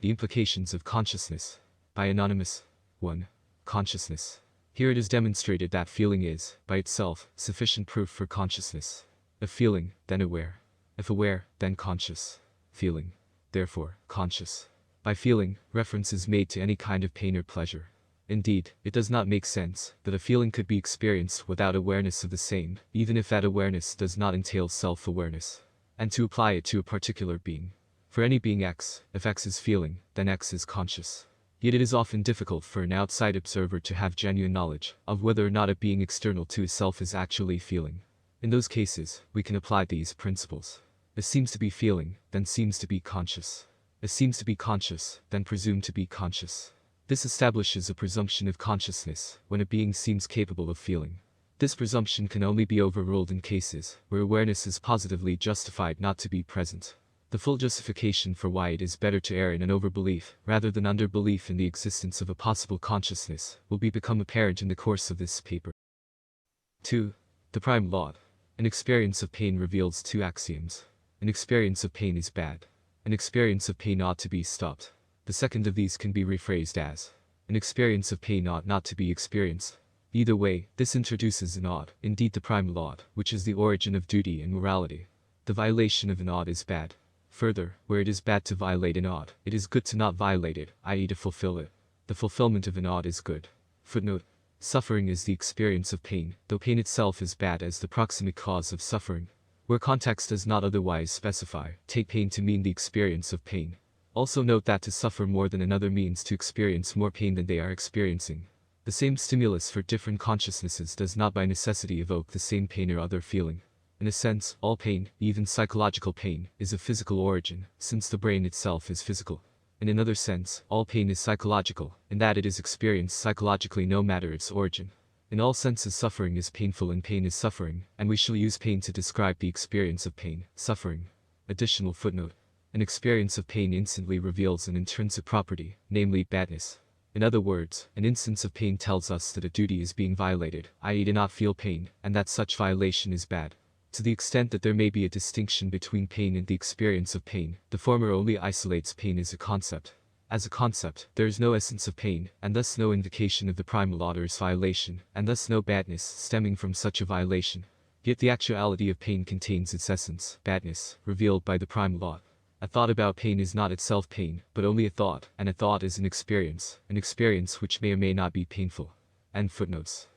The implications of consciousness. By Anonymous. 1. Consciousness. Here it is demonstrated that feeling is, by itself, sufficient proof for consciousness. If feeling, then aware. If aware, then conscious. Feeling. Therefore, conscious. By feeling, reference is made to any kind of pain or pleasure. Indeed, it does not make sense that a feeling could be experienced without awareness of the same, even if that awareness does not entail self-awareness. And to apply it to a particular being. For any being X, if X is feeling, then X is conscious. Yet it is often difficult for an outside observer to have genuine knowledge of whether or not a being external to itself is actually feeling. In those cases, we can apply these principles. It seems to be feeling, then seems to be conscious. It seems to be conscious, then presumed to be conscious. This establishes a presumption of consciousness when a being seems capable of feeling. This presumption can only be overruled in cases where awareness is positively justified not to be present. The full justification for why it is better to err in an overbelief rather than underbelief in the existence of a possible consciousness will become apparent in the course of this paper. 2. The prime law. An experience of pain reveals two axioms. An experience of pain is bad. An experience of pain ought to be stopped. The second of these can be rephrased as, an experience of pain ought not to be experienced. Either way, this introduces an ought, indeed the prime law, which is the origin of duty and morality. The violation of an ought is bad. Further, where it is bad to violate an ought, it is good to not violate it, i.e. to fulfill it. The fulfillment of an ought is good. Footnote. Suffering is the experience of pain, though pain itself is bad as the proximate cause of suffering. Where context does not otherwise specify, take pain to mean the experience of pain. Also note that to suffer more than another means to experience more pain than they are experiencing. The same stimulus for different consciousnesses does not by necessity evoke the same pain or other feeling. In a sense, all pain, even psychological pain, is of physical origin, since the brain itself is physical. In another sense, all pain is psychological, in that it is experienced psychologically no matter its origin. In all senses suffering is painful and pain is suffering, and we shall use pain to describe the experience of pain, suffering. Additional footnote. An experience of pain instantly reveals an intrinsic property, namely badness. In other words, an instance of pain tells us that a duty is being violated, i.e. to not feel pain, and that such violation is bad. To the extent that there may be a distinction between pain and the experience of pain, the former only isolates pain as a concept. As a concept, there is no essence of pain, and thus no indication of the prime law or its violation, and thus no badness stemming from such a violation. Yet the actuality of pain contains its essence, badness, revealed by the prime law. A thought about pain is not itself pain, but only a thought, and a thought is an experience which may or may not be painful. End footnotes.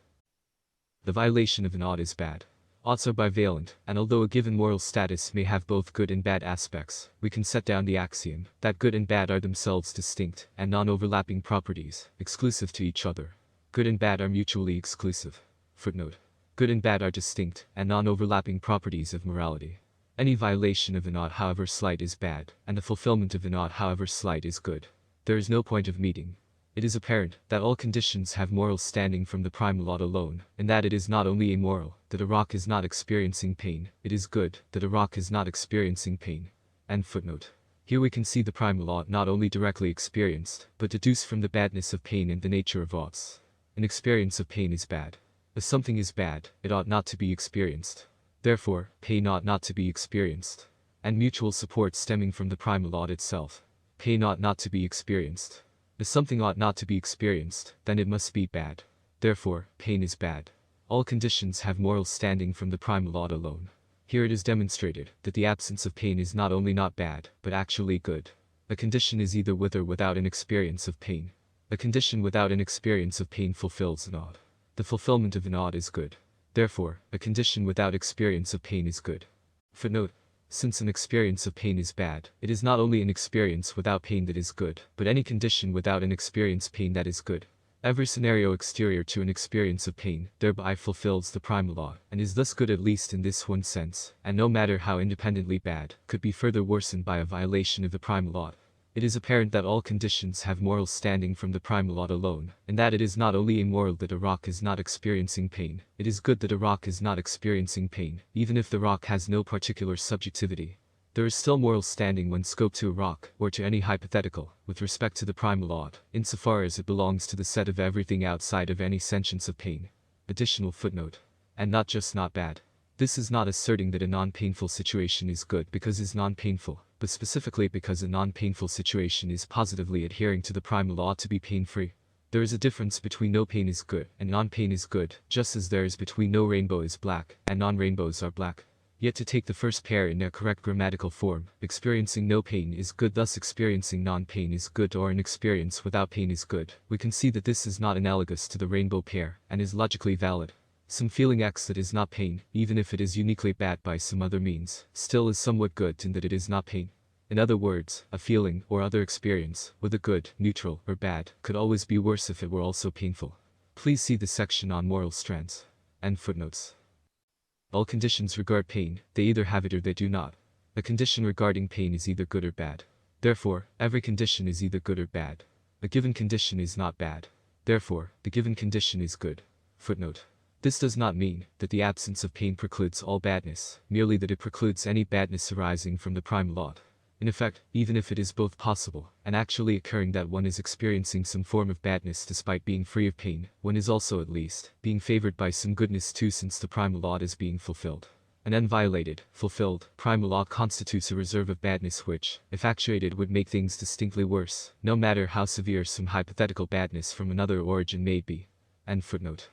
The violation of an ought is bad. Oughts are bivalent, and although a given moral status may have both good and bad aspects, we can set down the axiom that good and bad are themselves distinct and non-overlapping properties, exclusive to each other. Good and bad are mutually exclusive. Footnote. Good and bad are distinct and non-overlapping properties of morality. Any violation of an ought however slight is bad, and the fulfillment of an ought however slight is good. There is no point of meeting. It is apparent that all conditions have moral standing from the prime law alone, and that it is not only immoral that a rock is not experiencing pain, it is good that a rock is not experiencing pain. End footnote. Here we can see the prime law not only directly experienced, but deduced from the badness of pain and the nature of oughts. An experience of pain is bad. If something is bad, it ought not to be experienced. Therefore, pain ought not to be experienced. And mutual support stemming from the prime law itself. Pain ought not to be experienced. If something ought not to be experienced, then it must be bad. Therefore, pain is bad. All conditions have moral standing from the prime law alone. Here it is demonstrated that the absence of pain is not only not bad, but actually good. A condition is either with or without an experience of pain. A condition without an experience of pain fulfills an ought. The fulfillment of an ought is good. Therefore, a condition without experience of pain is good. Footnote. Since an experience of pain is bad, it is not only an experience without pain that is good, but any condition without an experience pain that is good. Every scenario exterior to an experience of pain thereby fulfills the prime law, and is thus good at least in this one sense, and no matter how independently bad, could be further worsened by a violation of the prime law. It is apparent that all conditions have moral standing from the prime law alone, and that it is not only immoral that a rock is not experiencing pain, it is good that a rock is not experiencing pain, even if the rock has no particular subjectivity. There is still moral standing when scoped to a rock, or to any hypothetical, with respect to the prime law, insofar as it belongs to the set of everything outside of any sentience of pain. Additional footnote. And not just not bad. This is not asserting that a non-painful situation is good because it is non-painful, but specifically because a non-painful situation is positively adhering to the primal law to be pain-free. There is a difference between no pain is good and non-pain is good, just as there is between no rainbow is black and non-rainbows are black. Yet to take the first pair in their correct grammatical form, experiencing no pain is good, thus experiencing non-pain is good, or an experience without pain is good, we can see that this is not analogous to the rainbow pair, and is logically valid. Some feeling X that is not pain, even if it is uniquely bad by some other means, still is somewhat good in that it is not pain. In other words, a feeling or other experience, whether good, neutral, or bad, could always be worse if it were also painful. Please see the section on moral strands. And footnotes. All conditions regard pain, they either have it or they do not. A condition regarding pain is either good or bad. Therefore, every condition is either good or bad. A given condition is not bad. Therefore, the given condition is good. Footnote. This does not mean that the absence of pain precludes all badness, merely that it precludes any badness arising from the primal law. In effect, even if it is both possible and actually occurring that one is experiencing some form of badness despite being free of pain, one is also at least being favored by some goodness too, since the primal law is being fulfilled. An unviolated, fulfilled, primal law constitutes a reserve of badness which, if actuated, would make things distinctly worse, no matter how severe some hypothetical badness from another origin may be. End footnote.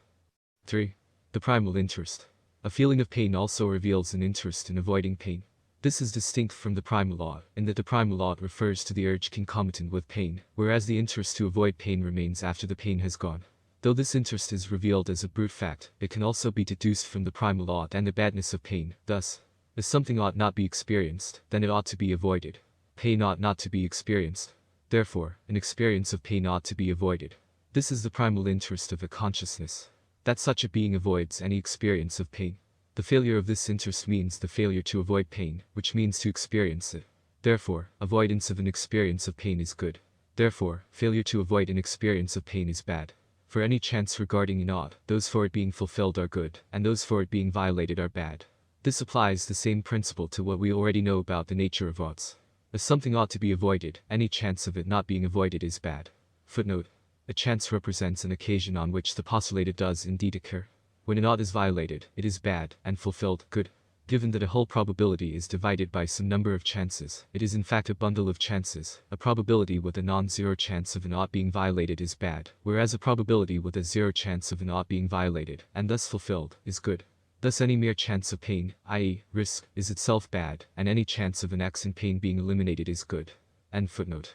3. The primal interest. A feeling of pain also reveals an interest in avoiding pain. This is distinct from the primal law, in that the primal law refers to the urge concomitant with pain, whereas the interest to avoid pain remains after the pain has gone. Though this interest is revealed as a brute fact, it can also be deduced from the primal law and the badness of pain. Thus, if something ought not be experienced, then it ought to be avoided. Pain ought not to be experienced. Therefore, an experience of pain ought to be avoided. This is the primal interest of a consciousness, that such a being avoids any experience of pain. The failure of this interest means the failure to avoid pain, which means to experience it. Therefore, avoidance of an experience of pain is good. Therefore, failure to avoid an experience of pain is bad. For any chance regarding an ought, those for it being fulfilled are good, and those for it being violated are bad. This applies the same principle to what we already know about the nature of oughts. If something ought to be avoided, any chance of it not being avoided is bad. Footnote. A chance represents an occasion on which the postulated does indeed occur. When an ought is violated, it is bad, and fulfilled, good. Given that a whole probability is divided by some number of chances, it is in fact a bundle of chances. A probability with a non-zero chance of an ought being violated is bad, whereas a probability with a zero chance of an ought being violated, and thus fulfilled, is good. Thus any mere chance of pain, i.e., risk, is itself bad, and any chance of an X in pain being eliminated is good. End footnote.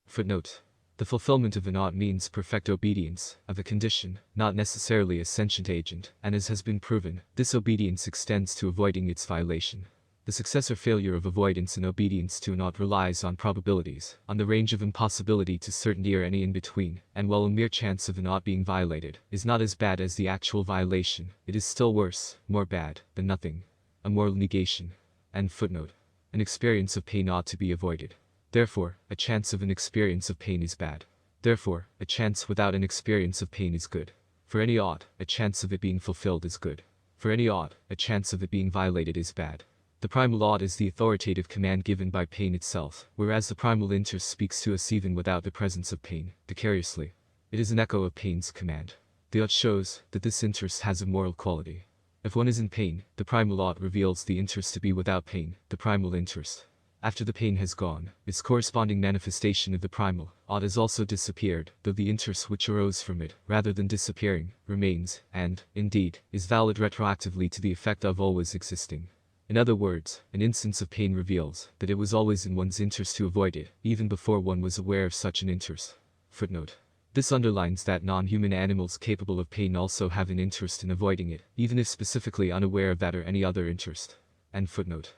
Footnote. The fulfillment of an ought means perfect obedience of a condition, not necessarily a sentient agent, and as has been proven, this obedience extends to avoiding its violation. The success or failure of avoidance and obedience to an ought relies on probabilities, on the range of impossibility to certainty or any in between, and while a mere chance of an ought being violated is not as bad as the actual violation, it is still worse, more bad, than nothing. A moral negation. End footnote. An experience of pain ought to be avoided. Therefore, a chance of an experience of pain is bad. Therefore, a chance without an experience of pain is good. For any ought, a chance of it being fulfilled is good. For any ought, a chance of it being violated is bad. The primal ought is the authoritative command given by pain itself, whereas the primal interest speaks to us even without the presence of pain, vicariously. It is an echo of pain's command. The ought shows that this interest has a moral quality. If one is in pain, the primal ought reveals the interest to be without pain, the primal interest. After the pain has gone, its corresponding manifestation of the primal ought has also disappeared, though the interest which arose from it, rather than disappearing, remains, and, indeed, is valid retroactively to the effect of always existing. In other words, an instance of pain reveals that it was always in one's interest to avoid it, even before one was aware of such an interest. Footnote. This underlines that non-human animals capable of pain also have an interest in avoiding it, even if specifically unaware of that or any other interest. End footnote.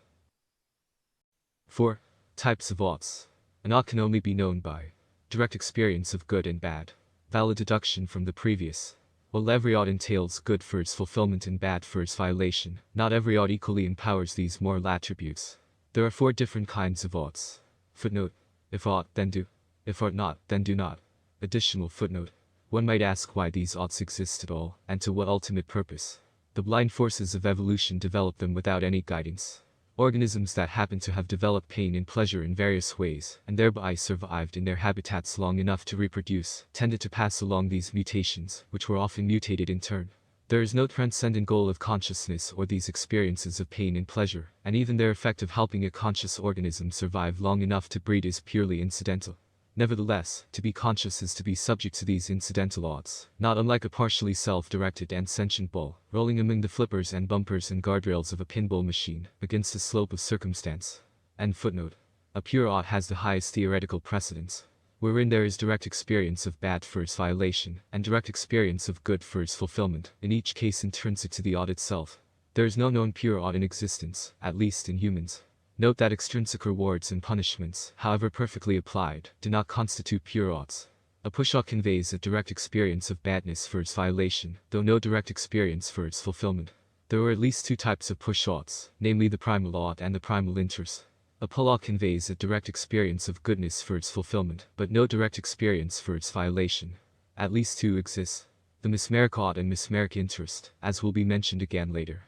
4. Types of oughts. An ought can only be known by direct experience of good and bad, valid deduction from the previous. While every ought entails good for its fulfillment and bad for its violation, not every ought equally empowers these moral attributes. There are 4 different kinds of oughts. Footnote. If ought, then do. If ought not, then do not. Additional footnote. One might ask why these oughts exist at all, and to what ultimate purpose. The blind forces of evolution develop them without any guidance. Organisms that happen to have developed pain and pleasure in various ways, and thereby survived in their habitats long enough to reproduce, tended to pass along these mutations, which were often mutated in turn. There is no transcendent goal of consciousness or these experiences of pain and pleasure, and even their effect of helping a conscious organism survive long enough to breed is purely incidental. Nevertheless, to be conscious is to be subject to these incidental odds, not unlike a partially self-directed and sentient ball, rolling among the flippers and bumpers and guardrails of a pinball machine, against the slope of circumstance. End footnote. A pure ought has the highest theoretical precedence, wherein there is direct experience of bad for its violation, and direct experience of good for its fulfillment, in each case intrinsic to the ought itself. There is no known pure ought in existence, at least in humans. Note that extrinsic rewards and punishments, however perfectly applied, do not constitute pure oughts. A push ought conveys a direct experience of badness for its violation, though no direct experience for its fulfillment. There are at least two types of push oughts, namely the primal ought and the primal interest. A pull ought conveys a direct experience of goodness for its fulfillment, but no direct experience for its violation. At least two exist: the mesmeric ought and mesmeric interest, as will be mentioned again later.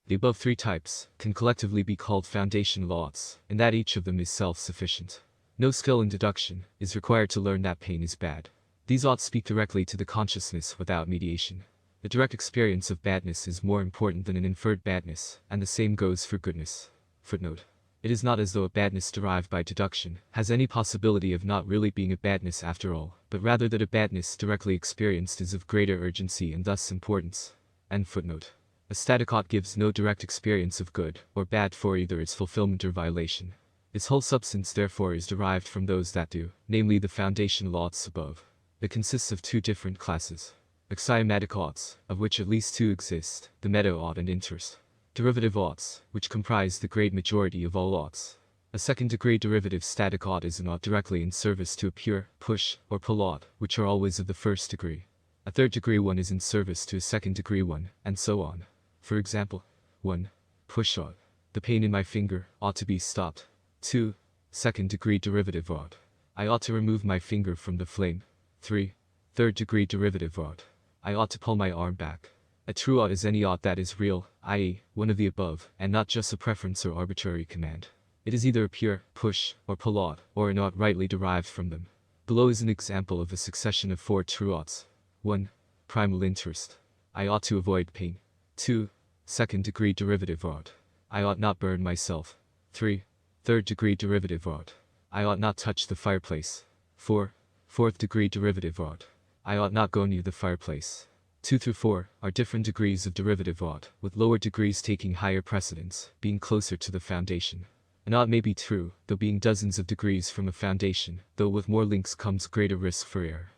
The above three types can collectively be called foundational oughts, in that each of them is self-sufficient. No skill in deduction is required to learn that pain is bad. These oughts speak directly to the consciousness without mediation. The direct experience of badness is more important than an inferred badness, and the same goes for goodness. Footnote. It is not as though a badness derived by deduction has any possibility of not really being a badness after all, but rather that a badness directly experienced is of greater urgency and thus importance. End footnote. A static ought gives no direct experience of good or bad for either its fulfillment or violation. Its whole substance therefore is derived from those that do, namely the foundational oughts above. It consists of two different classes: axiomatic oughts, of which at least two exist, the meta ought and interest; derivative oughts, which comprise the great majority of all oughts. A second-degree derivative static ought is an ought directly in service to a pure, push, or pull ought, which are always of the first degree. A third-degree one is in service to a second-degree one, and so on. For example, 1. Push ought. The pain in my finger ought to be stopped. 2. Second-degree derivative ought. I ought to remove my finger from the flame. 3. Third-degree derivative ought. I ought to pull my arm back. A true ought is any ought that is real, i.e., one of the above, and not just a preference or arbitrary command. It is either a pure, push, or pull ought, or an ought rightly derived from them. Below is an example of a succession of 4 true oughts. 1. Primal interest. I ought to avoid pain. 2. Second-degree derivative ought. I ought not burn myself. 3. Third-degree derivative ought. I ought not touch the fireplace. 4. Fourth-degree derivative ought. I ought not go near the fireplace. 2 through 4 are different degrees of derivative ought, with lower degrees taking higher precedence, being closer to the foundation. An ought may be true, though being dozens of degrees from a foundation, though with more links comes greater risk for error.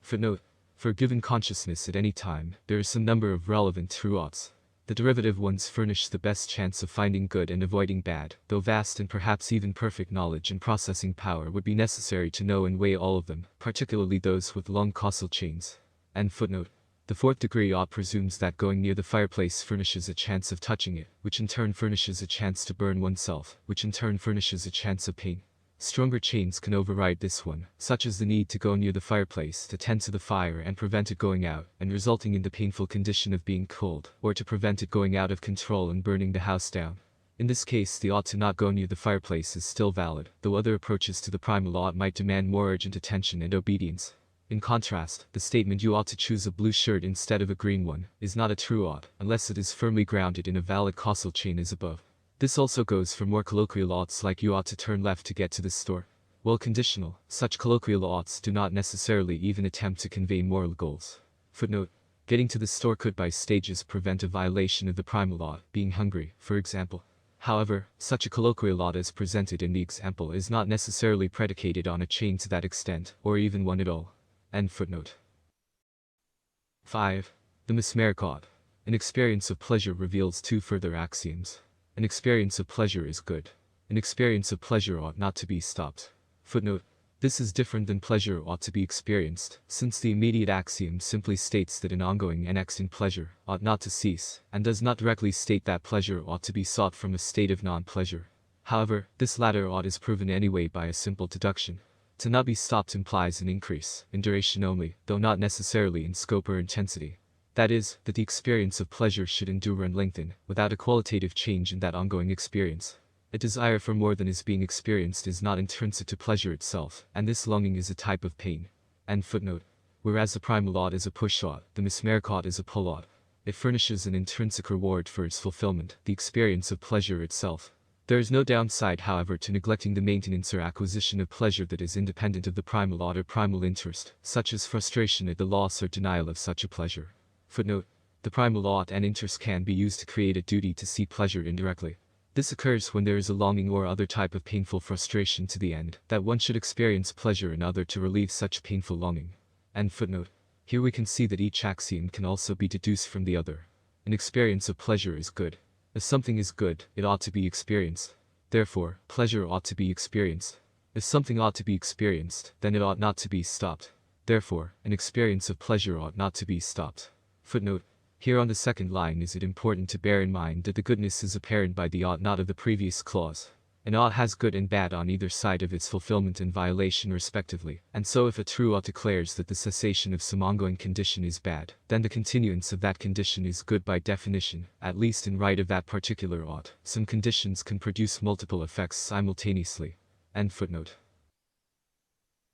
Footnote. For a given consciousness at any time, there is some number of relevant true oughts. The derivative ones furnish the best chance of finding good and avoiding bad, though vast and perhaps even perfect knowledge and processing power would be necessary to know and weigh all of them, particularly those with long causal chains. End footnote. The fourth degree ought presumes that going near the fireplace furnishes a chance of touching it, which in turn furnishes a chance to burn oneself, which in turn furnishes a chance of pain. Stronger chains can override this one, such as the need to go near the fireplace to tend to the fire and prevent it going out, and resulting in the painful condition of being cold, or to prevent it going out of control and burning the house down. In this case, the ought to not go near the fireplace is still valid, though other approaches to the primal ought might demand more urgent attention and obedience. In contrast, the statement "you ought to choose a blue shirt instead of a green one" is not a true ought, unless it is firmly grounded in a valid causal chain as above. This also goes for more colloquial oughts like "you ought to turn left to get to this store." While conditional, such colloquial oughts do not necessarily even attempt to convey moral goals. Footnote. Getting to the store could by stages prevent a violation of the primal ought, being hungry, for example. However, such a colloquial ought as presented in the example is not necessarily predicated on a chain to that extent, or even one at all. End footnote. 5. The mesmeric ought. An experience of pleasure reveals 2 further axioms. An experience of pleasure is good. An experience of pleasure ought not to be stopped. Footnote. This is different than pleasure ought to be experienced, since the immediate axiom simply states that an ongoing and existing pleasure ought not to cease, and does not directly state that pleasure ought to be sought from a state of non-pleasure. However, this latter ought is proven anyway by a simple deduction. To not be stopped implies an increase, in duration only, though not necessarily in scope or intensity. That is, that the experience of pleasure should endure and lengthen, without a qualitative change in that ongoing experience. A desire for more than is being experienced is not intrinsic to pleasure itself, and this longing is a type of pain. End footnote. Whereas the primal ought is a push ought, the mesmeric ought is a pull ought. It furnishes an intrinsic reward for its fulfillment, the experience of pleasure itself. There is no downside, however, to neglecting the maintenance or acquisition of pleasure that is independent of the primal ought or primal interest, such as frustration at the loss or denial of such a pleasure. Footnote: the primal ought and interest can be used to create a duty to see pleasure indirectly. This occurs when there is a longing or other type of painful frustration to the end that one should experience pleasure in other to relieve such painful longing. End footnote. Here we can see that each axiom can also be deduced from the other. An experience of pleasure is good. As something is good, it ought to be experienced. Therefore, pleasure ought to be experienced. If something ought to be experienced, then it ought not to be stopped. Therefore, an experience of pleasure ought not to be stopped. Footnote: here on the second line is it important to bear in mind that the goodness is apparent by the ought not of the previous clause. An ought has good and bad on either side of its fulfillment and violation respectively, and so if a true ought declares that the cessation of some ongoing condition is bad, then the continuance of that condition is good by definition, at least in right of that particular ought. Some conditions can produce multiple effects simultaneously. End footnote.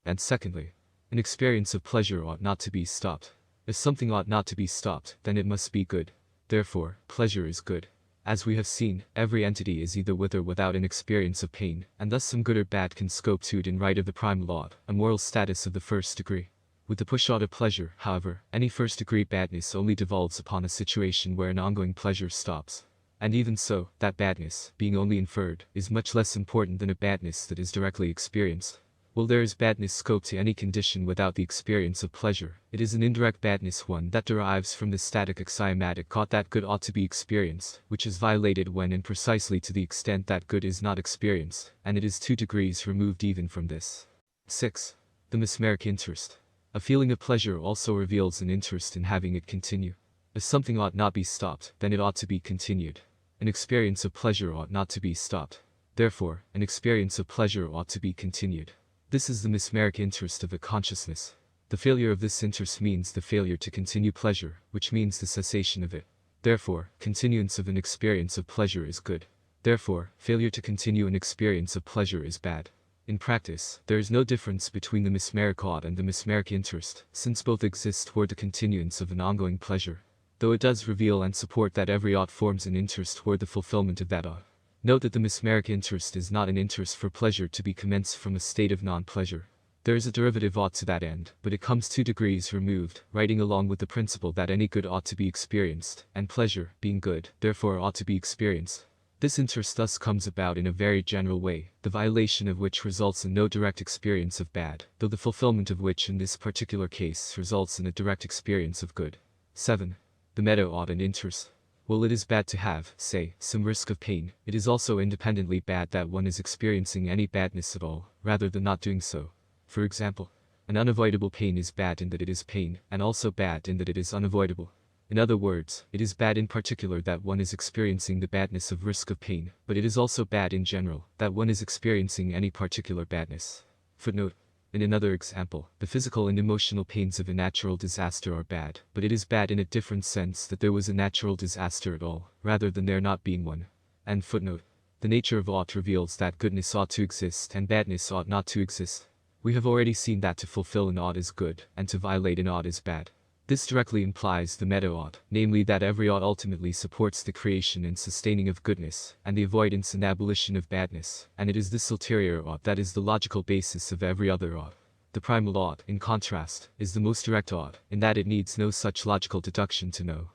And secondly, an experience of pleasure ought not to be stopped. If something ought not to be stopped, then it must be good. Therefore, pleasure is good. As we have seen, every entity is either with or without an experience of pain, and thus some good or bad can scope to it in right of the primal ought, a moral status of the first degree. With the push ought of pleasure, however, any first degree badness only devolves upon a situation where an ongoing pleasure stops. And even so, that badness, being only inferred, is much less important than a badness that is directly experienced. While there is badness scope to any condition without the experience of pleasure, it is an indirect badness, one that derives from the static axiomatic ought that good ought to be experienced, which is violated when and precisely to the extent that good is not experienced, and it is 2 degrees removed even from this. 6. The mesmeric interest. A feeling of pleasure also reveals an interest in having it continue. If something ought not be stopped, then it ought to be continued. An experience of pleasure ought not to be stopped. Therefore, an experience of pleasure ought to be continued. This is the mesmeric interest of a consciousness. The failure of this interest means the failure to continue pleasure, which means the cessation of it. Therefore, continuance of an experience of pleasure is good. Therefore, failure to continue an experience of pleasure is bad. In practice, there is no difference between the mesmeric ought and the mesmeric interest, since both exist toward the continuance of an ongoing pleasure. Though it does reveal and support that every ought forms an interest toward the fulfillment of that ought. Note that the mesmeric interest is not an interest for pleasure to be commenced from a state of non-pleasure. There is a derivative ought to that end, but it comes 2 degrees removed, writing along with the principle that any good ought to be experienced, and pleasure, being good, therefore ought to be experienced. This interest thus comes about in a very general way, the violation of which results in no direct experience of bad, though the fulfillment of which in this particular case results in a direct experience of good. 7. The meta ought and interest. While it is bad to have, say, some risk of pain, it is also independently bad that one is experiencing any badness at all, rather than not doing so. For example, an unavoidable pain is bad in that it is pain, and also bad in that it is unavoidable. In other words, it is bad in particular that one is experiencing the badness of risk of pain, but it is also bad in general that one is experiencing any particular badness. Footnote: in another example, the physical and emotional pains of a natural disaster are bad, but it is bad in a different sense that there was a natural disaster at all, rather than there not being one. End footnote. The nature of ought reveals that goodness ought to exist and badness ought not to exist. We have already seen that to fulfill an ought is good, and to violate an ought is bad. This directly implies the meta ought, namely that every ought ultimately supports the creation and sustaining of goodness, and the avoidance and abolition of badness, and it is this ulterior ought that is the logical basis of every other ought. The primal ought, in contrast, is the most direct ought, in that it needs no such logical deduction to know.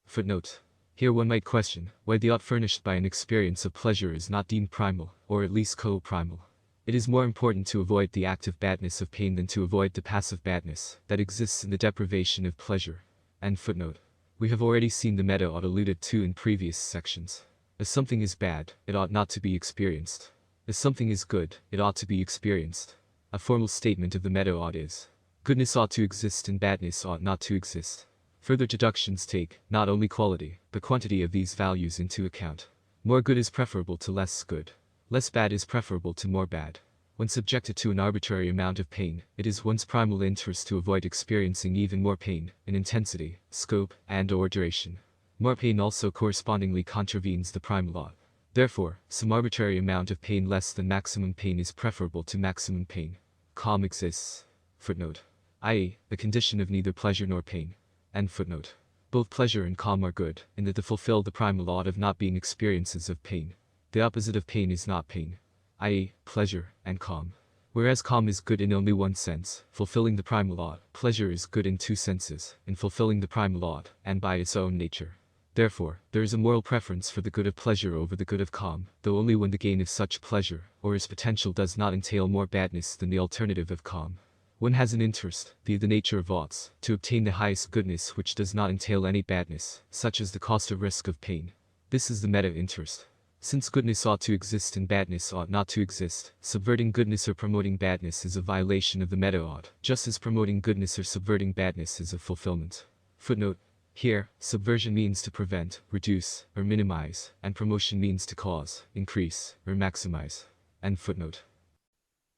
Footnote: here one might question why the ought furnished by an experience of pleasure is not deemed primal, or at least co-primal. It is more important to avoid the active badness of pain than to avoid the passive badness that exists in the deprivation of pleasure. End footnote. We have already seen the meta ought alluded to in previous sections. If something is bad, it ought not to be experienced. If something is good, it ought to be experienced. A formal statement of the meta ought is: goodness ought to exist and badness ought not to exist. Further deductions take, not only quality, but quantity of these values into account. More good is preferable to less good. Less bad is preferable to more bad. When subjected to an arbitrary amount of pain, it is one's primal interest to avoid experiencing even more pain, in intensity, scope, and/or duration. More pain also correspondingly contravenes the primal ought. Therefore, some arbitrary amount of pain less than maximum pain is preferable to maximum pain. Calm exists. Footnote: i.e., a condition of neither pleasure nor pain. End footnote. Both pleasure and calm are good, in that they fulfill the primal law of not being experiences of pain. The opposite of pain is not pain, i.e., pleasure and calm. Whereas calm is good in only one sense, fulfilling the primal law, pleasure is good in two senses, in fulfilling the primal law, and by its own nature. Therefore, there is a moral preference for the good of pleasure over the good of calm, though only when the gain of such pleasure, or its potential does not entail more badness than the alternative of calm. One has an interest, via the nature of oughts, to obtain the highest goodness which does not entail any badness, such as the cost or risk of pain. This is the meta-interest. Since goodness ought to exist and badness ought not to exist, subverting goodness or promoting badness is a violation of the meta-ought, just as promoting goodness or subverting badness is a fulfillment. Footnote. Here, subversion means to prevent, reduce, or minimize, and promotion means to cause, increase, or maximize. End footnote.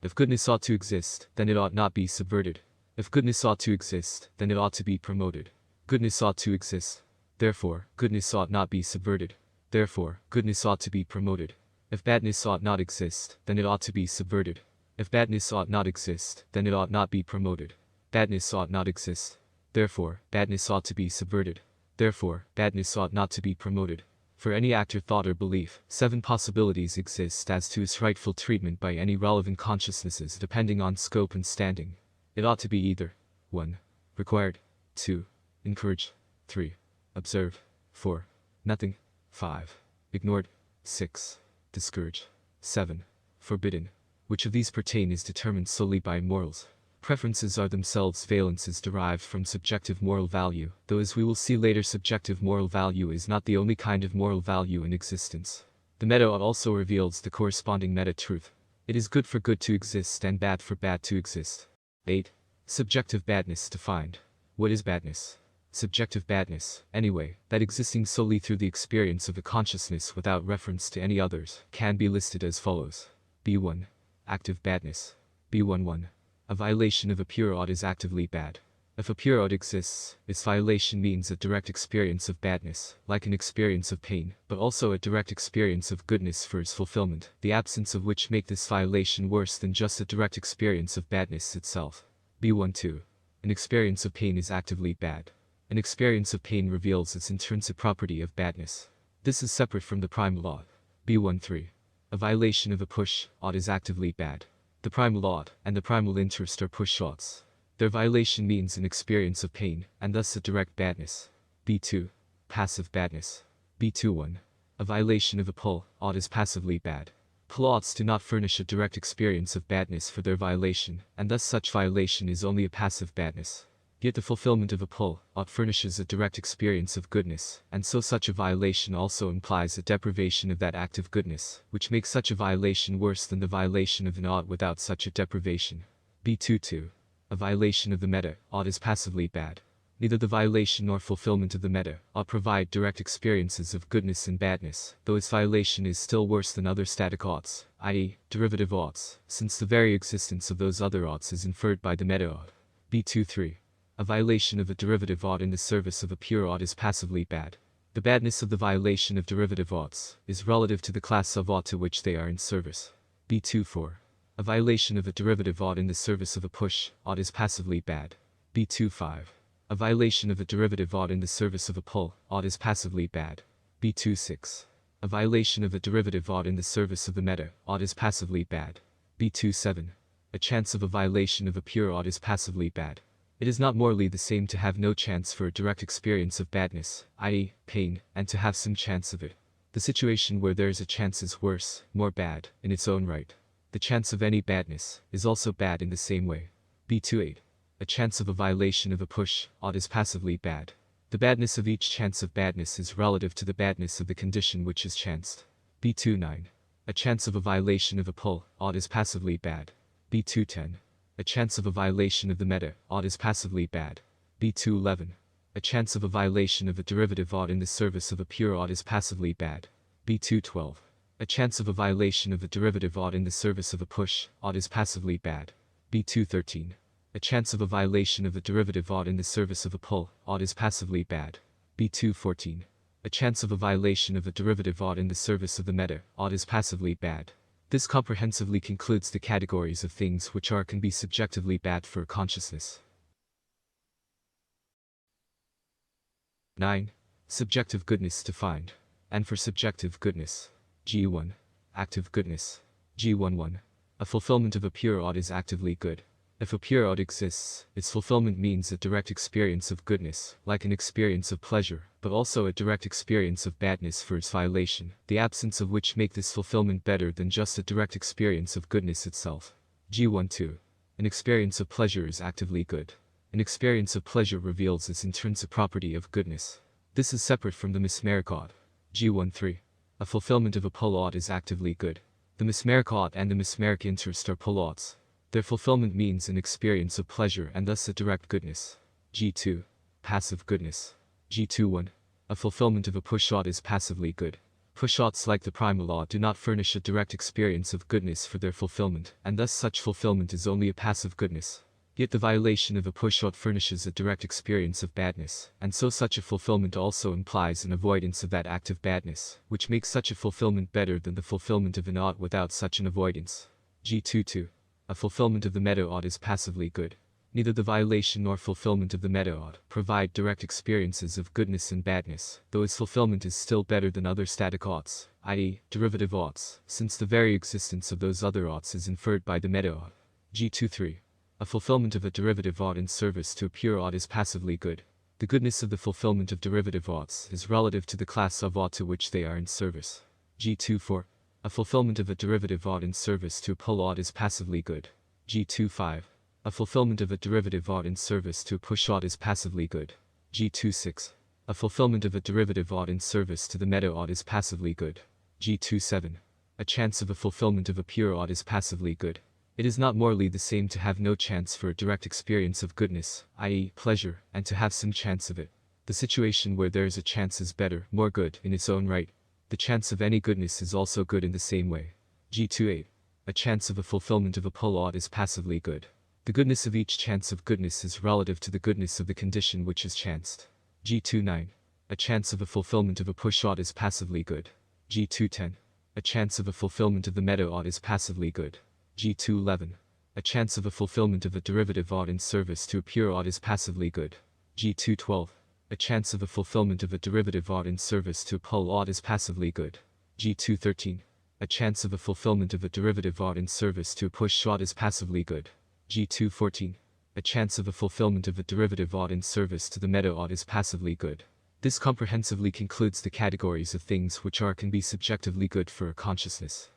If goodness ought to exist, then it ought not be subverted. If goodness ought to exist, then it ought to be promoted. Goodness ought to exist. Therefore, goodness ought not be subverted. Therefore, goodness ought to be promoted. If badness ought not exist, then it ought to be subverted. If badness ought not exist, then it ought not be promoted. Badness ought not exist. Therefore, badness ought to be subverted. Therefore, badness ought not to be promoted. For any act or thought or belief, 7 possibilities exist as to its rightful treatment by any relevant consciousnesses depending on scope and standing. It ought to be either 1. Required. 2. Encouraged. 3. Observed. 4. Nothing. 5. Ignored. 6. Discouraged. 7. Forbidden. Which of these pertain is determined solely by morals. Preferences are themselves valences derived from subjective moral value, though as we will see later subjective moral value is not the only kind of moral value in existence. The meta-ought also reveals the corresponding meta-truth. It is good for good to exist and bad for bad to exist. 8. Subjective badness defined. What is badness? Subjective badness, anyway, that existing solely through the experience of a consciousness without reference to any others, can be listed as follows. B1. Active badness. B11. A violation of a pure ought is actively bad. If a pure ought exists, its violation means a direct experience of badness, like an experience of pain, but also a direct experience of goodness for its fulfillment, the absence of which make this violation worse than just a direct experience of badness itself. B12. An experience of pain is actively bad. An experience of pain reveals its intrinsic property of badness. This is separate from the primal ought. B13. A violation of a push ought is actively bad. The primal ought and the primal interest are push oughts. Their violation means an experience of pain, and thus a direct badness. B2. Passive badness. B21. A violation of a pull ought is passively bad. Pull oughts do not furnish a direct experience of badness for their violation, and thus such violation is only a passive badness. Yet the fulfillment of a pull ought furnishes a direct experience of goodness, and so such a violation also implies a deprivation of that active goodness, which makes such a violation worse than the violation of an ought without such a deprivation. B22. A violation of the meta ought is passively bad. Neither the violation nor fulfillment of the meta ought provide direct experiences of goodness and badness, though its violation is still worse than other static oughts, i.e., derivative oughts, since the very existence of those other oughts is inferred by the meta ought. B23. A violation of a derivative ought in the service of a pure ought is passively bad. The badness of the violation of derivative oughts is relative to the class of ought to which they are in service. B24. A violation of a derivative ought in the service of a push ought is passively bad. B25. A violation of a derivative ought in the service of a pull ought is passively bad. B26. A violation of a derivative ought in the service of the meta ought is passively bad. B27. A chance of a violation of a pure ought is passively bad. It is not morally the same to have no chance for a direct experience of badness, i.e., pain, and to have some chance of it. The situation where there is a chance is worse, more bad, in its own right. The chance of any badness is also bad in the same way. B28. A chance of a violation of a push ought is passively bad. The badness of each chance of badness is relative to the badness of the condition which is chanced. B29. A chance of a violation of a pull ought is passively bad. B210. A chance of a violation of the meta ought is passively bad. B211. A chance of a violation of a derivative ought in the service of a pure ought is passively bad. B212. A chance of a violation of a derivative ought in the service of a push ought is passively bad. B213. A chance of a violation of a derivative ought in the service of a pull ought is passively bad. B214. A chance of a violation of a derivative ought in the service of the meta ought is passively bad. This comprehensively concludes the categories of things which are can be subjectively bad for consciousness. 9. Subjective goodness defined. And for subjective goodness. G1. Active goodness. G11. A fulfillment of a pure ought is actively good. If a pure ought exists, its fulfillment means a direct experience of goodness, like an experience of pleasure, but also a direct experience of badness for its violation, the absence of which make this fulfillment better than just a direct experience of goodness itself. G12. An experience of pleasure is actively good. An experience of pleasure reveals its intrinsic property of goodness. This is separate from the mesmeric ought. G13. A fulfillment of a pull ought is actively good. The mesmeric ought and the mesmeric interest are pull oughts. Their fulfillment means an experience of pleasure and thus a direct goodness. G2. Passive goodness. G21. A fulfillment of a push ought is passively good. Push oughts like the primal ought do not furnish a direct experience of goodness for their fulfillment, and thus such fulfillment is only a passive goodness. Yet the violation of a push ought furnishes a direct experience of badness, and so such a fulfillment also implies an avoidance of that active badness, which makes such a fulfillment better than the fulfillment of an ought without such an avoidance. G22. A fulfillment of the meta ought is passively good. Neither the violation nor fulfillment of the meta ought provide direct experiences of goodness and badness, though its fulfillment is still better than other static oughts, i.e., derivative oughts, since the very existence of those other oughts is inferred by the meta ought. G23. A fulfillment of a derivative ought in service to a pure ought is passively good. The goodness of the fulfillment of derivative oughts is relative to the class of ought to which they are in service. G24. A fulfillment of a derivative ought in service to a pull ought is passively good. G25. A fulfillment of a derivative ought in service to a push ought is passively good. G26. A fulfillment of a derivative ought in service to the meta ought is passively good. G27. A chance of a fulfillment of a pure ought is passively good. It is not morally the same to have no chance for a direct experience of goodness, i.e., pleasure, and to have some chance of it. The situation where there is a chance is better, more good, in its own right. The chance of any goodness is also good in the same way. G28. A chance of a fulfillment of a pull ought is passively good. The goodness of each chance of goodness is relative to the goodness of the condition which is chanced. G29. A chance of a fulfillment of a push ought is passively good. G210. A chance of a fulfillment of the meta ought is passively good. G211. A chance of a fulfillment of a derivative ought in service to a pure ought is passively good. G212. A chance of a fulfillment of a derivative ought in service to a pull ought is passively good. G213. A chance of a fulfillment of a derivative ought in service to a push ought is passively good. G214. A chance of a fulfillment of a derivative ought in service to the meta ought is passively good. This comprehensively concludes the categories of things which can be subjectively good for a consciousness.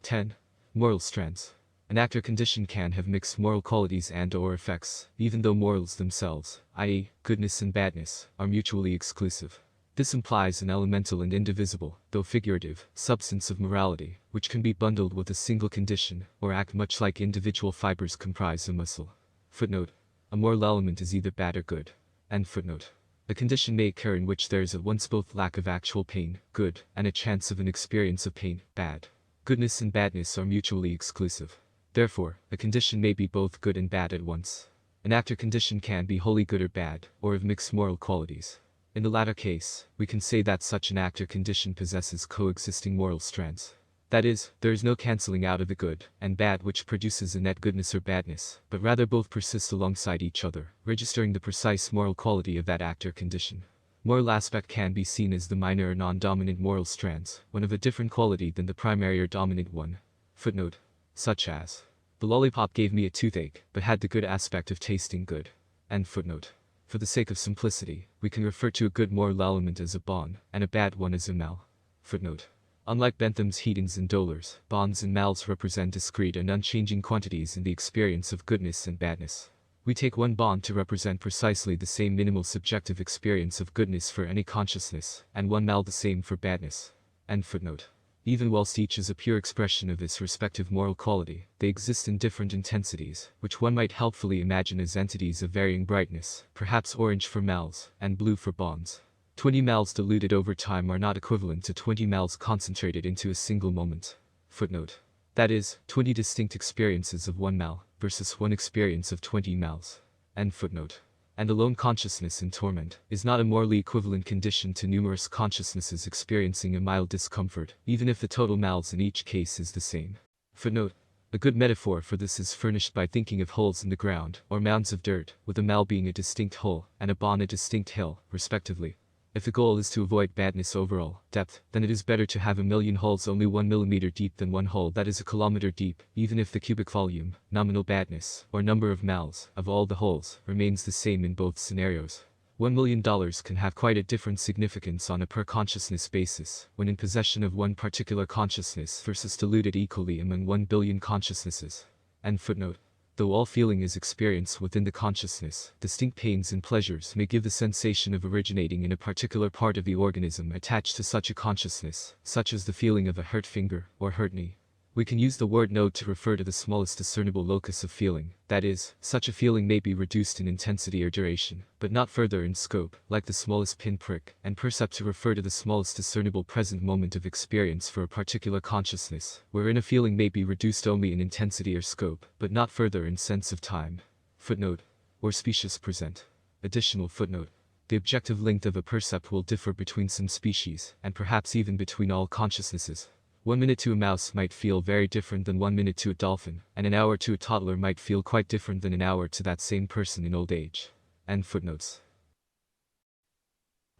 10. Moral strands. An act or condition can have mixed moral qualities and/or effects, even though morals themselves, i.e., goodness and badness, are mutually exclusive. This implies an elemental and indivisible, though figurative, substance of morality, which can be bundled with a single condition, or act much like individual fibers comprise a muscle. Footnote. A moral element is either bad or good. End footnote. A condition may occur in which there is at once both lack of actual pain, good, and a chance of an experience of pain, bad. Goodness and badness are mutually exclusive. Therefore, a condition may be both good and bad at once. An act or condition can be wholly good or bad, or of mixed moral qualities. In the latter case, we can say that such an act or condition possesses coexisting moral strands. That is, there is no cancelling out of the good and bad which produces a net goodness or badness, but rather both persist alongside each other, registering the precise moral quality of that act or condition. Moral aspect can be seen as the minor or non-dominant moral strands, when of a different quality than the primary or dominant one. Footnote. Such as, the lollipop gave me a toothache, but had the good aspect of tasting good. End footnote. For the sake of simplicity, we can refer to a good moral element as a bon, and a bad one as a mal. Footnote. Unlike Bentham's hedons and dolors, bons and mals represent discrete and unchanging quantities in the experience of goodness and badness. We take one bon to represent precisely the same minimal subjective experience of goodness for any consciousness, and one mal the same for badness. End footnote. Even whilst each is a pure expression of its respective moral quality, they exist in different intensities, which one might helpfully imagine as entities of varying brightness, perhaps orange for mals, and blue for bons. 20 mals diluted over time are not equivalent to 20 mals concentrated into a single moment. Footnote. That is, 20 distinct experiences of one mal, versus one experience of 20 mals. End footnote. And alone consciousness in torment is not a morally equivalent condition to numerous consciousnesses experiencing a mild discomfort, even if the total mals in each case is the same. Footnote. A good metaphor for this is furnished by thinking of holes in the ground, or mounds of dirt, with a mal being a distinct hole, and a bon a distinct hill, respectively. If the goal is to avoid badness overall, depth, then it is better to have a million holes only 1 millimeter deep than one hole that is a kilometer deep, even if the cubic volume, nominal badness, or number of mals, of all the holes, remains the same in both scenarios. $1 million can have quite a different significance on a per-consciousness basis, when in possession of one particular consciousness versus diluted equally among 1 billion consciousnesses. And footnote. Though all feeling is experienced within the consciousness, distinct pains and pleasures may give the sensation of originating in a particular part of the organism attached to such a consciousness, such as the feeling of a hurt finger or hurt knee. We can use the word node to refer to the smallest discernible locus of feeling, that is, such a feeling may be reduced in intensity or duration, but not further in scope, like the smallest pinprick, and percept to refer to the smallest discernible present moment of experience for a particular consciousness, wherein a feeling may be reduced only in intensity or scope, but not further in sense of time. Footnote. Or species present. Additional footnote. The objective length of a percept will differ between some species, and perhaps even between all consciousnesses. 1 minute to a mouse might feel very different than 1 minute to a dolphin, and an hour to a toddler might feel quite different than an hour to that same person in old age. End footnotes.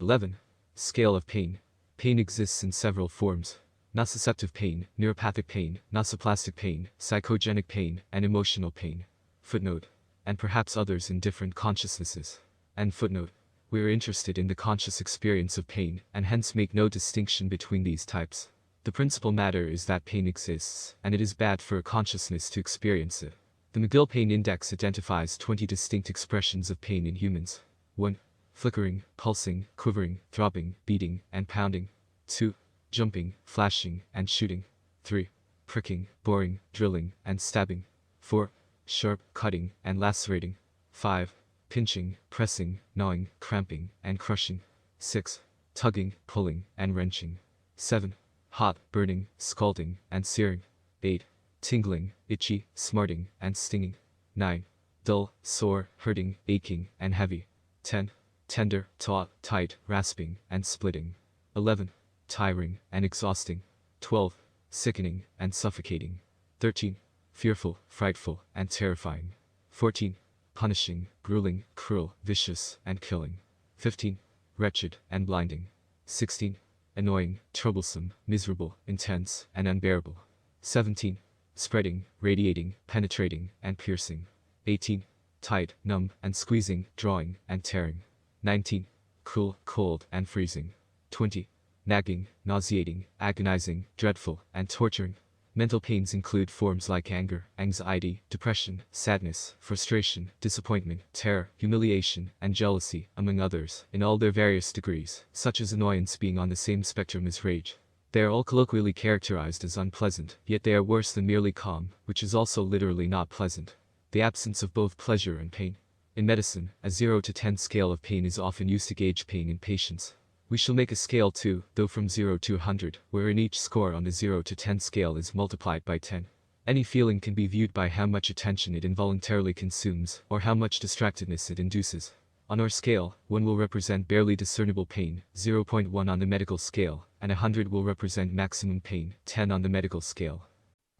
11. Scale of pain. Pain exists in several forms. Nociceptive pain, neuropathic pain, nociplastic pain, psychogenic pain, and emotional pain. Footnote. And perhaps others in different consciousnesses. End footnote. We are interested in the conscious experience of pain, and hence make no distinction between these types. The principal matter is that pain exists, and it is bad for a consciousness to experience it. The McGill Pain Index identifies 20 distinct expressions of pain in humans. 1. Flickering, pulsing, quivering, throbbing, beating, and pounding. 2. Jumping, flashing, and shooting. 3. Pricking, boring, drilling, and stabbing. 4. Sharp, cutting, and lacerating. 5. Pinching, pressing, gnawing, cramping, and crushing. 6. Tugging, pulling, and wrenching. 7. Hot, burning, scalding, and searing. 8. Tingling, itchy, smarting, and stinging. 9. Dull, sore, hurting, aching, and heavy. 10. Tender, taut, tight, rasping, and splitting. 11. Tiring, and exhausting. 12. Sickening, and suffocating. 13. Fearful, frightful, and terrifying. 14. Punishing, grueling, cruel, vicious, and killing. 15. Wretched, and blinding. 16. Annoying, troublesome, miserable, intense, and unbearable. 17. Spreading, radiating, penetrating, and piercing. 18. Tight, numb, and squeezing, drawing, and tearing. 19. Cruel, cold, and freezing. 20. Nagging, nauseating, agonizing, dreadful, and torturing. Mental pains include forms like anger, anxiety, depression, sadness, frustration, disappointment, terror, humiliation, and jealousy, among others, in all their various degrees, such as annoyance being on the same spectrum as rage. They are all colloquially characterized as unpleasant, yet they are worse than merely calm, which is also literally not pleasant. The absence of both pleasure and pain. In medicine, a 0 to 10 scale of pain is often used to gauge pain in patients. We shall make a scale too, though from 0 to 100, wherein each score on the 0 to 10 scale is multiplied by 10. Any feeling can be viewed by how much attention it involuntarily consumes, or how much distractedness it induces. On our scale, 1 will represent barely discernible pain, 0.1 on the medical scale, and 100 will represent maximum pain, 10 on the medical scale.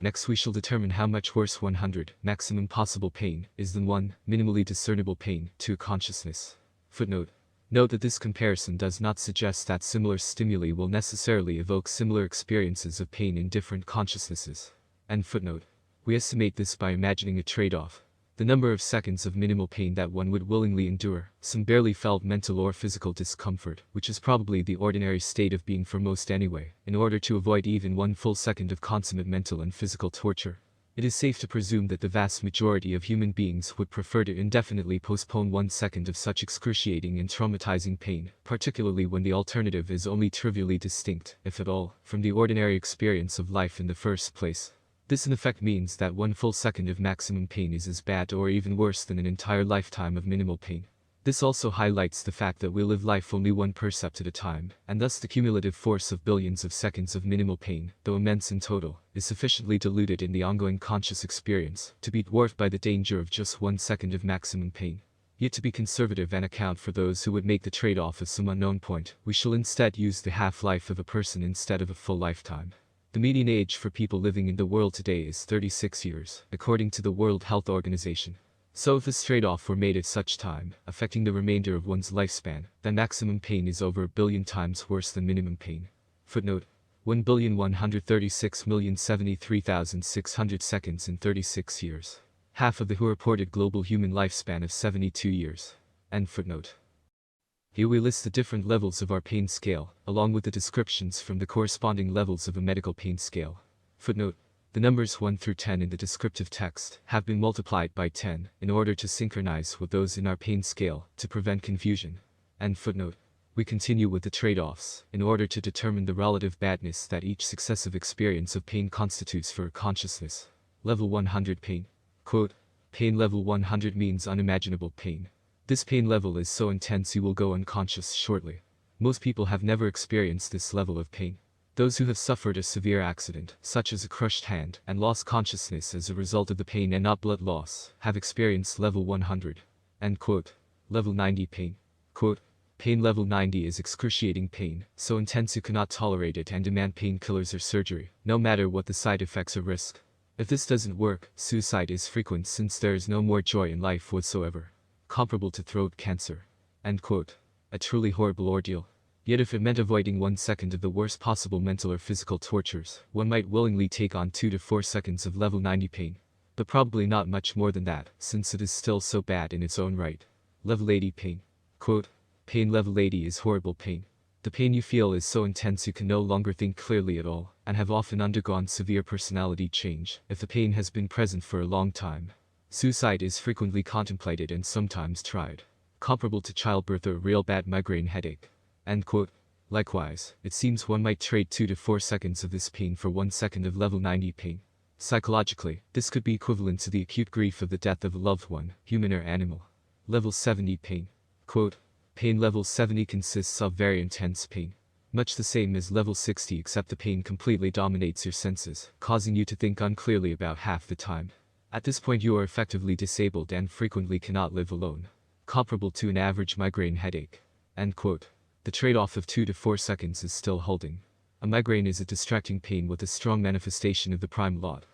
Next we shall determine how much worse 100, maximum possible pain, is than 1, minimally discernible pain, to consciousness. Footnote. Note that this comparison does not suggest that similar stimuli will necessarily evoke similar experiences of pain in different consciousnesses. End footnote. We estimate this by imagining a trade-off. The number of seconds of minimal pain that one would willingly endure, some barely felt mental or physical discomfort, which is probably the ordinary state of being for most anyway, in order to avoid even 1 full second of consummate mental and physical torture. It is safe to presume that the vast majority of human beings would prefer to indefinitely postpone 1 second of such excruciating and traumatizing pain, particularly when the alternative is only trivially distinct, if at all, from the ordinary experience of life in the first place. This in effect means that 1 full second of maximum pain is as bad or even worse than an entire lifetime of minimal pain. This also highlights the fact that we live life only 1 percept at a time, and thus the cumulative force of billions of seconds of minimal pain, though immense in total, is sufficiently diluted in the ongoing conscious experience to be dwarfed by the danger of just 1 second of maximum pain. Yet to be conservative and account for those who would make the trade-off at some unknown point, we shall instead use the half-life of a person instead of a full lifetime. The median age for people living in the world today is 36 years, according to the World Health Organization. So if this trade-off were made at such time, affecting the remainder of one's lifespan, then maximum pain is over a billion times worse than minimum pain. Footnote: 1,136,073,600 seconds in 36 years. Half of the WHO reported global human lifespan of 72 years. End footnote. Here we list the different levels of our pain scale, along with the descriptions from the corresponding levels of a medical pain scale. Footnote: the numbers 1 through 10 in the descriptive text have been multiplied by 10 in order to synchronize with those in our pain scale to prevent confusion. End footnote. We continue with the trade-offs in order to determine the relative badness that each successive experience of pain constitutes for consciousness. Level 100 pain. Quote: pain level 100 means unimaginable pain. This pain level is so intense you will go unconscious shortly. Most people have never experienced this level of pain. Those who have suffered a severe accident, such as a crushed hand, and lost consciousness as a result of the pain and not blood loss, have experienced level 100. End quote. Level 90 pain. Quote: pain level 90 is excruciating pain, so intense you cannot tolerate it and demand painkillers or surgery, no matter what the side effects or risk. If this doesn't work, suicide is frequent since there is no more joy in life whatsoever. Comparable to throat cancer. End quote. A truly horrible ordeal. Yet if it meant avoiding 1 second of the worst possible mental or physical tortures, one might willingly take on 2 to 4 seconds of level 90 pain. But probably not much more than that, since it is still so bad in its own right. Level 80 pain. Quote: pain level 80 is horrible pain. The pain you feel is so intense you can no longer think clearly at all, and have often undergone severe personality change if the pain has been present for a long time. Suicide is frequently contemplated and sometimes tried. Comparable to childbirth or a real bad migraine headache. End quote. Likewise, it seems one might trade 2 to 4 seconds of this pain for 1 second of level 90 pain. Psychologically, this could be equivalent to the acute grief of the death of a loved one, human or animal. Level 70 pain. Quote: pain level 70 consists of very intense pain. Much the same as level 60, except the pain completely dominates your senses, causing you to think unclearly about half the time. At this point you are effectively disabled and frequently cannot live alone. Comparable to an average migraine headache. End quote. The trade-off of 2 to 4 seconds is still holding. A migraine is a distracting pain with a strong manifestation of the prime lot.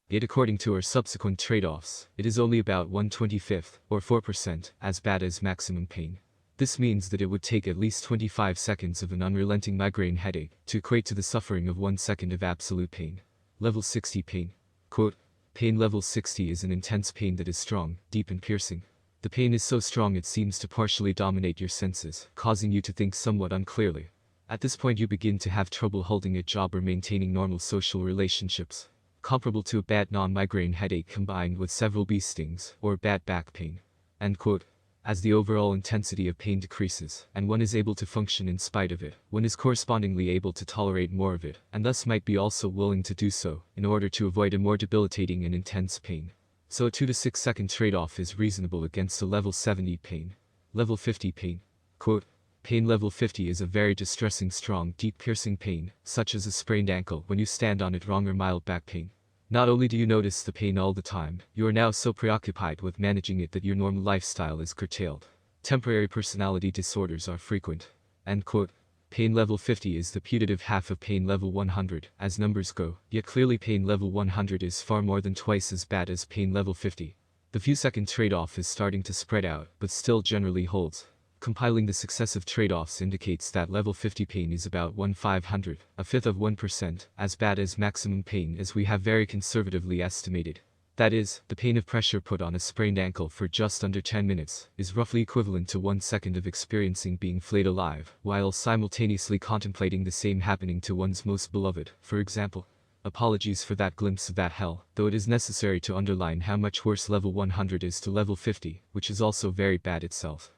Yet according to our subsequent trade-offs, it is only about 1/25, or 4%, as bad as maximum pain. This means that it would take at least 25 seconds of an unrelenting migraine headache to equate to the suffering of 1 second of absolute pain. Level 60 pain. Quote: pain level 60 is an intense pain that is strong, deep and piercing. The pain is so strong it seems to partially dominate your senses, causing you to think somewhat unclearly. At this point you begin to have trouble holding a job or maintaining normal social relationships. Comparable to a bad non-migraine headache combined with several bee stings, or bad back pain. End quote. As the overall intensity of pain decreases, and one is able to function in spite of it, one is correspondingly able to tolerate more of it, and thus might be also willing to do so, in order to avoid a more debilitating and intense pain. So a 2 to 6 second trade-off is reasonable against a level 70 pain. Level 50 pain. Quote: pain level 50 is a very distressing strong deep piercing pain, such as a sprained ankle when you stand on it wrong or mild back pain. Not only do you notice the pain all the time, you are now so preoccupied with managing it that your normal lifestyle is curtailed. Temporary personality disorders are frequent. End quote. Pain level 50 is the putative half of pain level 100, as numbers go, yet clearly pain level 100 is far more than twice as bad as pain level 50. The few second trade-off is starting to spread out, but still generally holds. Compiling the successive trade-offs indicates that level 50 pain is about 1/500, a fifth of 1%, as bad as maximum pain as we have very conservatively estimated. That is, the pain of pressure put on a sprained ankle for just under 10 minutes is roughly equivalent to 1 second of experiencing being flayed alive, while simultaneously contemplating the same happening to one's most beloved, for example. Apologies for that glimpse of that hell, though it is necessary to underline how much worse level 100 is to level 50, which is also very bad itself.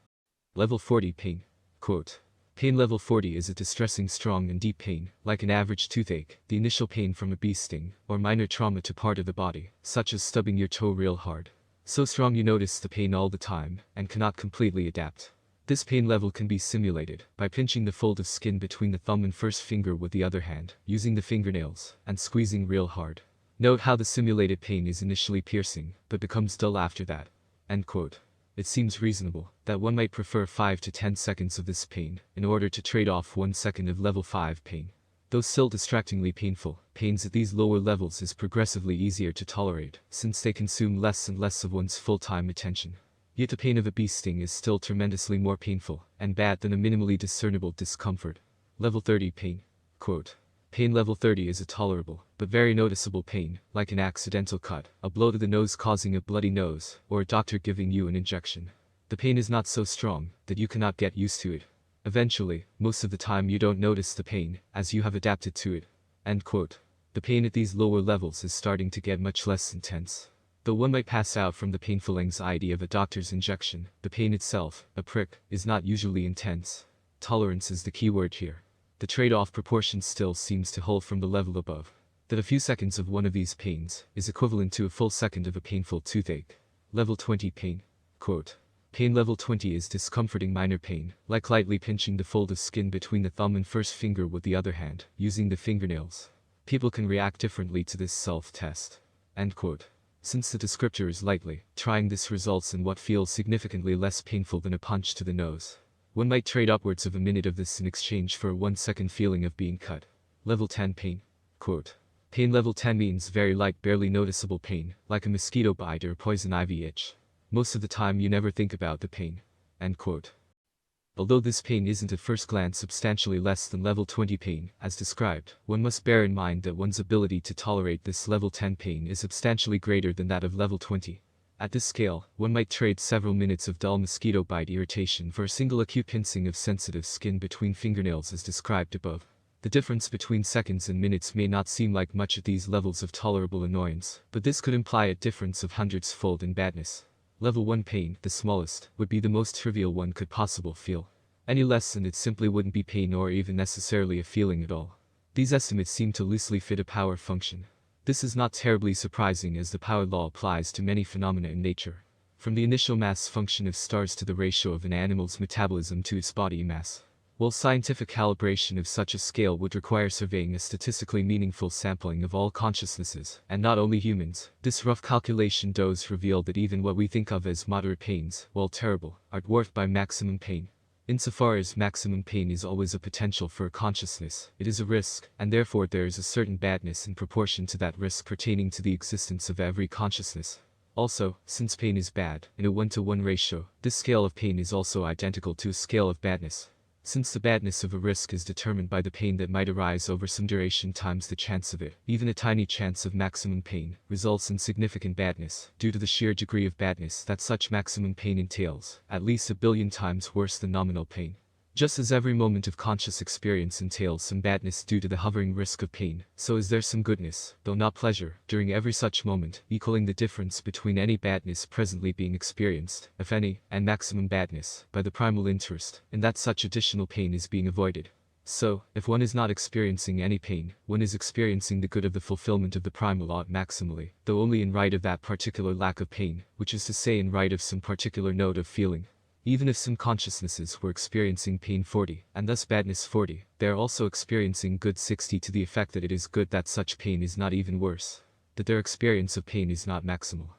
Level 40 pain. Quote: pain level 40 is a distressing strong and deep pain, like an average toothache, the initial pain from a bee sting, or minor trauma to part of the body, such as stubbing your toe real hard. So strong you notice the pain all the time, and cannot completely adapt. This pain level can be simulated by pinching the fold of skin between the thumb and first finger with the other hand, using the fingernails, and squeezing real hard. Note how the simulated pain is initially piercing, but becomes dull after that. End quote. It seems reasonable that one might prefer 5 to 10 seconds of this pain, in order to trade off 1 second of level 5 pain. Though still distractingly painful, pains at these lower levels is progressively easier to tolerate, since they consume less and less of one's full-time attention. Yet the pain of a bee sting is still tremendously more painful and bad than a minimally discernible discomfort. Level 30 pain. Quote. Pain level 30 is a tolerable, but very noticeable pain, like an accidental cut, a blow to the nose causing a bloody nose, or a doctor giving you an injection. The pain is not so strong that you cannot get used to it. Eventually, most of the time you don't notice the pain, as you have adapted to it. End quote. The pain at these lower levels is starting to get much less intense. Though one might pass out from the painful anxiety of a doctor's injection, the pain itself, a prick, is not usually intense. Tolerance is the key word here. The trade-off proportion still seems to hold from the level above. That a few seconds of one of these pains is equivalent to a full second of a painful toothache. Level 20 pain. Quote. Pain level 20 is discomforting minor pain, like lightly pinching the fold of skin between the thumb and first finger with the other hand, using the fingernails. People can react differently to this self-test. End quote. Since the descriptor is lightly, trying this results in what feels significantly less painful than a punch to the nose. One might trade upwards of a minute of this in exchange for a 1-second feeling of being cut. Level 10 pain. Quote. Pain level 10 means very light, barely noticeable pain, like a mosquito bite or a poison ivy itch. Most of the time you never think about the pain. End quote. Although this pain isn't at first glance substantially less than level 20 pain, as described, one must bear in mind that one's ability to tolerate this level 10 pain is substantially greater than that of level 20. At this scale, one might trade several minutes of dull mosquito bite irritation for a single acute pincing of sensitive skin between fingernails as described above. The difference between seconds and minutes may not seem like much at these levels of tolerable annoyance, but this could imply a difference of hundreds-fold in badness. Level 1 pain, the smallest, would be the most trivial one could possibly feel. Any less than it simply wouldn't be pain or even necessarily a feeling at all. These estimates seem to loosely fit a power function. This is not terribly surprising as the power law applies to many phenomena in nature. From the initial mass function of stars to the ratio of an animal's metabolism to its body mass. While scientific calibration of such a scale would require surveying a statistically meaningful sampling of all consciousnesses, and not only humans, this rough calculation does reveal that even what we think of as moderate pains, while terrible, are dwarfed by maximum pain. Insofar as maximum pain is always a potential for a consciousness, it is a risk, and therefore there is a certain badness in proportion to that risk pertaining to the existence of every consciousness. Also, since pain is bad, in a 1-to-1 ratio, this scale of pain is also identical to a scale of badness. Since the badness of a risk is determined by the pain that might arise over some duration times the chance of it, even a tiny chance of maximum pain, results in significant badness, due to the sheer degree of badness that such maximum pain entails, at least 1 billion times worse than nominal pain. Just as every moment of conscious experience entails some badness due to the hovering risk of pain, so is there some goodness, though not pleasure, during every such moment, equaling the difference between any badness presently being experienced, if any, and maximum badness, by the primal interest, in that such additional pain is being avoided. So, if one is not experiencing any pain, one is experiencing the good of the fulfillment of the primal ought maximally, though only in right of that particular lack of pain, which is to say in right of some particular note of feeling. Even if some consciousnesses were experiencing pain 40, and thus badness 40, they are also experiencing good 60 to the effect that it is good that such pain is not even worse. That their experience of pain is not maximal.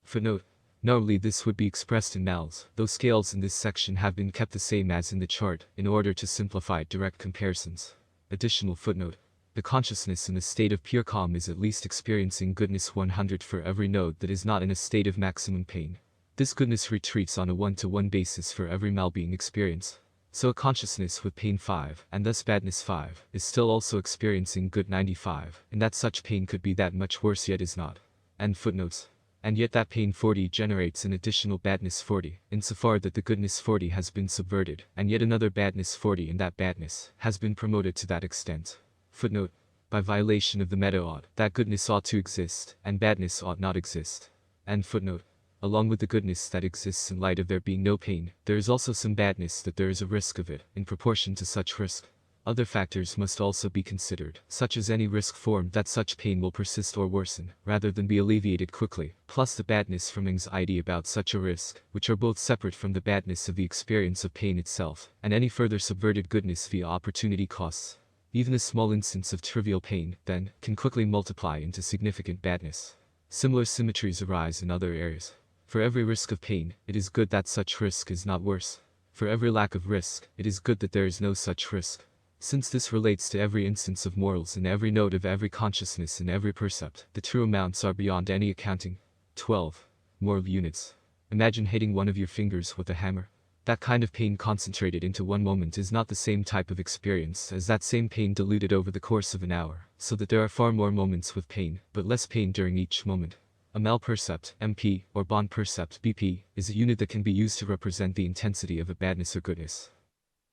Footnote. Normally this would be expressed in mals, though scales in this section have been kept the same as in the chart, in order to simplify direct comparisons. Additional footnote. The consciousness in a state of pure calm is at least experiencing goodness 100 for every node that is not in a state of maximum pain. This goodness retreats on a 1-to-1 basis for every mal-being experience. So a consciousness with pain 5, and thus badness 5, is still also experiencing good 95, and that such pain could be that much worse yet is not. End footnotes. And yet that pain 40 generates an additional badness 40, insofar that the goodness 40 has been subverted, and yet another badness 40 in that badness has been promoted to that extent. Footnote. By violation of the meta-ought, that goodness ought to exist, and badness ought not exist. End footnote. Along with the goodness that exists in light of there being no pain, there is also some badness that there is a risk of it, in proportion to such risk. Other factors must also be considered, such as any risk formed that such pain will persist or worsen, rather than be alleviated quickly, plus the badness from anxiety about such a risk, which are both separate from the badness of the experience of pain itself, and any further subverted goodness via opportunity costs. Even a small instance of trivial pain, then, can quickly multiply into significant badness. Similar symmetries arise in other areas. For every risk of pain, it is good that such risk is not worse. For every lack of risk, it is good that there is no such risk. Since this relates to every instance of morals in every node of every consciousness in every percept, the true amounts are beyond any accounting. 12. Moral units. Imagine hitting one of your fingers with a hammer. That kind of pain concentrated into one moment is not the same type of experience as that same pain diluted over the course of an hour, so that there are far more moments with pain, but less pain during each moment. A mel percept, MP, or bond percept, BP, is a unit that can be used to represent the intensity of a badness or goodness.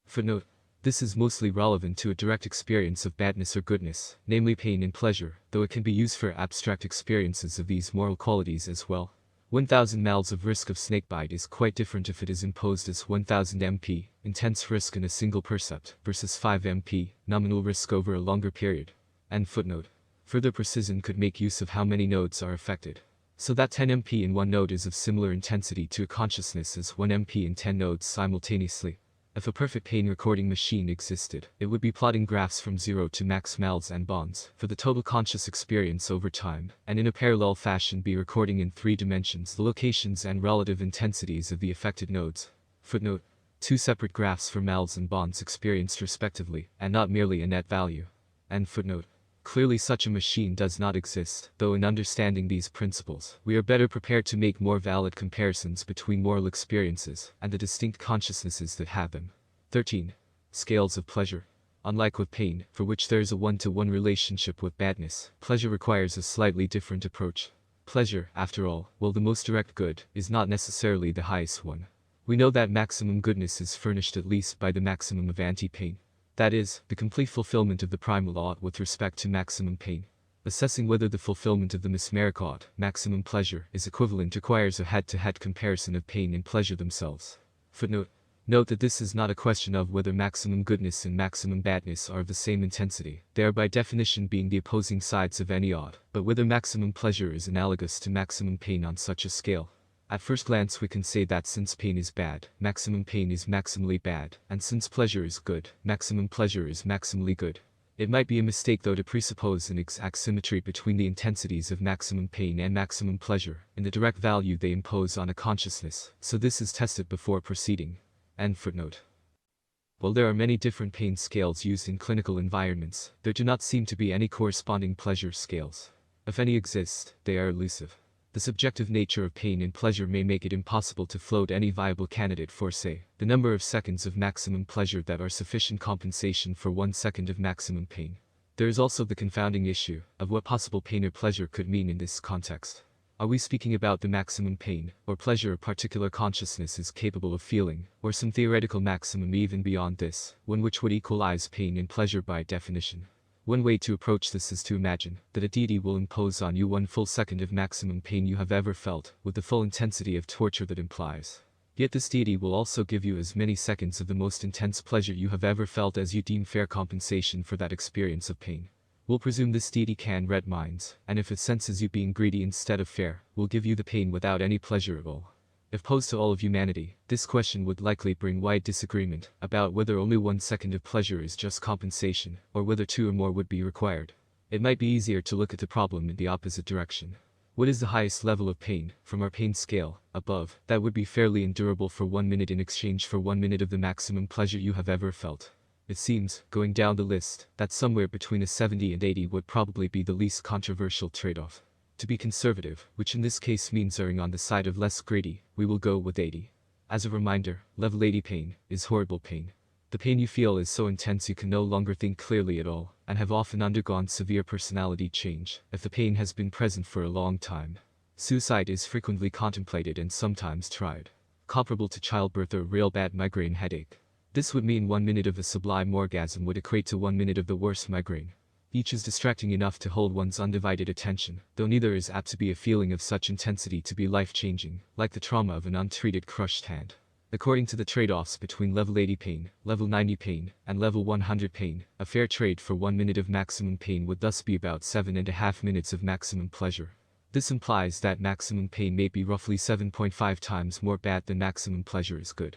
Footnote. This is mostly relevant to a direct experience of badness or goodness, namely pain and pleasure, though it can be used for abstract experiences of these moral qualities as well. 1000 mals of risk of snakebite is quite different if it is imposed as 1000 MP, intense risk in a single percept, versus 5 MP, nominal risk over a longer period. And footnote. Further precision could make use of how many nodes are affected. So that 10 MP in one node is of similar intensity to a consciousness as 1 MP in 10 nodes simultaneously. If a perfect pain recording machine existed, it would be plotting graphs from 0 to max mals and bonds for the total conscious experience over time, and in a parallel fashion be recording in 3 dimensions the locations and relative intensities of the affected nodes. Footnote. 2 separate graphs for mals and bonds experienced respectively, and not merely a net value. And footnote. Clearly such a machine does not exist, though in understanding these principles, we are better prepared to make more valid comparisons between moral experiences and the distinct consciousnesses that have them. 13. Scales of pleasure. Unlike with pain, for which there is a one-to-one relationship with badness, pleasure requires a slightly different approach. Pleasure, after all, while the most direct good, is not necessarily the highest one. We know that maximum goodness is furnished at least by the maximum of anti-pain. That is, the complete fulfillment of the primal ought with respect to maximum pain. Assessing whether the fulfillment of the mesmeric ought, maximum pleasure, is equivalent requires a head-to-head comparison of pain and pleasure themselves. Footnote. Note that this is not a question of whether maximum goodness and maximum badness are of the same intensity, they are by definition being the opposing sides of any ought, but whether maximum pleasure is analogous to maximum pain on such a scale. At first glance we can say that since pain is bad, maximum pain is maximally bad, and since pleasure is good, maximum pleasure is maximally good. It might be a mistake though to presuppose an exact symmetry between the intensities of maximum pain and maximum pleasure, in the direct value they impose on a consciousness, so this is tested before proceeding. End footnote. While there are many different pain scales used in clinical environments, there do not seem to be any corresponding pleasure scales. If any exist, they are elusive. The subjective nature of pain and pleasure may make it impossible to float any viable candidate for, say, the number of seconds of maximum pleasure that are sufficient compensation for 1 second of maximum pain. There is also the confounding issue of what possible pain or pleasure could mean in this context. Are we speaking about the maximum pain or pleasure a particular consciousness is capable of feeling, or some theoretical maximum even beyond this, one which would equalize pain and pleasure by definition? One way to approach this is to imagine that a deity will impose on you 1 full second of maximum pain you have ever felt, with the full intensity of torture that implies. Yet this deity will also give you as many seconds of the most intense pleasure you have ever felt as you deem fair compensation for that experience of pain. We'll presume this deity can read minds, and if it senses you being greedy instead of fair, will give you the pain without any pleasure at all. If posed to all of humanity, this question would likely bring wide disagreement about whether only 1 second of pleasure is just compensation, or whether 2 or more would be required. It might be easier to look at the problem in the opposite direction. What is the highest level of pain, from our pain scale, above, that would be fairly endurable for 1 minute in exchange for 1 minute of the maximum pleasure you have ever felt? It seems, going down the list, that somewhere between a 70 and 80 would probably be the least controversial trade-off. To be conservative, which in this case means erring on the side of less greedy, we will go with 80. As a reminder, level 80 pain is horrible pain. The pain you feel is so intense you can no longer think clearly at all, and have often undergone severe personality change, if the pain has been present for a long time. Suicide is frequently contemplated and sometimes tried. Comparable to childbirth or a real bad migraine headache. This would mean 1 minute of a sublime orgasm would equate to 1 minute of the worst migraine. Each is distracting enough to hold one's undivided attention, though neither is apt to be a feeling of such intensity to be life-changing, like the trauma of an untreated crushed hand. According to the trade-offs between level 80 pain, level 90 pain, and level 100 pain, a fair trade for 1 minute of maximum pain would thus be about 7.5 minutes of maximum pleasure. This implies that maximum pain may be roughly 7.5 times more bad than maximum pleasure is good.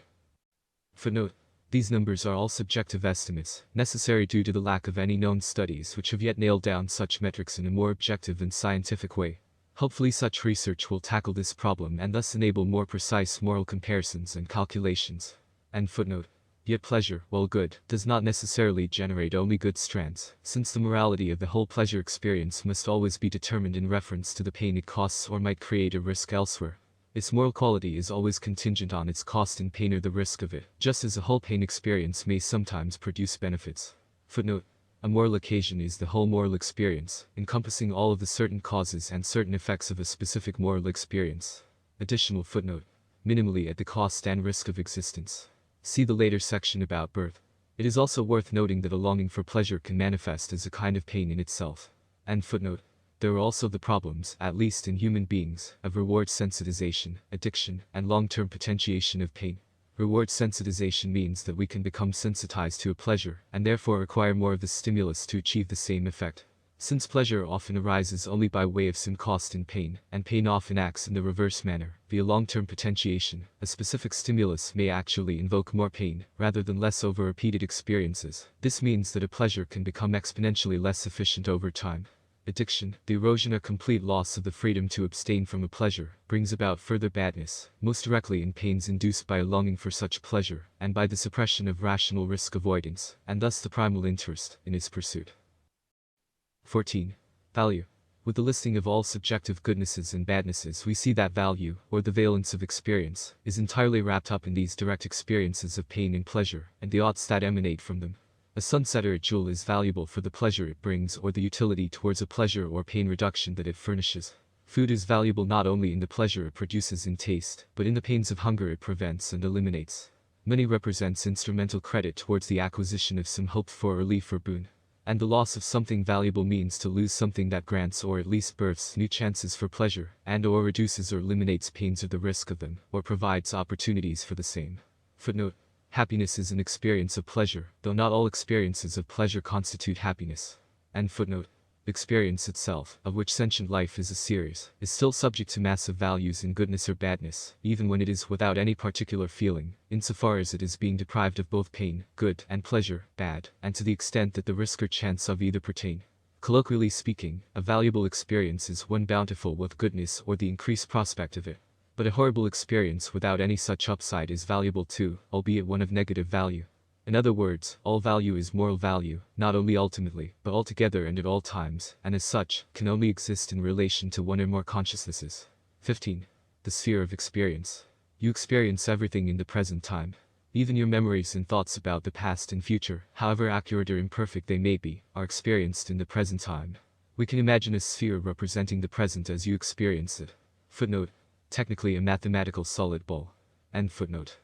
Footnote. These numbers are all subjective estimates, necessary due to the lack of any known studies which have yet nailed down such metrics in a more objective and scientific way. Hopefully such research will tackle this problem and thus enable more precise moral comparisons and calculations. End footnote. Yet pleasure, while good, does not necessarily generate only good strands, since the morality of the whole pleasure experience must always be determined in reference to the pain it costs or might create a risk elsewhere. Its moral quality is always contingent on its cost in pain or the risk of it, just as a whole pain experience may sometimes produce benefits. Footnote: a moral occasion is the whole moral experience, encompassing all of the certain causes and certain effects of a specific moral experience. Additional footnote: minimally at the cost and risk of existence. See the later section about birth. It is also worth noting that a longing for pleasure can manifest as a kind of pain in itself. And footnote: there are also the problems, at least in human beings, of reward sensitization, addiction, and long-term potentiation of pain. Reward sensitization means that we can become sensitized to a pleasure, and therefore require more of the stimulus to achieve the same effect. Since pleasure often arises only by way of some cost in pain, and pain often acts in the reverse manner, via long-term potentiation, a specific stimulus may actually invoke more pain, rather than less over repeated experiences. This means that a pleasure can become exponentially less efficient over time. Addiction, the erosion or complete loss of the freedom to abstain from a pleasure, brings about further badness, most directly in pains induced by a longing for such pleasure, and by the suppression of rational risk avoidance, and thus the primal interest in its pursuit. 14. Value. With the listing of all subjective goodnesses and badnesses, we see that value, or the valence of experience, is entirely wrapped up in these direct experiences of pain and pleasure, and the oughts that emanate from them. A sunset or a jewel is valuable for the pleasure it brings or the utility towards a pleasure or pain reduction that it furnishes. Food is valuable not only in the pleasure it produces in taste, but in the pains of hunger it prevents and eliminates. Money represents instrumental credit towards the acquisition of some hoped-for relief or boon. And the loss of something valuable means to lose something that grants or at least births new chances for pleasure, and or reduces or eliminates pains or the risk of them, or provides opportunities for the same. Footnote: happiness is an experience of pleasure, though not all experiences of pleasure constitute happiness. And footnote: experience itself, of which sentient life is a series, is still subject to massive values in goodness or badness, even when it is without any particular feeling, insofar as it is being deprived of both pain, good, and pleasure, bad, and to the extent that the risk or chance of either pertain. Colloquially speaking, a valuable experience is one bountiful with goodness or the increased prospect of it. But a horrible experience without any such upside is valuable too, albeit one of negative value. In other words, all value is moral value, not only ultimately, but altogether and at all times, and as such, can only exist in relation to one or more consciousnesses. 15. The sphere of experience. You experience everything in the present time. Even your memories and thoughts about the past and future, however accurate or imperfect they may be, are experienced in the present time. We can imagine a sphere representing the present as you experience it. Footnote: technically a mathematical solid ball. End footnote.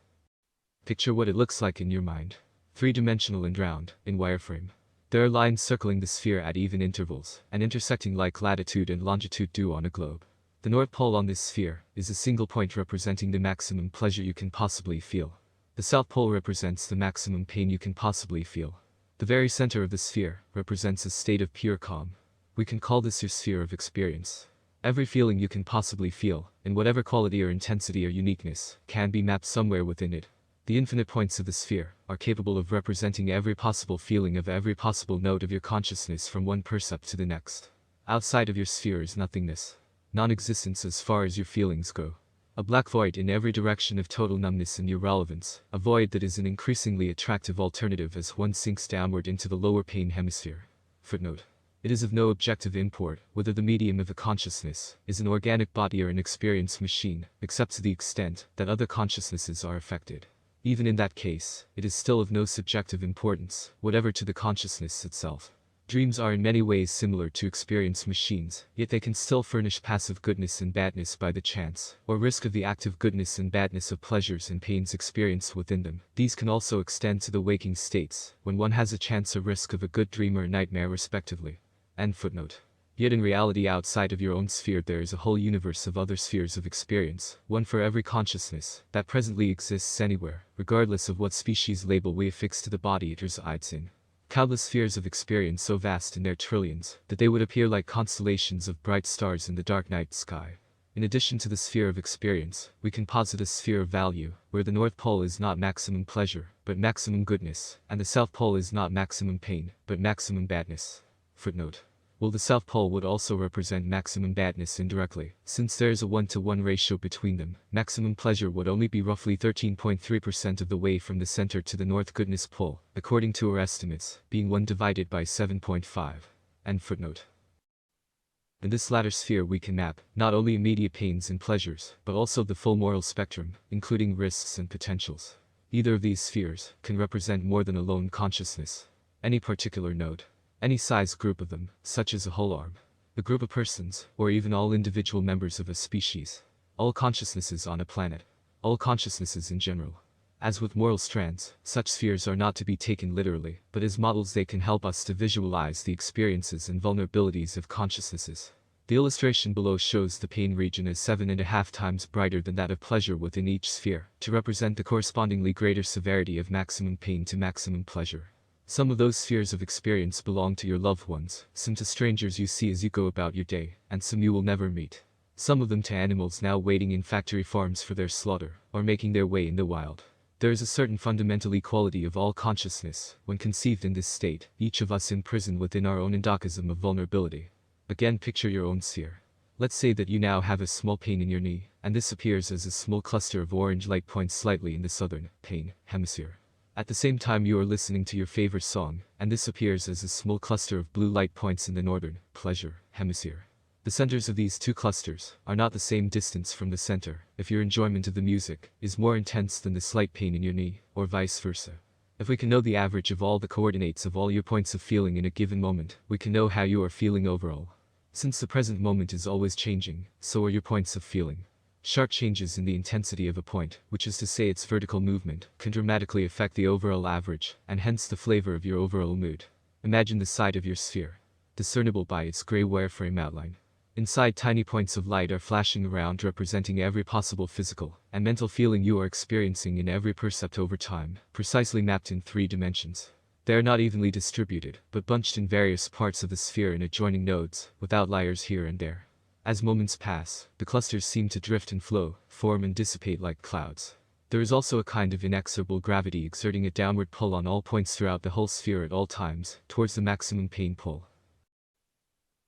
Picture what it looks like in your mind. Three-dimensional and round, in wireframe. There are lines circling the sphere at even intervals, and intersecting like latitude and longitude do on a globe. The North Pole on this sphere is a single point representing the maximum pleasure you can possibly feel. The South Pole represents the maximum pain you can possibly feel. The very center of the sphere represents a state of pure calm. We can call this your sphere of experience. Every feeling you can possibly feel, in whatever quality or intensity or uniqueness, can be mapped somewhere within it. The infinite points of the sphere are capable of representing every possible feeling of every possible node of your consciousness from one percept to the next. Outside of your sphere is nothingness. Non-existence as far as your feelings go. A black void in every direction of total numbness and irrelevance, a void that is an increasingly attractive alternative as one sinks downward into the lower pain hemisphere. Footnote: it is of no objective import whether the medium of the consciousness is an organic body or an experience machine, except to the extent that other consciousnesses are affected. Even in that case, it is still of no subjective importance, whatever to the consciousness itself. Dreams are in many ways similar to experience machines, yet they can still furnish passive goodness and badness by the chance, or risk of the active goodness and badness of pleasures and pains experienced within them. These can also extend to the waking states, when one has a chance or risk of a good dream or nightmare respectively. End footnote. Yet in reality outside of your own sphere there is a whole universe of other spheres of experience, one for every consciousness, that presently exists anywhere, regardless of what species label we affix to the body it resides in. Countless spheres of experience so vast in their trillions, that they would appear like constellations of bright stars in the dark night sky. In addition to the sphere of experience, we can posit a sphere of value, where the North Pole is not maximum pleasure, but maximum goodness, and the South Pole is not maximum pain, but maximum badness. Footnote: Well, the South Pole would also represent maximum badness indirectly. Since there is a 1-to-1 ratio between them, maximum pleasure would only be roughly 13.3% of the way from the center to the North Goodness Pole, according to our estimates, being 1 divided by 7.5. End footnote. In this latter sphere we can map, not only immediate pains and pleasures, but also the full moral spectrum, including risks and potentials. Either of these spheres can represent more than alone consciousness. Any particular node, any size group of them, such as a whole arm, a group of persons, or even all individual members of a species. All consciousnesses on a planet. All consciousnesses in general. As with moral strands, such spheres are not to be taken literally, but as models they can help us to visualize the experiences and vulnerabilities of consciousnesses. The illustration below shows the pain region as 7.5 times brighter than that of pleasure within each sphere, to represent the correspondingly greater severity of maximum pain to maximum pleasure. Some of those spheres of experience belong to your loved ones, some to strangers you see as you go about your day, and some you will never meet. Some of them to animals now waiting in factory farms for their slaughter, or making their way in the wild. There is a certain fundamental equality of all consciousness, when conceived in this state, each of us imprisoned within our own endocosm of vulnerability. Again, picture your own sphere. Let's say that you now have a small pain in your knee, and this appears as a small cluster of orange light points slightly in the southern pain hemisphere. At the same time you are listening to your favorite song, and this appears as a small cluster of blue light points in the northern pleasure hemisphere. The centers of these two clusters are not the same distance from the center if your enjoyment of the music is more intense than the slight pain in your knee, or vice versa. If we can know the average of all the coordinates of all your points of feeling in a given moment, we can know how you are feeling overall. Since the present moment is always changing, so are your points of feeling. Sharp changes in the intensity of a point, which is to say its vertical movement, can dramatically affect the overall average, and hence the flavor of your overall mood. Imagine the side of your sphere, discernible by its gray wireframe outline. Inside, tiny points of light are flashing around, representing every possible physical and mental feeling you are experiencing in every percept over time, precisely mapped in 3 dimensions. They are not evenly distributed, but bunched in various parts of the sphere in adjoining nodes, with outliers here and there. As moments pass, the clusters seem to drift and flow, form and dissipate like clouds. There is also a kind of inexorable gravity exerting a downward pull on all points throughout the whole sphere at all times, towards the maximum pain pole.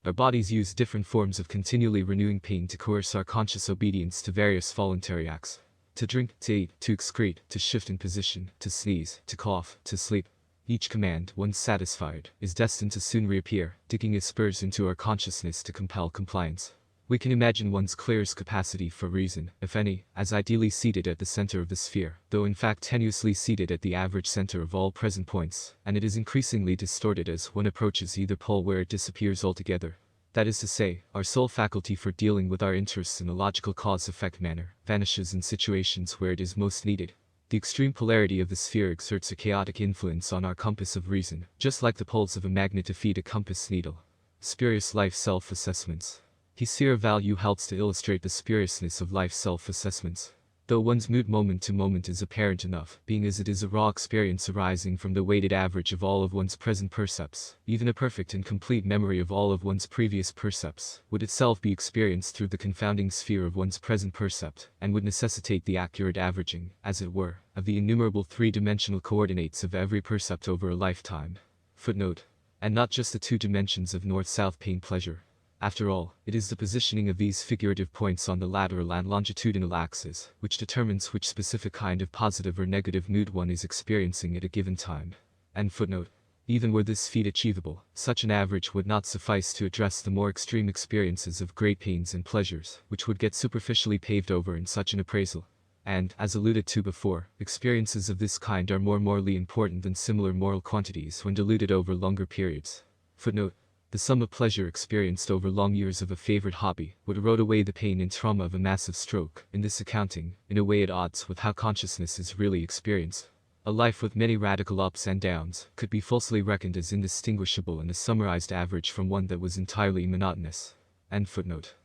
Our bodies use different forms of continually renewing pain to coerce our conscious obedience to various voluntary acts. To drink, to eat, to excrete, to shift in position, to sneeze, to cough, to sleep. Each command, once satisfied, is destined to soon reappear, digging its spurs into our consciousness to compel compliance. We can imagine one's clearest capacity for reason, if any, as ideally seated at the center of the sphere, though in fact tenuously seated at the average center of all present points, and it is increasingly distorted as one approaches either pole, where it disappears altogether. That is to say, our sole faculty for dealing with our interests in a logical cause-effect manner vanishes in situations where it is most needed. The extreme polarity of the sphere exerts a chaotic influence on our compass of reason, just like the poles of a magnet defeat a compass needle. Spurious life self-assessments. His sphere value helps to illustrate the spuriousness of life self-assessments. Though one's mood moment to moment is apparent enough, being as it is a raw experience arising from the weighted average of all of one's present percepts, even a perfect and complete memory of all of one's previous percepts would itself be experienced through the confounding sphere of one's present percept, and would necessitate the accurate averaging, as it were, of the innumerable 3-dimensional coordinates of every percept over a lifetime. Footnote. And not just the 2 dimensions of north-south pain pleasure. After all, it is the positioning of these figurative points on the lateral and longitudinal axis, which determines which specific kind of positive or negative mood one is experiencing at a given time. End footnote. Even were this feat achievable, such an average would not suffice to address the more extreme experiences of great pains and pleasures, which would get superficially paved over in such an appraisal. And, as alluded to before, experiences of this kind are more morally important than similar moral quantities when diluted over longer periods. Footnote. The sum of pleasure experienced over long years of a favorite hobby would erode away the pain and trauma of a massive stroke, in this accounting, in a way at odds with how consciousness is really experienced. A life with many radical ups and downs could be falsely reckoned as indistinguishable in a summarized average from one that was entirely monotonous. End footnote.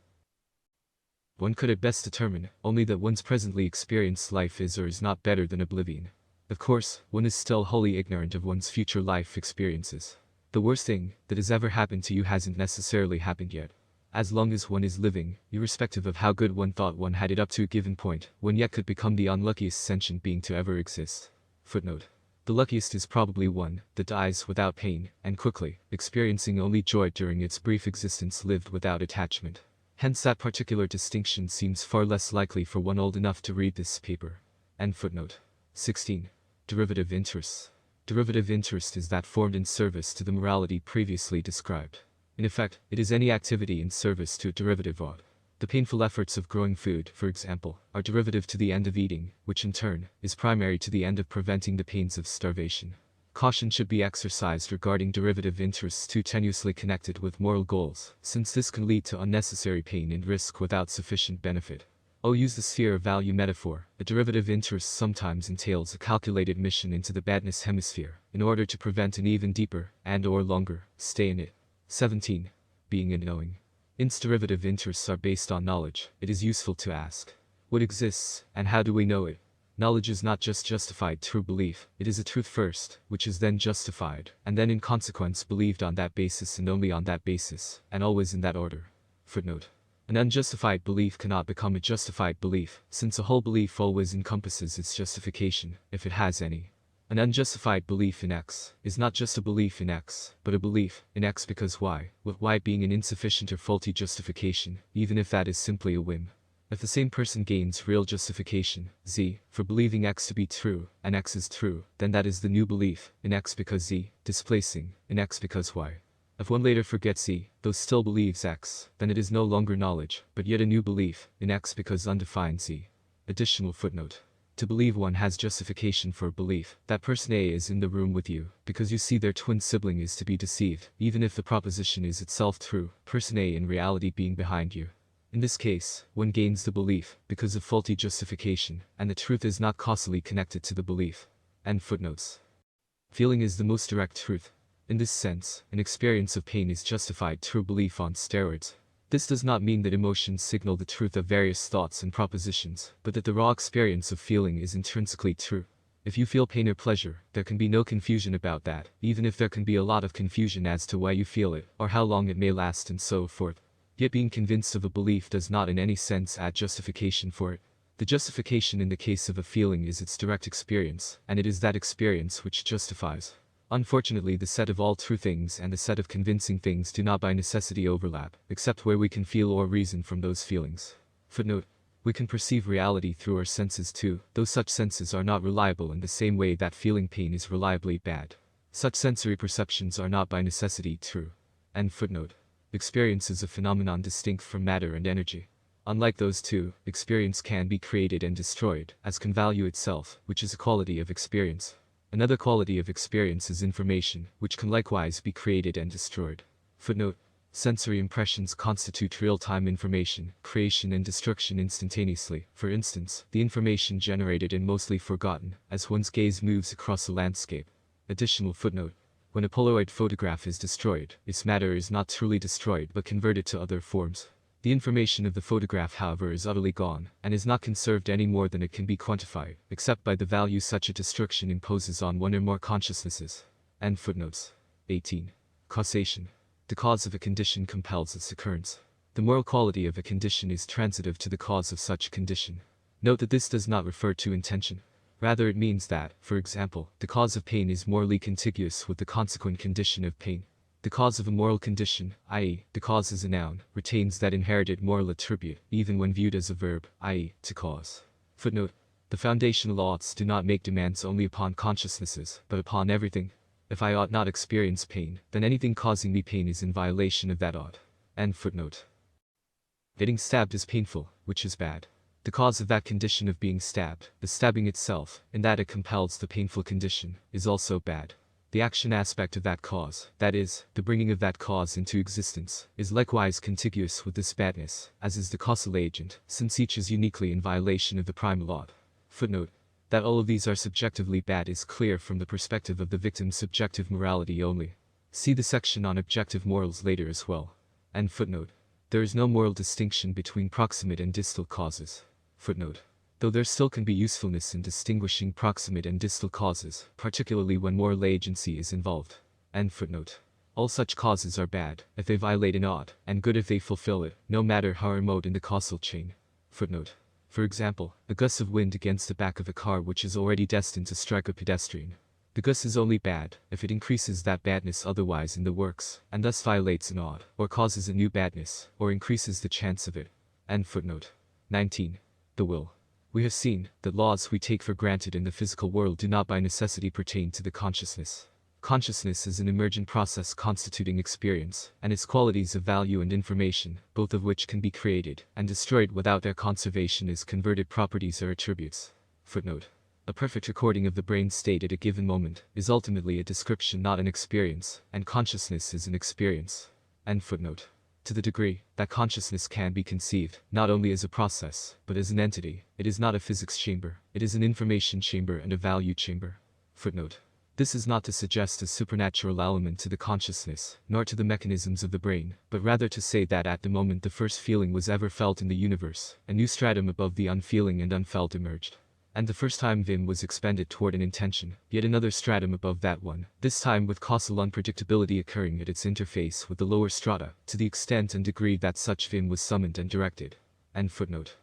One could at best determine only that one's presently experienced life is or is not better than oblivion. Of course, one is still wholly ignorant of one's future life experiences. The worst thing that has ever happened to you hasn't necessarily happened yet. As long as one is living, irrespective of how good one thought one had it up to a given point, one yet could become the unluckiest sentient being to ever exist. Footnote. The luckiest is probably one that dies without pain, and quickly, experiencing only joy during its brief existence lived without attachment. Hence that particular distinction seems far less likely for one old enough to read this paper. End footnote. 16. Derivative interests. Derivative interest is that formed in service to the morality previously described. In effect, it is any activity in service to a derivative ought. The painful efforts of growing food, for example, are derivative to the end of eating, which in turn, is primary to the end of preventing the pains of starvation. Caution should be exercised regarding derivative interests too tenuously connected with moral goals, since this can lead to unnecessary pain and risk without sufficient benefit. I'll use the sphere of value metaphor. A derivative interest sometimes entails a calculated mission into the badness hemisphere, in order to prevent an even deeper, and/or longer, stay in it. 17. Being and knowing. Since derivative interests are based on knowledge, it is useful to ask, what exists, and how do we know it? Knowledge is not just justified through belief, it is a truth first, which is then justified, and then in consequence believed on that basis and only on that basis, and always in that order. Footnote. An unjustified belief cannot become a justified belief, since a whole belief always encompasses its justification, if it has any. An unjustified belief in X is not just a belief in X, but a belief in X because Y, with Y being an insufficient or faulty justification, even if that is simply a whim. If the same person gains real justification, Z, for believing X to be true, and X is true, then that is the new belief in X because Z, displacing in X because Y. If one later forgets Z, though still believes X, then it is no longer knowledge, but yet a new belief in X because undefined Z. Additional footnote. To believe one has justification for a belief that person A is in the room with you, because you see their twin sibling is to be deceived, even if the proposition is itself true, person A in reality being behind you. In this case, one gains the belief, because of faulty justification, and the truth is not causally connected to the belief. End footnotes. Feeling is the most direct truth. In this sense, an experience of pain is justified through belief on steroids. This does not mean that emotions signal the truth of various thoughts and propositions, but that the raw experience of feeling is intrinsically true. If you feel pain or pleasure, there can be no confusion about that, even if there can be a lot of confusion as to why you feel it, or how long it may last and so forth. Yet being convinced of a belief does not in any sense add justification for it. The justification in the case of a feeling is its direct experience, and it is that experience which justifies. Unfortunately, the set of all true things and the set of convincing things do not by necessity overlap, except where we can feel or reason from those feelings. Footnote. We can perceive reality through our senses too, though such senses are not reliable in the same way that feeling pain is reliably bad. Such sensory perceptions are not by necessity true. End footnote. Experience is a phenomenon distinct from matter and energy. Unlike those two, experience can be created and destroyed, as can value itself, which is a quality of experience. Another quality of experience is information, which can likewise be created and destroyed. Footnote. Sensory impressions constitute real-time information, creation and destruction instantaneously. For instance, the information generated and mostly forgotten, as one's gaze moves across a landscape. Additional footnote. When a Polaroid photograph is destroyed, its matter is not truly destroyed but converted to other forms. The information of the photograph, however, is utterly gone, and is not conserved any more than it can be quantified, except by the value such a destruction imposes on one or more consciousnesses. End footnotes. 18. Causation. The cause of a condition compels its occurrence. The moral quality of a condition is transitive to the cause of such condition. Note that this does not refer to intention. Rather, it means that, for example, the cause of pain is morally contiguous with the consequent condition of pain. The cause of a moral condition, i.e., the cause as a noun, retains that inherited moral attribute, even when viewed as a verb, i.e., to cause. Footnote. The foundational oughts do not make demands only upon consciousnesses, but upon everything. If I ought not experience pain, then anything causing me pain is in violation of that ought. End footnote. Getting stabbed is painful, which is bad. The cause of that condition of being stabbed, the stabbing itself, in that it compels the painful condition, is also bad. The action aspect of that cause, that is, the bringing of that cause into existence, is likewise contiguous with this badness, as is the causal agent, since each is uniquely in violation of the primal ought. Footnote. That all of these are subjectively bad is clear from the perspective of the victim's subjective morality only. See the section on objective morals later as well. End footnote. There is no moral distinction between proximate and distal causes. Footnote. Though there still can be usefulness in distinguishing proximate and distal causes, particularly when moral agency is involved. End footnote. All such causes are bad, if they violate an ought, and good if they fulfill it, no matter how remote in the causal chain. Footnote. For example, a gust of wind against the back of a car which is already destined to strike a pedestrian. The gus is only bad if it increases that badness otherwise in the works, and thus violates an odd, or causes a new badness, or increases the chance of it. End footnote. 19. The will. We have seen that laws we take for granted in the physical world do not by necessity pertain to the consciousness. Consciousness is an emergent process constituting experience, and its qualities of value and information, both of which can be created and destroyed without their conservation as converted properties or attributes. Footnote. A perfect recording of the brain state at a given moment is ultimately a description, not an experience, and consciousness is an experience. End footnote. To the degree that consciousness can be conceived, not only as a process, but as an entity, it is not a physics chamber, it is an information chamber and a value chamber. Footnote. This is not to suggest a supernatural element to the consciousness, nor to the mechanisms of the brain, but rather to say that at the moment the first feeling was ever felt in the universe, a new stratum above the unfeeling and unfelt emerged. And the first time Vim was expended toward an intention, yet another stratum above that one, this time with causal unpredictability occurring at its interface with the lower strata, to the extent and degree that such Vim was summoned and directed. End footnote.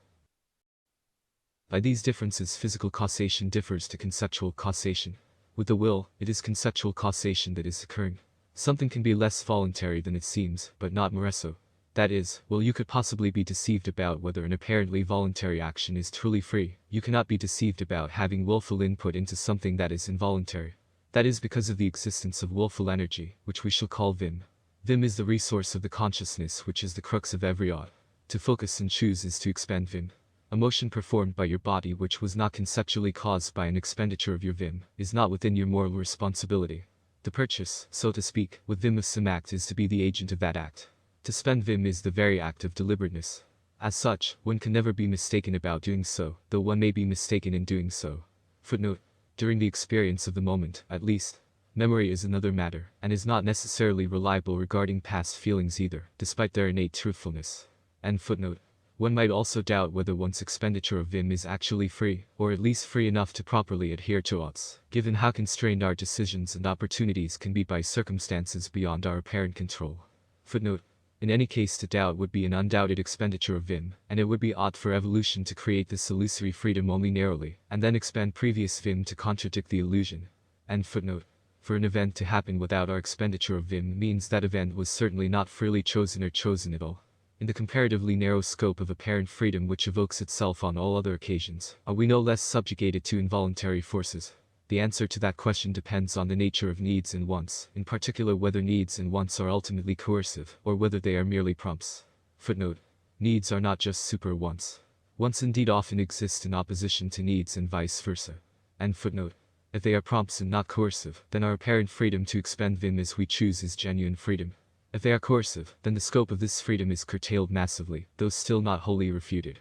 By these differences physical causation differs to conceptual causation. With the will, it is conceptual causation that is occurring. Something can be less voluntary than it seems, but not more so. That is, while you could possibly be deceived about whether an apparently voluntary action is truly free, you cannot be deceived about having willful input into something that is involuntary. That is because of the existence of willful energy, which we shall call Vim. Vim is the resource of the consciousness, which is the crux of every odd. To focus and choose is to expend Vim. A motion performed by your body which was not conceptually caused by an expenditure of your Vim, is not within your moral responsibility. To purchase, so to speak, with Vim of some act is to be the agent of that act. To spend Vim is the very act of deliberateness. As such, one can never be mistaken about doing so, though one may be mistaken in doing so. Footnote. During the experience of the moment, at least, memory is another matter, and is not necessarily reliable regarding past feelings either, despite their innate truthfulness. End footnote. One might also doubt whether one's expenditure of Vim is actually free, or at least free enough to properly adhere to odds, given how constrained our decisions and opportunities can be by circumstances beyond our apparent control. Footnote. In any case, to doubt would be an undoubted expenditure of Vim, and it would be odd for evolution to create this illusory freedom only narrowly, and then expand previous Vim to contradict the illusion. End footnote. For an event to happen without our expenditure of Vim means that event was certainly not freely chosen or chosen at all. In the comparatively narrow scope of apparent freedom which evokes itself on all other occasions, are we no less subjugated to involuntary forces? The answer to that question depends on the nature of needs and wants, in particular whether needs and wants are ultimately coercive, or whether they are merely prompts. Footnote. Needs are not just super wants. Wants indeed often exist in opposition to needs and vice versa. End footnote. If they are prompts and not coercive, then our apparent freedom to expend Vim as we choose is genuine freedom. If they are coercive, then the scope of this freedom is curtailed massively, though still not wholly refuted.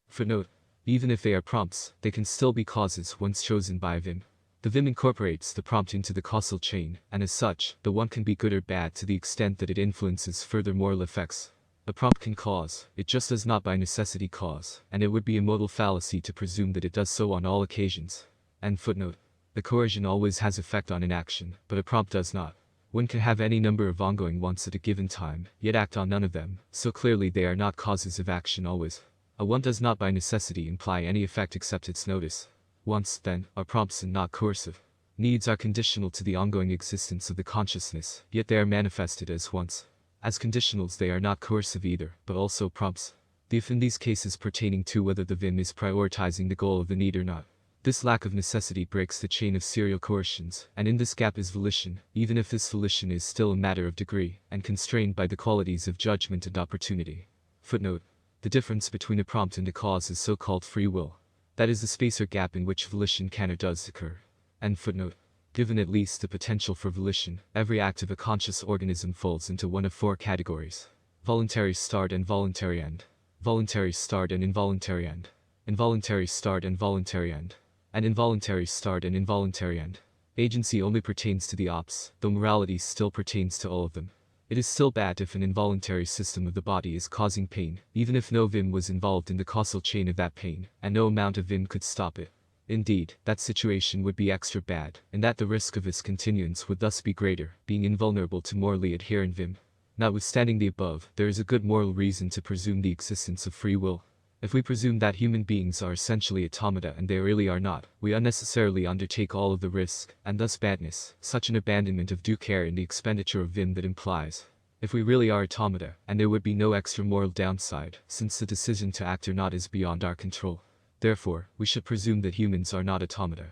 Footnote. Even if they are prompts, they can still be causes once chosen by Vim. The Vim incorporates the prompt into the causal chain, and as such, the one can be good or bad to the extent that it influences further moral effects. A prompt can cause, it just does not by necessity cause, and it would be a modal fallacy to presume that it does so on all occasions. End footnote. The coercion always has effect on an action, but a prompt does not. One can have any number of ongoing wants at a given time, yet act on none of them, so clearly they are not causes of action always. A want does not by necessity imply any effect except its notice. Wants, then, are prompts and not coercive. Needs are conditional to the ongoing existence of the consciousness, yet they are manifested as wants. As conditionals they are not coercive either, but also prompts. The if in these cases pertaining to whether the Vim is prioritizing the goal of the need or not. This lack of necessity breaks the chain of serial coercions, and in this gap is volition, even if this volition is still a matter of degree, and constrained by the qualities of judgment and opportunity. Footnote. The difference between a prompt and a cause is so-called free will. That is the space or gap in which volition can or does occur. End footnote. Given at least the potential for volition, every act of a conscious organism falls into one of four categories. Voluntary start and voluntary end. Voluntary start and involuntary end. Involuntary start and voluntary end. And involuntary start and involuntary end. Agency only pertains to the ops, though morality still pertains to all of them. It is still bad if an involuntary system of the body is causing pain, even if no Vim was involved in the causal chain of that pain, and no amount of Vim could stop it. Indeed, that situation would be extra bad, and that the risk of its continuance would thus be greater, being invulnerable to morally adherent Vim. Notwithstanding the above, there is a good moral reason to presume the existence of free will. If we presume that human beings are essentially automata and they really are not, we unnecessarily undertake all of the risk, and thus badness, such an abandonment of due care in the expenditure of vim that implies. If we really are automata, and there would be no extra moral downside, since the decision to act or not is beyond our control. Therefore, we should presume that humans are not automata.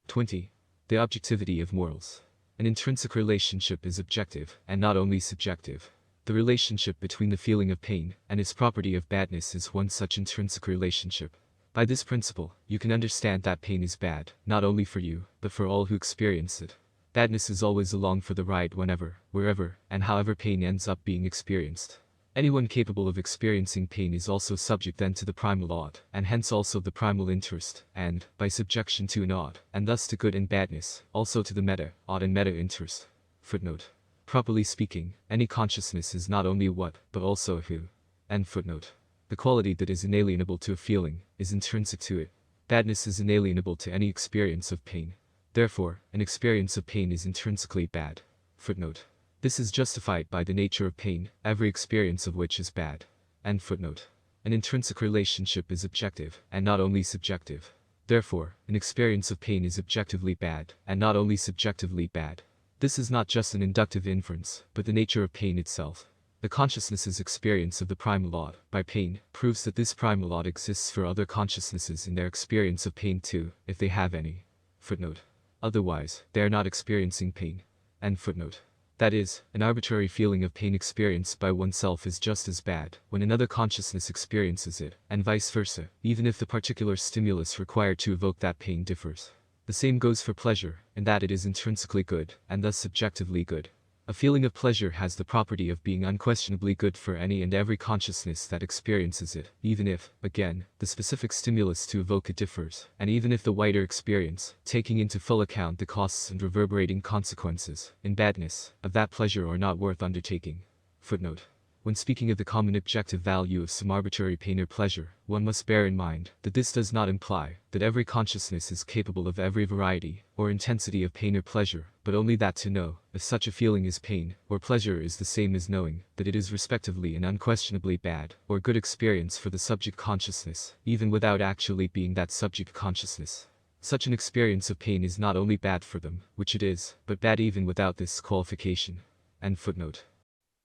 20. The objectivity of morals. An intrinsic relationship is objective, and not only subjective. The relationship between the feeling of pain and its property of badness is one such intrinsic relationship. By this principle, you can understand that pain is bad, not only for you, but for all who experience it. Badness is always along for the ride whenever, wherever, and however pain ends up being experienced. Anyone capable of experiencing pain is also subject then to the primal odd, and hence also the primal interest, and, by subjection to an odd, and thus to good and badness, also to the meta, odd and meta interest. Footnote. Properly speaking, any consciousness is not only what, but also a who. End footnote. The quality that is inalienable to a feeling, is intrinsic to it. Badness is inalienable to any experience of pain. Therefore, an experience of pain is intrinsically bad. Footnote. This is justified by the nature of pain, every experience of which is bad. End footnote. An intrinsic relationship is objective, and not only subjective. Therefore, an experience of pain is objectively bad, and not only subjectively bad. This is not just an inductive inference, but the nature of pain itself. The consciousness's experience of the primal odd, by pain, proves that this primal odd exists for other consciousnesses in their experience of pain too, if they have any. Footnote. Otherwise, they are not experiencing pain. End footnote. That is, an arbitrary feeling of pain experienced by oneself is just as bad when another consciousness experiences it, and vice versa, even if the particular stimulus required to evoke that pain differs. The same goes for pleasure, in that it is intrinsically good, and thus subjectively good. A feeling of pleasure has the property of being unquestionably good for any and every consciousness that experiences it, even if, again, the specific stimulus to evoke it differs, and even if the wider experience, taking into full account the costs and reverberating consequences, in badness, of that pleasure are not worth undertaking. Footnote. When speaking of the common objective value of some arbitrary pain or pleasure, one must bear in mind that this does not imply that every consciousness is capable of every variety or intensity of pain or pleasure, but only that to know if such a feeling is pain or pleasure is the same as knowing that it is respectively an unquestionably bad or good experience for the subject consciousness, even without actually being that subject consciousness. Such an experience of pain is not only bad for them, which it is, but bad even without this qualification. End footnote.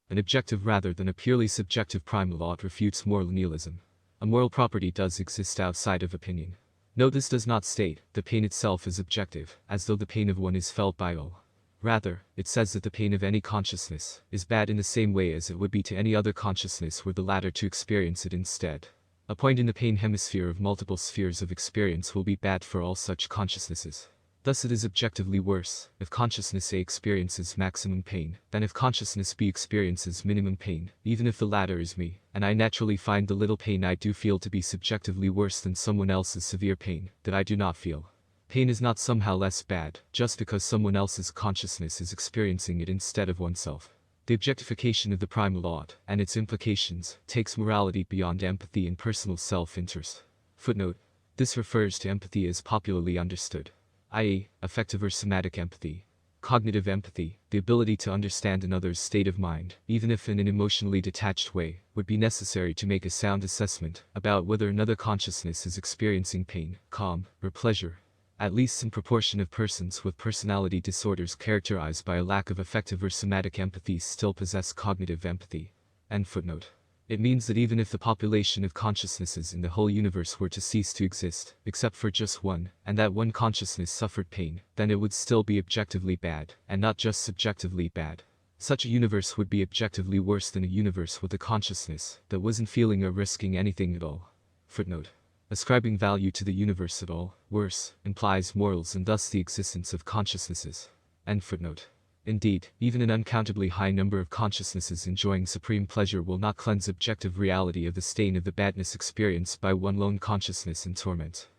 An objective rather than a purely subjective primal odd refutes moral nihilism. A moral property does exist outside of opinion. Note this does not state that pain itself is objective, as though the pain of one is felt by all. Rather, it says that the pain of any consciousness is bad in the same way as it would be to any other consciousness were the latter to experience it instead. A point in the pain hemisphere of multiple spheres of experience will be bad for all such consciousnesses. Thus it is objectively worse if consciousness A experiences maximum pain than if consciousness B experiences minimum pain, even if the latter is me, and I naturally find the little pain I do feel to be subjectively worse than someone else's severe pain that I do not feel. Pain is not somehow less bad, just because someone else's consciousness is experiencing it instead of oneself. The objectification of the primal odd, and its implications, takes morality beyond empathy and personal self-interest. Footnote. This refers to empathy as popularly understood, i.e., affective or somatic empathy. Cognitive empathy, the ability to understand another's state of mind, even if in an emotionally detached way, would be necessary to make a sound assessment about whether another consciousness is experiencing pain, calm, or pleasure. At least some proportion of persons with personality disorders characterized by a lack of affective or somatic empathy still possess cognitive empathy. End footnote. It means that even if the population of consciousnesses in the whole universe were to cease to exist, except for just one, and that one consciousness suffered pain, then it would still be objectively bad, and not just subjectively bad. Such a universe would be objectively worse than a universe with a consciousness that wasn't feeling or risking anything at all. Footnote. Ascribing value to the universe at all, worse, implies morals and thus the existence of consciousnesses. End footnote. Indeed, even an uncountably high number of consciousnesses enjoying supreme pleasure will not cleanse objective reality of the stain of the badness experienced by one lone consciousness in torment.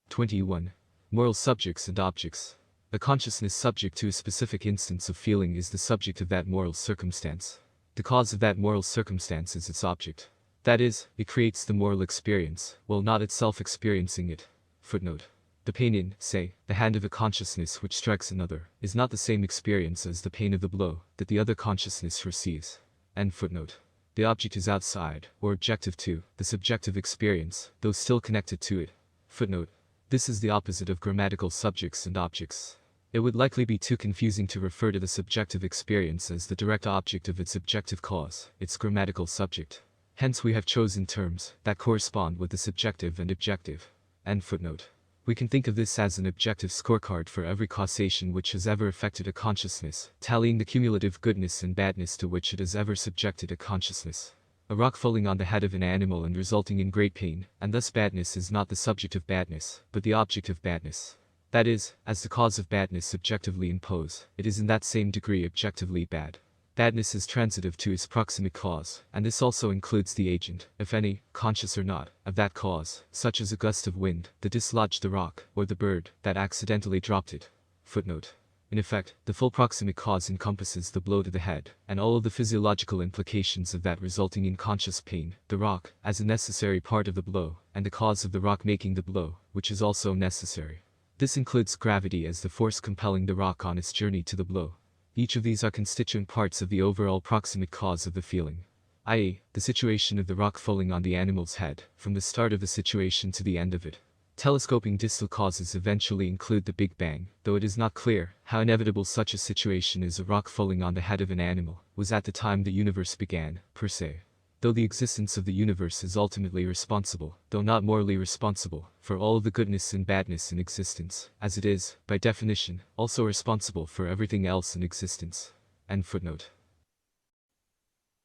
21. Moral subjects and objects. A consciousness subject to a specific instance of feeling is the subject of that moral circumstance. The cause of that moral circumstance is its object. That is, it creates the moral experience, while not itself experiencing it. Footnote. The pain in, say, the hand of a consciousness which strikes another, is not the same experience as the pain of the blow that the other consciousness receives. End footnote. The The object is outside, or objective to, the subjective experience, though still connected to it. Footnote. This is the opposite of grammatical subjects and objects. It would likely be too confusing to refer to the subjective experience as the direct object of its objective cause, its grammatical subject. Hence we have chosen terms that correspond with the subjective and objective. End footnote. We can think of this as an objective scorecard for every causation which has ever affected a consciousness, tallying the cumulative goodness and badness to which it has ever subjected a consciousness. A rock falling on the head of an animal and resulting in great pain, and thus badness is not the subject of badness, but the object of badness. That is, as the cause of badness subjectively impose, it is in that same degree objectively bad. Badness is transitive to its proximate cause, and this also includes the agent, if any, conscious or not, of that cause, such as a gust of wind that dislodged the rock, or the bird that accidentally dropped it. Footnote. In effect, the full proximate cause encompasses the blow to the head, and all of the physiological implications of that resulting in conscious pain, the rock, as a necessary part of the blow, and the cause of the rock making the blow, which is also necessary. This includes gravity as the force compelling the rock on its journey to the blow. Each of these are constituent parts of the overall proximate cause of the feeling, i.e., the situation of the rock falling on the animal's head, from the start of the situation to the end of it. Telescoping distal causes eventually include the Big Bang, though it is not clear how inevitable such a situation as a rock falling on the head of an animal was at the time the universe began, per se. Though the existence of the universe is ultimately responsible, though not morally responsible, for all of the goodness and badness in existence, as it is, by definition, also responsible for everything else in existence. End footnote.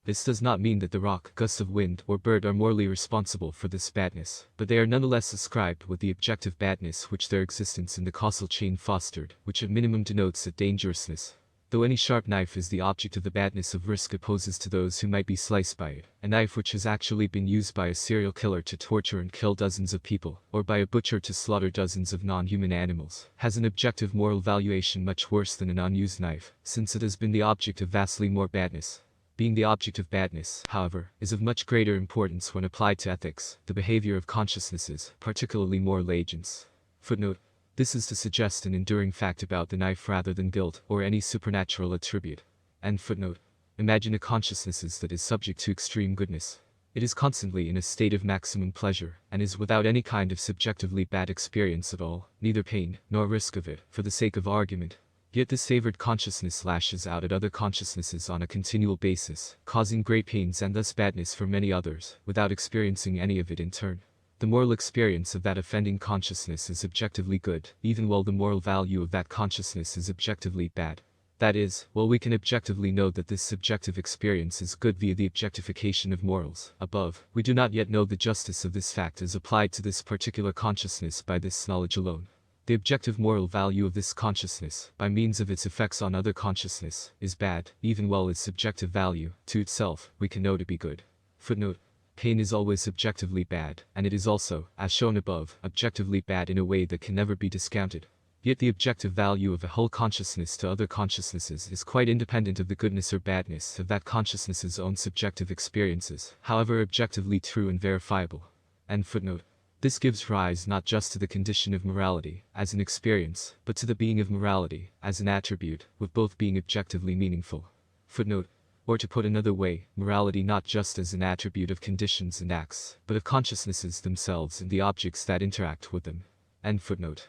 This does not mean that the rock, gust of wind, or bird are morally responsible for this badness, but they are nonetheless ascribed with the objective badness which their existence in the causal chain fostered, which at minimum denotes a dangerousness. Though any sharp knife is the object of the badness of risk it poses to those who might be sliced by it, a knife which has actually been used by a serial killer to torture and kill dozens of people, or by a butcher to slaughter dozens of non-human animals, has an objective moral valuation much worse than an unused knife, since it has been the object of vastly more badness. Being the object of badness, however, is of much greater importance when applied to ethics, the behavior of consciousnesses, particularly moral agents. Footnote. This is to suggest an enduring fact about the knife rather than guilt or any supernatural attribute. End footnote. Imagine a consciousness that is subject to extreme goodness. It is constantly in a state of maximum pleasure, and is without any kind of subjectively bad experience at all, neither pain nor risk of it, for the sake of argument. Yet this favored consciousness lashes out at other consciousnesses on a continual basis, causing great pains and thus badness for many others, without experiencing any of it in turn. The moral experience of that offending consciousness is objectively good, even while the moral value of that consciousness is objectively bad. That is, while we can objectively know that this subjective experience is good via the objectification of morals above, we do not yet know the justice of this fact as applied to this particular consciousness by this knowledge alone. The objective moral value of this consciousness, by means of its effects on other consciousness, is bad, even while its subjective value, to itself, we can know to be good. Footnote. Pain is always subjectively bad, and it is also, as shown above, objectively bad in a way that can never be discounted. Yet the objective value of a whole consciousness to other consciousnesses is quite independent of the goodness or badness of that consciousness's own subjective experiences, however objectively true and verifiable. End footnote. This gives rise not just to the condition of morality, as an experience, but to the being of morality, as an attribute, with both being objectively meaningful. Footnote. Or to put another way, morality not just as an attribute of conditions and acts, but of consciousnesses themselves and the objects that interact with them. End footnote.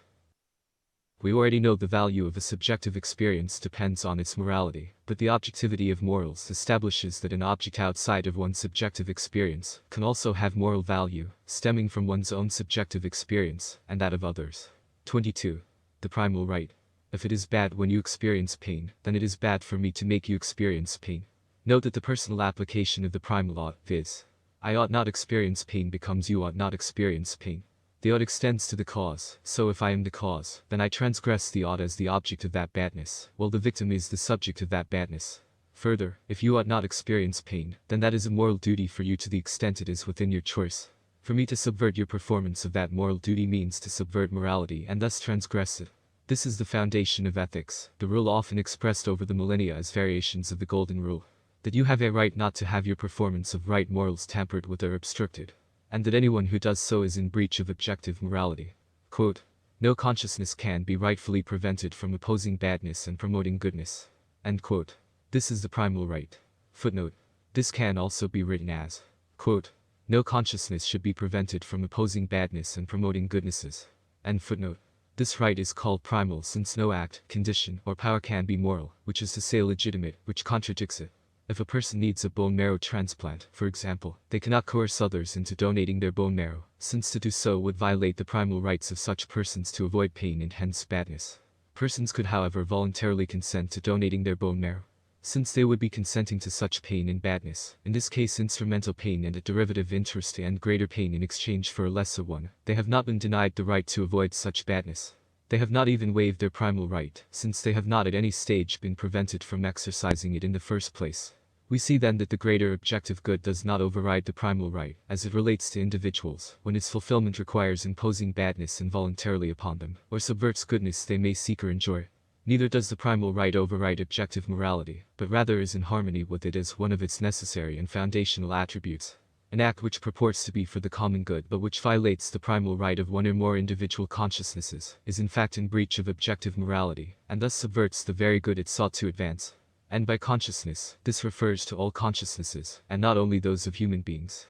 We already know the value of a subjective experience depends on its morality, but the objectivity of morals establishes that an object outside of one's subjective experience can also have moral value, stemming from one's own subjective experience and that of others. 22. The primal right. If it is bad when you experience pain, then it is bad for me to make you experience pain. Note that the personal application of the primal ought, viz. I ought not experience pain, becomes you ought not experience pain. The ought extends to the cause, so if I am the cause, then I transgress the ought as the object of that badness, while the victim is the subject of that badness. Further, if you ought not experience pain, then that is a moral duty for you to the extent it is within your choice. For me to subvert your performance of that moral duty means to subvert morality and thus transgress it. This is the foundation of ethics, the rule often expressed over the millennia as variations of the Golden Rule. That you have a right not to have your performance of right morals tampered with or obstructed, and that anyone who does so is in breach of objective morality. Quote, no consciousness can be rightfully prevented from opposing badness and promoting goodness. End quote. This is the primal right. Footnote. This can also be written as, quote, no consciousness should be prevented from opposing badness and promoting goodnesses. End footnote. This right is called primal since no act, condition, or power can be moral, which is to say legitimate, which contradicts it. If a person needs a bone marrow transplant, for example, they cannot coerce others into donating their bone marrow, since to do so would violate the primal rights of such persons to avoid pain and hence badness. Persons could however voluntarily consent to donating their bone marrow, since they would be consenting to such pain and badness, in this case instrumental pain and a derivative interest and greater pain in exchange for a lesser one, they have not been denied the right to avoid such badness. They have not even waived their primal right, since they have not at any stage been prevented from exercising it in the first place. We see then that the greater objective good does not override the primal right, as it relates to individuals, when its fulfillment requires imposing badness involuntarily upon them, or subverts goodness they may seek or enjoy. Neither does the primal right override objective morality, but rather is in harmony with it as one of its necessary and foundational attributes. An act which purports to be for the common good but which violates the primal right of one or more individual consciousnesses, is in fact in breach of objective morality, and thus subverts the very good it sought to advance. And by consciousness, this refers to all consciousnesses, and not only those of human beings.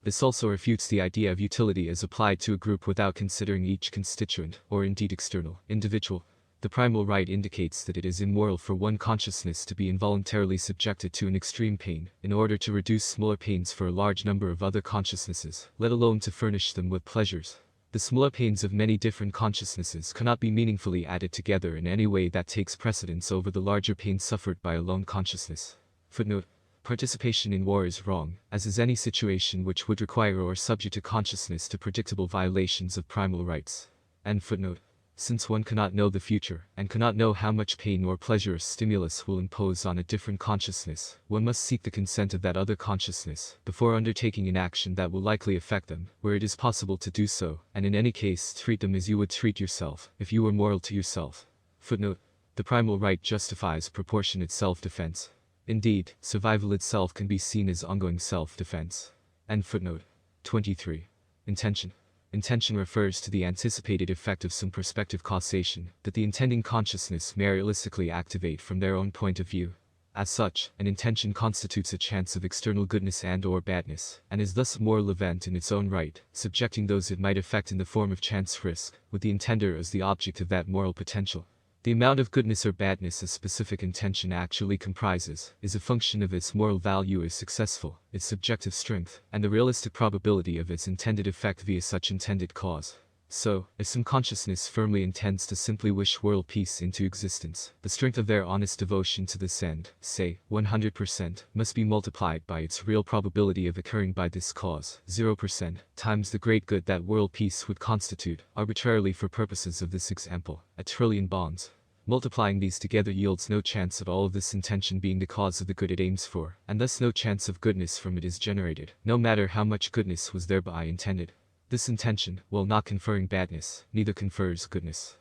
This also refutes the idea of utility as applied to a group without considering each constituent, or indeed external, individual. The primal right indicates that it is immoral for one consciousness to be involuntarily subjected to an extreme pain, in order to reduce smaller pains for a large number of other consciousnesses, let alone to furnish them with pleasures. The smaller pains of many different consciousnesses cannot be meaningfully added together in any way that takes precedence over the larger pain suffered by a lone consciousness. Footnote. Participation in war is wrong, as is any situation which would require or subject a consciousness to predictable violations of primal rights. End footnote. Since one cannot know the future, and cannot know how much pain or pleasure a stimulus will impose on a different consciousness, one must seek the consent of that other consciousness, before undertaking an action that will likely affect them, where it is possible to do so, and in any case treat them as you would treat yourself, if you were moral to yourself. Footnote. The primal right justifies proportionate self-defense. Indeed, survival itself can be seen as ongoing self-defense. End footnote. 23. Intention. Intention refers to the anticipated effect of some prospective causation that the intending consciousness may realistically activate from their own point of view. As such, an intention constitutes a chance of external goodness and/or badness, and is thus a moral event in its own right, subjecting those it might affect in the form of chance risk, with the intender as the object of that moral potential. The amount of goodness or badness a specific intention actually comprises is a function of its moral value as successful, its subjective strength, and the realistic probability of its intended effect via such intended cause. So, if some consciousness firmly intends to simply wish world peace into existence, the strength of their honest devotion to this end, say, 100%, must be multiplied by its real probability of occurring by this cause, 0%, times the great good that world peace would constitute, arbitrarily for purposes of this example, 1,000,000,000,000 bonds. Multiplying these together yields no chance at all of this intention being the cause of the good it aims for, and thus no chance of goodness from it is generated, no matter how much goodness was thereby intended. This intention, while not conferring badness, neither confers goodness.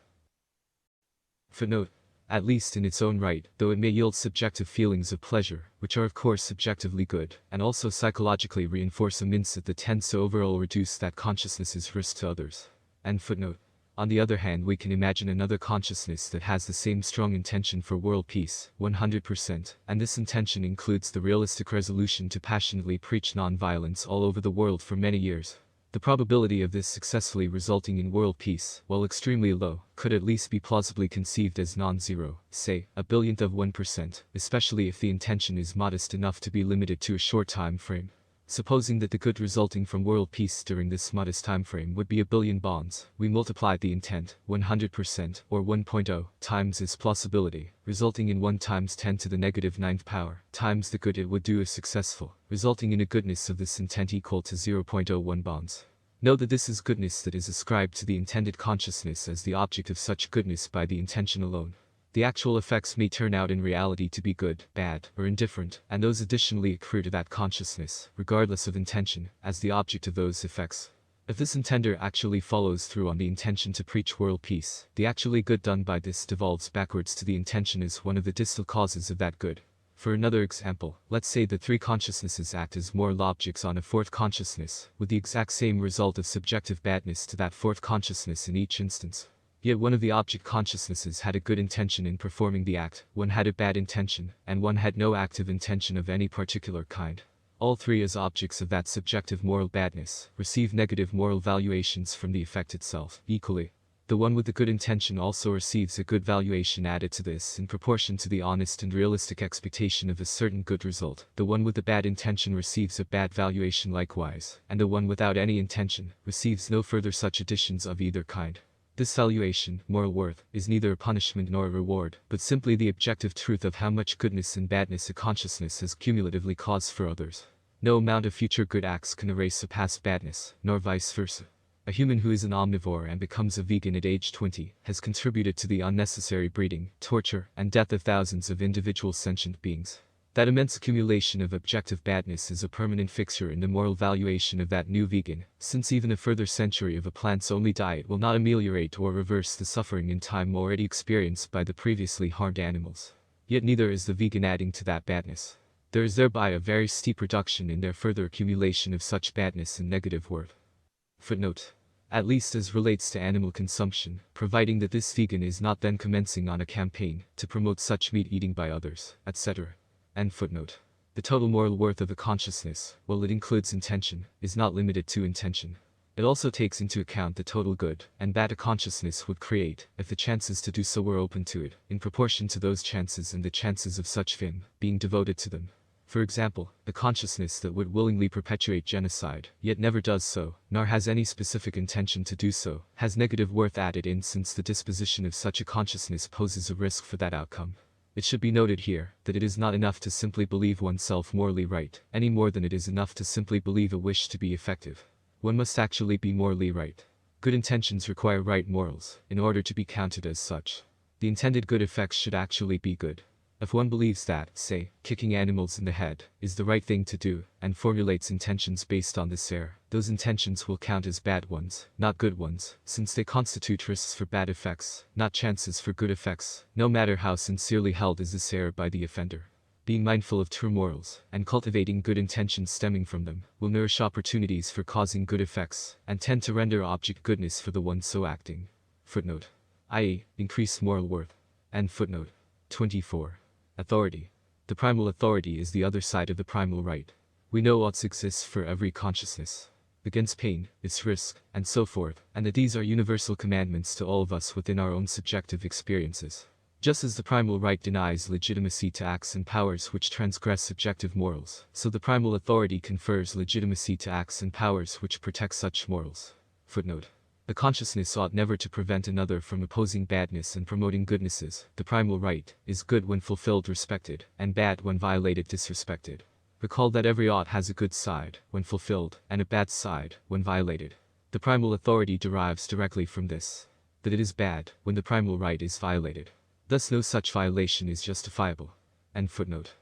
Footnote. At least in its own right, though it may yield subjective feelings of pleasure, which are of course subjectively good, and also psychologically reinforce a mindset that tends to overall reduce that consciousness's risk to others. End footnote. On the other hand, we can imagine another consciousness that has the same strong intention for world peace, 100%, and this intention includes the realistic resolution to passionately preach non-violence all over the world for many years. The probability of this successfully resulting in world peace, while extremely low, could at least be plausibly conceived as non-zero, say, 1/1000,000,000 of 1%, especially if the intention is modest enough to be limited to a short time frame. Supposing that the good resulting from world peace during this modest time frame would be 1,000,000,000 bonds, we multiply the intent, 100%, or 1.0, times its plausibility, resulting in 1 times 10 to the negative 9th power, times the good it would do if successful, resulting in a goodness of this intent equal to 0.01 bonds. Note that this is goodness that is ascribed to the intended consciousness as the object of such goodness by the intention alone. The actual effects may turn out in reality to be good, bad, or indifferent, and those additionally accrue to that consciousness, regardless of intention, as the object of those effects. If this intender actually follows through on the intention to preach world peace, the actually good done by this devolves backwards to the intention as one of the distal causes of that good. For another example, let's say that 3 consciousnesses act as moral objects on a 4th consciousness, with the exact same result of subjective badness to that 4th consciousness in each instance. Yet one of the object consciousnesses had a good intention in performing the act, one had a bad intention, and one had no active intention of any particular kind. All three as objects of that subjective moral badness receive negative moral valuations from the effect itself, equally. The one with the good intention also receives a good valuation added to this in proportion to the honest and realistic expectation of a certain good result. The one with the bad intention receives a bad valuation likewise, and the one without any intention receives no further such additions of either kind. This valuation, moral worth, is neither a punishment nor a reward, but simply the objective truth of how much goodness and badness a consciousness has cumulatively caused for others. No amount of future good acts can erase a past badness, nor vice versa. A human who is an omnivore and becomes a vegan at age 20 has contributed to the unnecessary breeding, torture, and death of thousands of individual sentient beings. That immense accumulation of objective badness is a permanent fixture in the moral valuation of that new vegan, since even a further century of a plants-only diet will not ameliorate or reverse the suffering in time already experienced by the previously harmed animals. Yet neither is the vegan adding to that badness. There is thereby a very steep reduction in their further accumulation of such badness and negative worth. Footnote. At least as relates to animal consumption, providing that this vegan is not then commencing on a campaign to promote such meat eating by others, etc. End footnote. The total moral worth of a consciousness, while it includes intention, is not limited to intention. It also takes into account the total good and bad a consciousness would create, if the chances to do so were open to it, in proportion to those chances and the chances of such vim being devoted to them. For example, a consciousness that would willingly perpetuate genocide, yet never does so, nor has any specific intention to do so, has negative worth added in since the disposition of such a consciousness poses a risk for that outcome. It should be noted here that it is not enough to simply believe oneself morally right, any more than it is enough to simply believe a wish to be effective. One must actually be morally right. Good intentions require right morals, in order to be counted as such. The intended good effects should actually be good. If one believes that, say, kicking animals in the head is the right thing to do, and formulates intentions based on this error, those intentions will count as bad ones, not good ones, since they constitute risks for bad effects, not chances for good effects, no matter how sincerely held is this error by the offender. Being mindful of true morals, and cultivating good intentions stemming from them, will nourish opportunities for causing good effects, and tend to render object goodness for the one so acting. Footnote. I.e., increase moral worth. End footnote. 24. Authority. The primal authority is the other side of the primal right. We know what exists for every consciousness. Against pain, its risk, and so forth, and that these are universal commandments to all of us within our own subjective experiences. Just as the primal right denies legitimacy to acts and powers which transgress subjective morals, so the primal authority confers legitimacy to acts and powers which protect such morals. Footnote. The consciousness ought never to prevent another from opposing badness and promoting goodnesses. The primal right is good when fulfilled respected, and bad when violated disrespected. Recall that every ought has a good side, when fulfilled, and a bad side, when violated. The primal authority derives directly from this, that it is bad when the primal right is violated. Thus no such violation is justifiable. End footnote.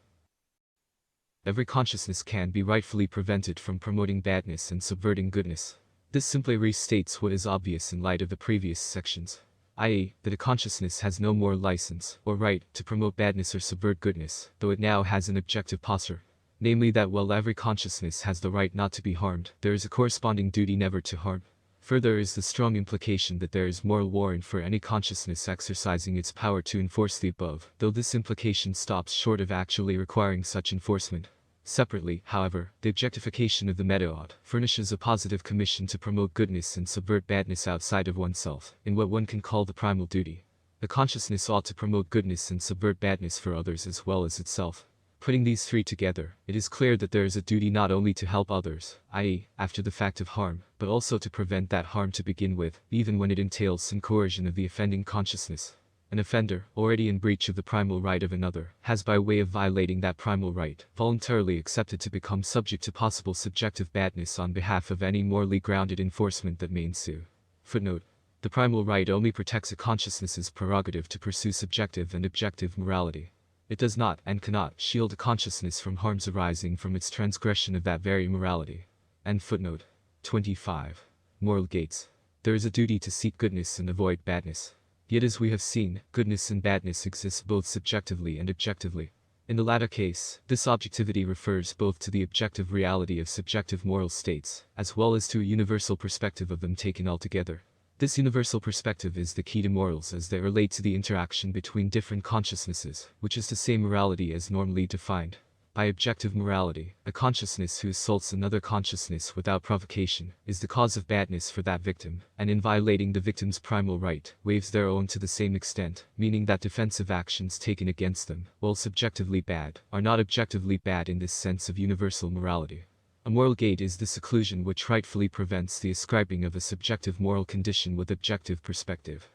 Every consciousness can be rightfully prevented from promoting badness and subverting goodness. This simply restates what is obvious in light of the previous sections, i.e., that a consciousness has no moral license or right to promote badness or subvert goodness, though it now has an objective posture. Namely that while every consciousness has the right not to be harmed, there is a corresponding duty never to harm. Further is the strong implication that there is moral warrant for any consciousness exercising its power to enforce the above, though this implication stops short of actually requiring such enforcement. Separately, however, the objectification of the meta-ought furnishes a positive commission to promote goodness and subvert badness outside of oneself, in what one can call the primal duty. The consciousness ought to promote goodness and subvert badness for others as well as itself. Putting these three together, it is clear that there is a duty not only to help others, i.e., after the fact of harm, but also to prevent that harm to begin with, even when it entails some coercion of the offending consciousness. An offender, already in breach of the primal right of another, has by way of violating that primal right, voluntarily accepted to become subject to possible subjective badness on behalf of any morally grounded enforcement that may ensue. Footnote. The primal right only protects a consciousness's prerogative to pursue subjective and objective morality. It does not and cannot shield a consciousness from harms arising from its transgression of that very morality. End footnote. 25. Moral gates. There is a duty to seek goodness and avoid badness. Yet as we have seen, goodness and badness exist both subjectively and objectively. In the latter case, this objectivity refers both to the objective reality of subjective moral states, as well as to a universal perspective of them taken altogether. This universal perspective is the key to morals as they relate to the interaction between different consciousnesses, which is the same morality as normally defined. By objective morality, a consciousness who assaults another consciousness without provocation is the cause of badness for that victim, and in violating the victim's primal right, waives their own to the same extent, meaning that defensive actions taken against them, while subjectively bad, are not objectively bad in this sense of universal morality. A moral gate is the seclusion which rightfully prevents the ascribing of a subjective moral condition with objective perspective.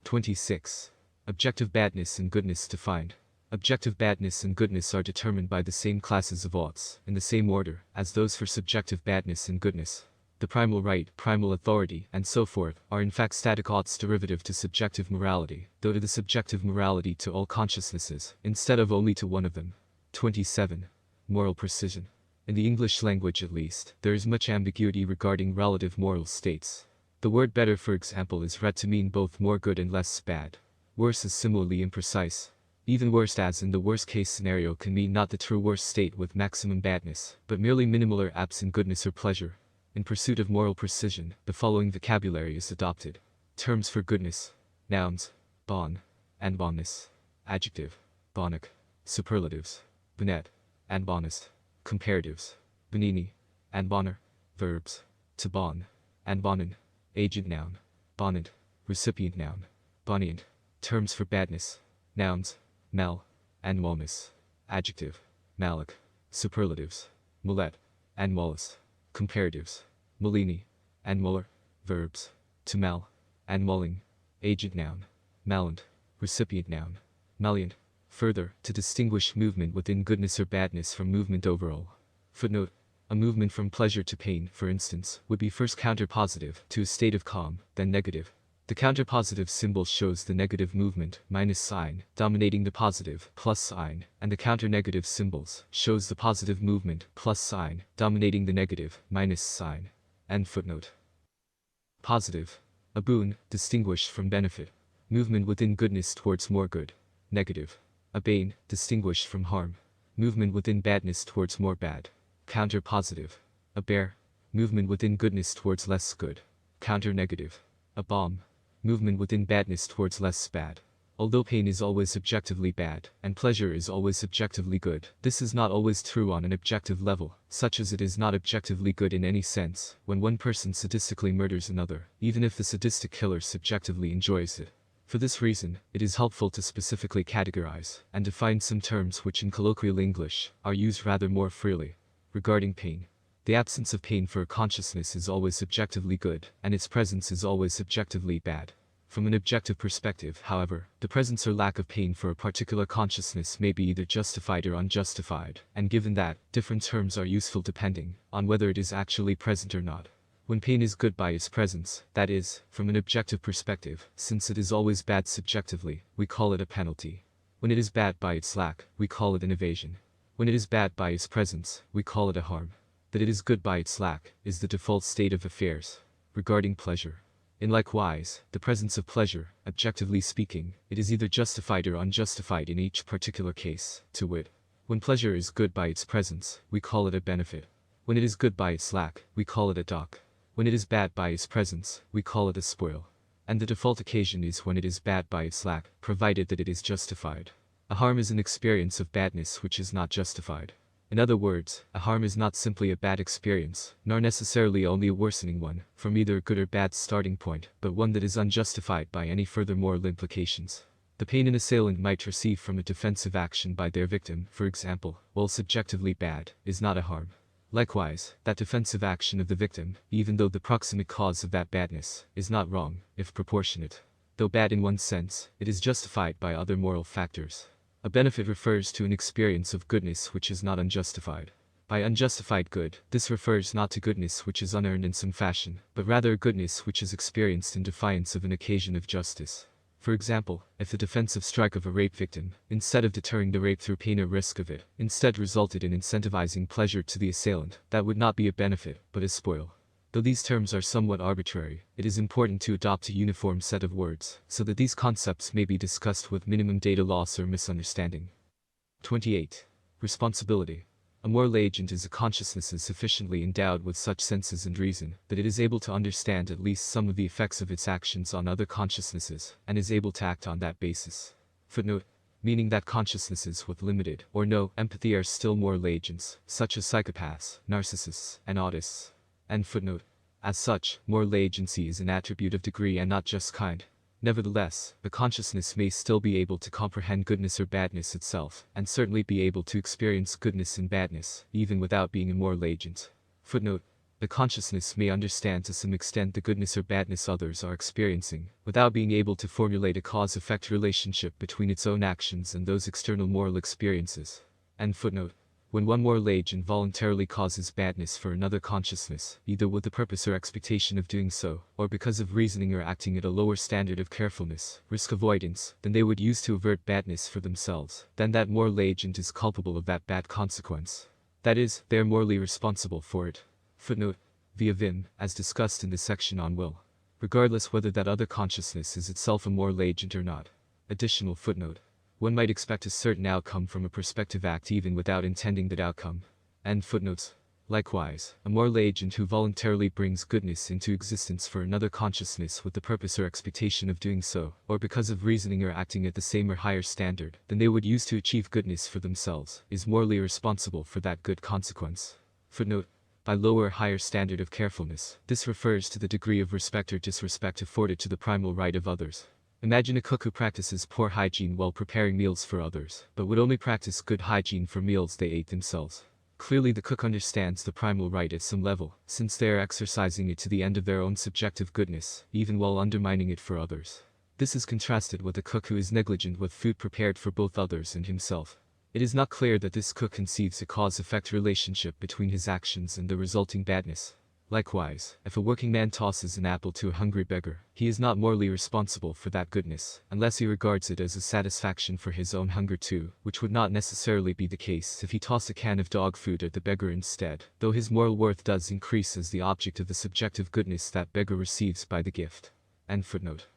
26. Objective badness and goodness defined. Objective badness and goodness are determined by the same classes of oughts, in the same order, as those for subjective badness and goodness. The primal right, primal authority, and so forth, are in fact static oughts derivative to subjective morality, though to the subjective morality to all consciousnesses, instead of only to one of them. 27. Moral precision. In the English language at least, there is much ambiguity regarding relative moral states. The word better, for example, is read to mean both more good and less bad. Worse is similarly imprecise. Even worst, as in the worst case scenario, can mean not the true worst state with maximum badness, but merely minimal or absent goodness or pleasure. In pursuit of moral precision, the following vocabulary is adopted. Terms for goodness. Nouns. Bon. And bonness. Adjective. Bonnic. Superlatives. Bonnet. And bonest. Comparatives. Bonini. And bonner. Verbs. To bon. And bonin. Agent noun. Bonant. Recipient noun. Bonient. Terms for badness. Nouns. Mal. And malness. Adjective. Malic. Superlatives. Mulet. And mollus. Comparatives. Molini. And muller. Verbs. To mal. And mulling. Agent noun. Malant. Recipient noun. Malient. Further, to distinguish movement within goodness or badness from movement overall. Footnote. A movement from pleasure to pain, for instance, would be first counterpositive to a state of calm, then negative. The counterpositive symbol shows the negative movement, minus sign, dominating the positive, plus sign, and the counter-negative symbols shows the positive movement, plus sign, dominating the negative, minus sign. End footnote. Positive. A boon, distinguished from benefit. Movement within goodness towards more good. Negative. A bane, distinguished from harm. Movement within badness towards more bad. Counter-positive. A bear. Movement within goodness towards less good. Counter-negative. A bomb. Movement within badness towards less bad. Although pain is always subjectively bad, and pleasure is always subjectively good, this is not always true on an objective level, such as it is not objectively good in any sense, when one person sadistically murders another, even if the sadistic killer subjectively enjoys it. For this reason, it is helpful to specifically categorize, and define some terms which in colloquial English, are used rather more freely. Regarding pain. The absence of pain for a consciousness is always subjectively good, and its presence is always subjectively bad. From an objective perspective, however, the presence or lack of pain for a particular consciousness may be either justified or unjustified, and given that, different terms are useful depending on whether it is actually present or not. When pain is good by its presence, that is, from an objective perspective, since it is always bad subjectively, we call it a penalty. When it is bad by its lack, we call it an evasion. When it is bad by its presence, we call it a harm. That it is good by its lack, is the default state of affairs. Regarding pleasure. In like wise, the presence of pleasure, objectively speaking, it is either justified or unjustified in each particular case, to wit. When pleasure is good by its presence, we call it a benefit. When it is good by its lack, we call it a doc. When it is bad by its presence, we call it a spoil. And the default occasion is when it is bad by its lack, provided that it is justified. A harm is an experience of badness which is not justified. In other words, a harm is not simply a bad experience, nor necessarily only a worsening one, from either a good or bad starting point, but one that is unjustified by any further moral implications. The pain an assailant might receive from a defensive action by their victim, for example, while subjectively bad, is not a harm. Likewise, that defensive action of the victim, even though the proximate cause of that badness, is not wrong, if proportionate. Though bad in one sense, it is justified by other moral factors. A benefit refers to an experience of goodness which is not unjustified. By unjustified good, this refers not to goodness which is unearned in some fashion, but rather a goodness which is experienced in defiance of an occasion of justice. For example, if the defensive strike of a rape victim, instead of deterring the rape through pain or risk of it, instead resulted in incentivizing pleasure to the assailant, that would not be a benefit, but a spoil. Though these terms are somewhat arbitrary, it is important to adopt a uniform set of words, so that these concepts may be discussed with minimum data loss or misunderstanding. 28. Responsibility. A moral agent is a consciousness sufficiently endowed with such senses and reason, that it is able to understand at least some of the effects of its actions on other consciousnesses, and is able to act on that basis. Footnote. meaning that consciousnesses with limited or no empathy are still moral agents, such as psychopaths, narcissists, and autists. End footnote. As such, moral agency is an attribute of degree and not just kind. Nevertheless, the consciousness may still be able to comprehend goodness or badness itself, and certainly be able to experience goodness and badness, even without being a moral agent. Footnote. The consciousness may understand to some extent the goodness or badness others are experiencing, without being able to formulate a cause-effect relationship between its own actions and those external moral experiences. End footnote. When one moral agent voluntarily causes badness for another consciousness, either with the purpose or expectation of doing so, or because of reasoning or acting at a lower standard of carefulness, risk avoidance, than they would use to avert badness for themselves, then that moral agent is culpable of that bad consequence. That is, they are morally responsible for it. Footnote. Via Vim, as discussed in the section on will. Regardless whether that other consciousness is itself a moral agent or not. Additional footnote. One might expect a certain outcome from a prospective act even without intending that outcome. End footnotes. Likewise, a moral agent who voluntarily brings goodness into existence for another consciousness with the purpose or expectation of doing so, or because of reasoning or acting at the same or higher standard than they would use to achieve goodness for themselves, is morally responsible for that good consequence. Footnote. By lower or higher standard of carefulness, this refers to the degree of respect or disrespect afforded to the primal right of others. Imagine a cook who practices poor hygiene while preparing meals for others, but would only practice good hygiene for meals they ate themselves. Clearly the cook understands the primal right at some level, since they are exercising it to the end of their own subjective goodness, even while undermining it for others. This is contrasted with a cook who is negligent with food prepared for both others and himself. It is not clear that this cook conceives a cause-effect relationship between his actions and the resulting badness. Likewise, if a working man tosses an apple to a hungry beggar, he is not morally responsible for that goodness, unless he regards it as a satisfaction for his own hunger too, which would not necessarily be the case if he tossed a can of dog food at the beggar instead, though his moral worth does increase as the object of the subjective goodness that beggar receives by the gift. End footnote.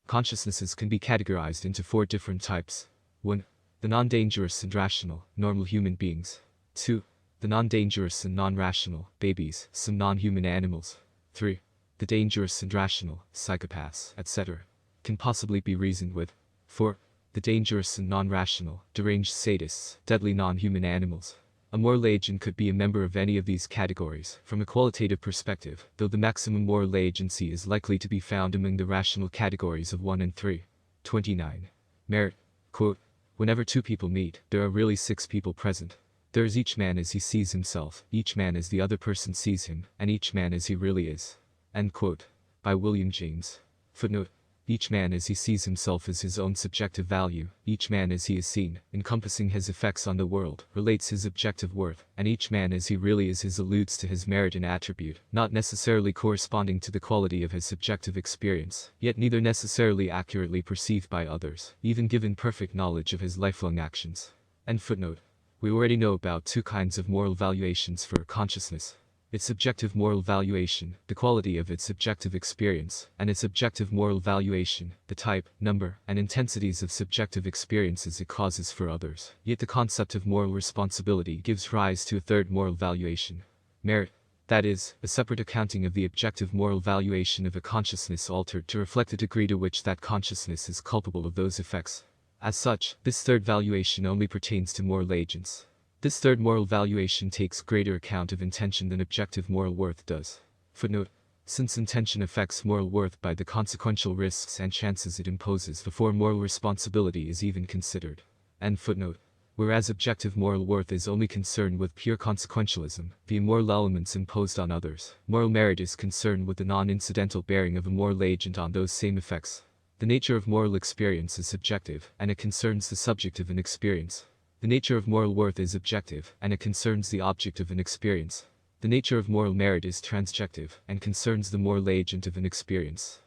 Consciousnesses can be categorized into 4 different types. 1. The non-dangerous and rational, normal human beings. 2. The non-dangerous and non-rational, babies, some non-human animals. 3. The dangerous and rational, psychopaths, etc. can possibly be reasoned with. 4. The dangerous and non-rational, deranged sadists, deadly non-human animals. A moral agent could be a member of any of these categories, from a qualitative perspective, though the maximum moral agency is likely to be found among the rational categories of 1 and 3. 29. Merit. Quote, whenever 2 people meet, there are really 6 people present. There is each man as he sees himself, each man as the other person sees him, and each man as he really is. End quote. By William James. Footnote. Each man as he sees himself as his own subjective value, each man as he is seen, encompassing his effects on the world, relates his objective worth, and each man as he really is his alludes to his merit and attribute, not necessarily corresponding to the quality of his subjective experience, yet neither necessarily accurately perceived by others, even given perfect knowledge of his lifelong actions. End footnote. We already know about 2 kinds of moral valuations for consciousness. Its subjective moral valuation, the quality of its subjective experience, and its objective moral valuation, the type, number, and intensities of subjective experiences it causes for others. Yet the concept of moral responsibility gives rise to a 3rd moral valuation. Merit. That is, a separate accounting of the objective moral valuation of a consciousness altered to reflect the degree to which that consciousness is culpable of those effects. As such, this 3rd valuation only pertains to moral agents. This 3rd moral valuation takes greater account of intention than objective moral worth does. Footnote. Since intention affects moral worth by the consequential risks and chances it imposes before moral responsibility is even considered. End footnote. Whereas objective moral worth is only concerned with pure consequentialism, the immoral elements imposed on others, moral merit is concerned with the non-incidental bearing of a moral agent on those same effects. The nature of moral experience is subjective, and it concerns the subject of an experience. The nature of moral worth is objective, and it concerns the object of an experience. The nature of moral merit is transjective, and concerns the moral agent of an experience.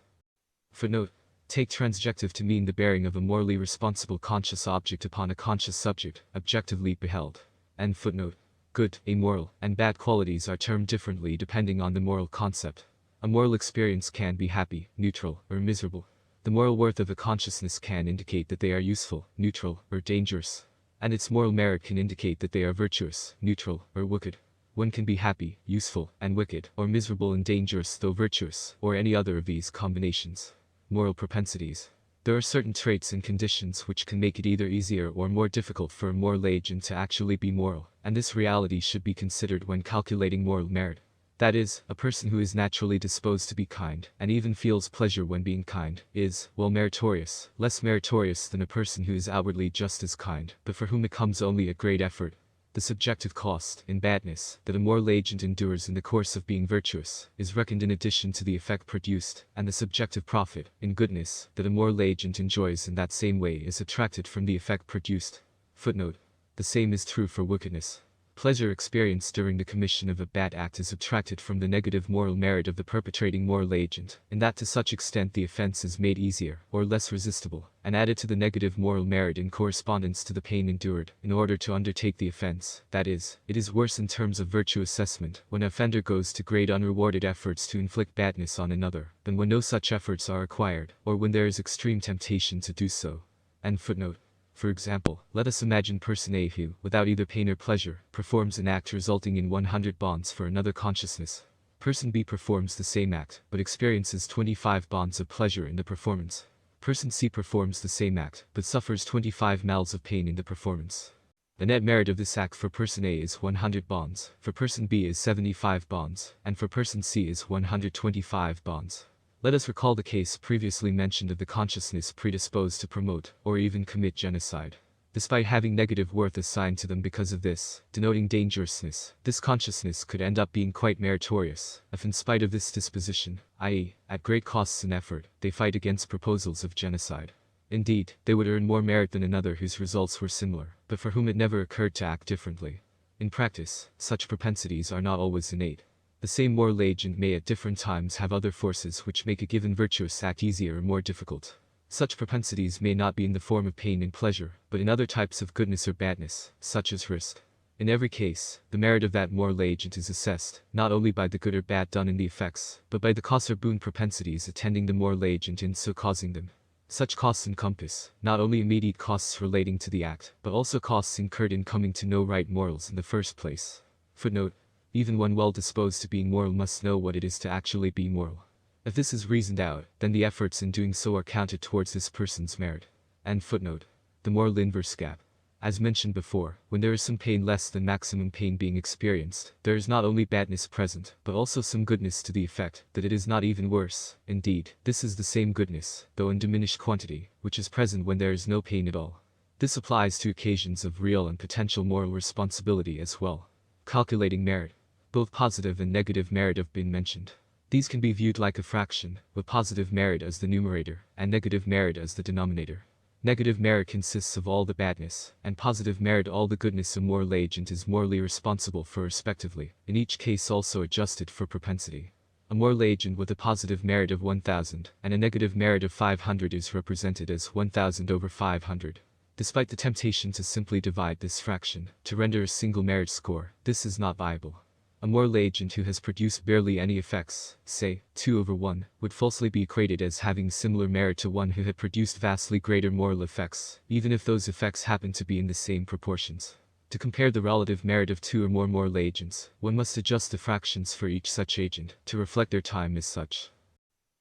Footnote. Take transjective to mean the bearing of a morally responsible conscious object upon a conscious subject, objectively beheld. End footnote. Good, amoral, and bad qualities are termed differently depending on the moral concept. A moral experience can be happy, neutral, or miserable. The moral worth of a consciousness can indicate that they are useful, neutral, or dangerous. And its moral merit can indicate that they are virtuous, neutral, or wicked. One can be happy, useful, and wicked, or miserable and dangerous though virtuous, or any other of these combinations. Moral propensities. There are certain traits and conditions which can make it either easier or more difficult for a moral agent to actually be moral, and this reality should be considered when calculating moral merit. That is, a person who is naturally disposed to be kind, and even feels pleasure when being kind, is, well, meritorious, less meritorious than a person who is outwardly just as kind, but for whom it comes only at great effort. The subjective cost, in badness, that a moral agent endures in the course of being virtuous, is reckoned in addition to the effect produced, and the subjective profit, in goodness, that a moral agent enjoys in that same way is subtracted from the effect produced. Footnote. The same is true for wickedness. Pleasure experienced during the commission of a bad act is subtracted from the negative moral merit of the perpetrating moral agent, in that to such extent the offense is made easier, or less resistible, and added to the negative moral merit in correspondence to the pain endured, in order to undertake the offense. That is, it is worse in terms of virtue assessment, when an offender goes to great unrewarded efforts to inflict badness on another, than when no such efforts are required, or when there is extreme temptation to do so. End footnote. For example, let us imagine person A who, without either pain or pleasure, performs an act resulting in 100 bonds for another consciousness. Person B performs the same act, but experiences 25 bonds of pleasure in the performance. Person C performs the same act, but suffers 25 mals of pain in the performance. The net merit of this act for person A is 100 bonds, for person B is 75 bonds, and for person C is 125 bonds. Let us recall the case previously mentioned of the consciousness predisposed to promote, or even commit genocide. Despite having negative worth assigned to them because of this, denoting dangerousness, this consciousness could end up being quite meritorious, if in spite of this disposition, i.e., at great costs and effort, they fight against proposals of genocide. Indeed, they would earn more merit than another whose results were similar, but for whom it never occurred to act differently. In practice, such propensities are not always innate. The same moral agent may at different times have other forces which make a given virtuous act easier or more difficult. Such propensities may not be in the form of pain and pleasure, but in other types of goodness or badness, such as risk. In every case, the merit of that moral agent is assessed, not only by the good or bad done in the effects, but by the costs or boon propensities attending the moral agent in so causing them. Such costs encompass, not only immediate costs relating to the act, but also costs incurred in coming to know right morals in the first place. Footnote. Even one well-disposed to being moral must know what it is to actually be moral. If this is reasoned out, then the efforts in doing so are counted towards this person's merit. End footnote. The moral inverse gap. As mentioned before, when there is some pain less than maximum pain being experienced, there is not only badness present, but also some goodness to the effect that it is not even worse. Indeed, this is the same goodness, though in diminished quantity, which is present when there is no pain at all. This applies to occasions of real and potential moral responsibility as well. Calculating merit. Both positive and negative merit have been mentioned. These can be viewed like a fraction, with positive merit as the numerator, and negative merit as the denominator. Negative merit consists of all the badness, and positive merit all the goodness a moral agent is morally responsible for respectively, in each case also adjusted for propensity. A moral agent with a positive merit of 1000, and a negative merit of 500 is represented as 1000 over 500. Despite the temptation to simply divide this fraction, to render a single merit score, this is not viable. A moral agent who has produced barely any effects, say, 2 over 1, would falsely be equated as having similar merit to one who had produced vastly greater moral effects, even if those effects happen to be in the same proportions. To compare the relative merit of 2 or more moral agents, one must adjust the fractions for each such agent, to reflect their time as such.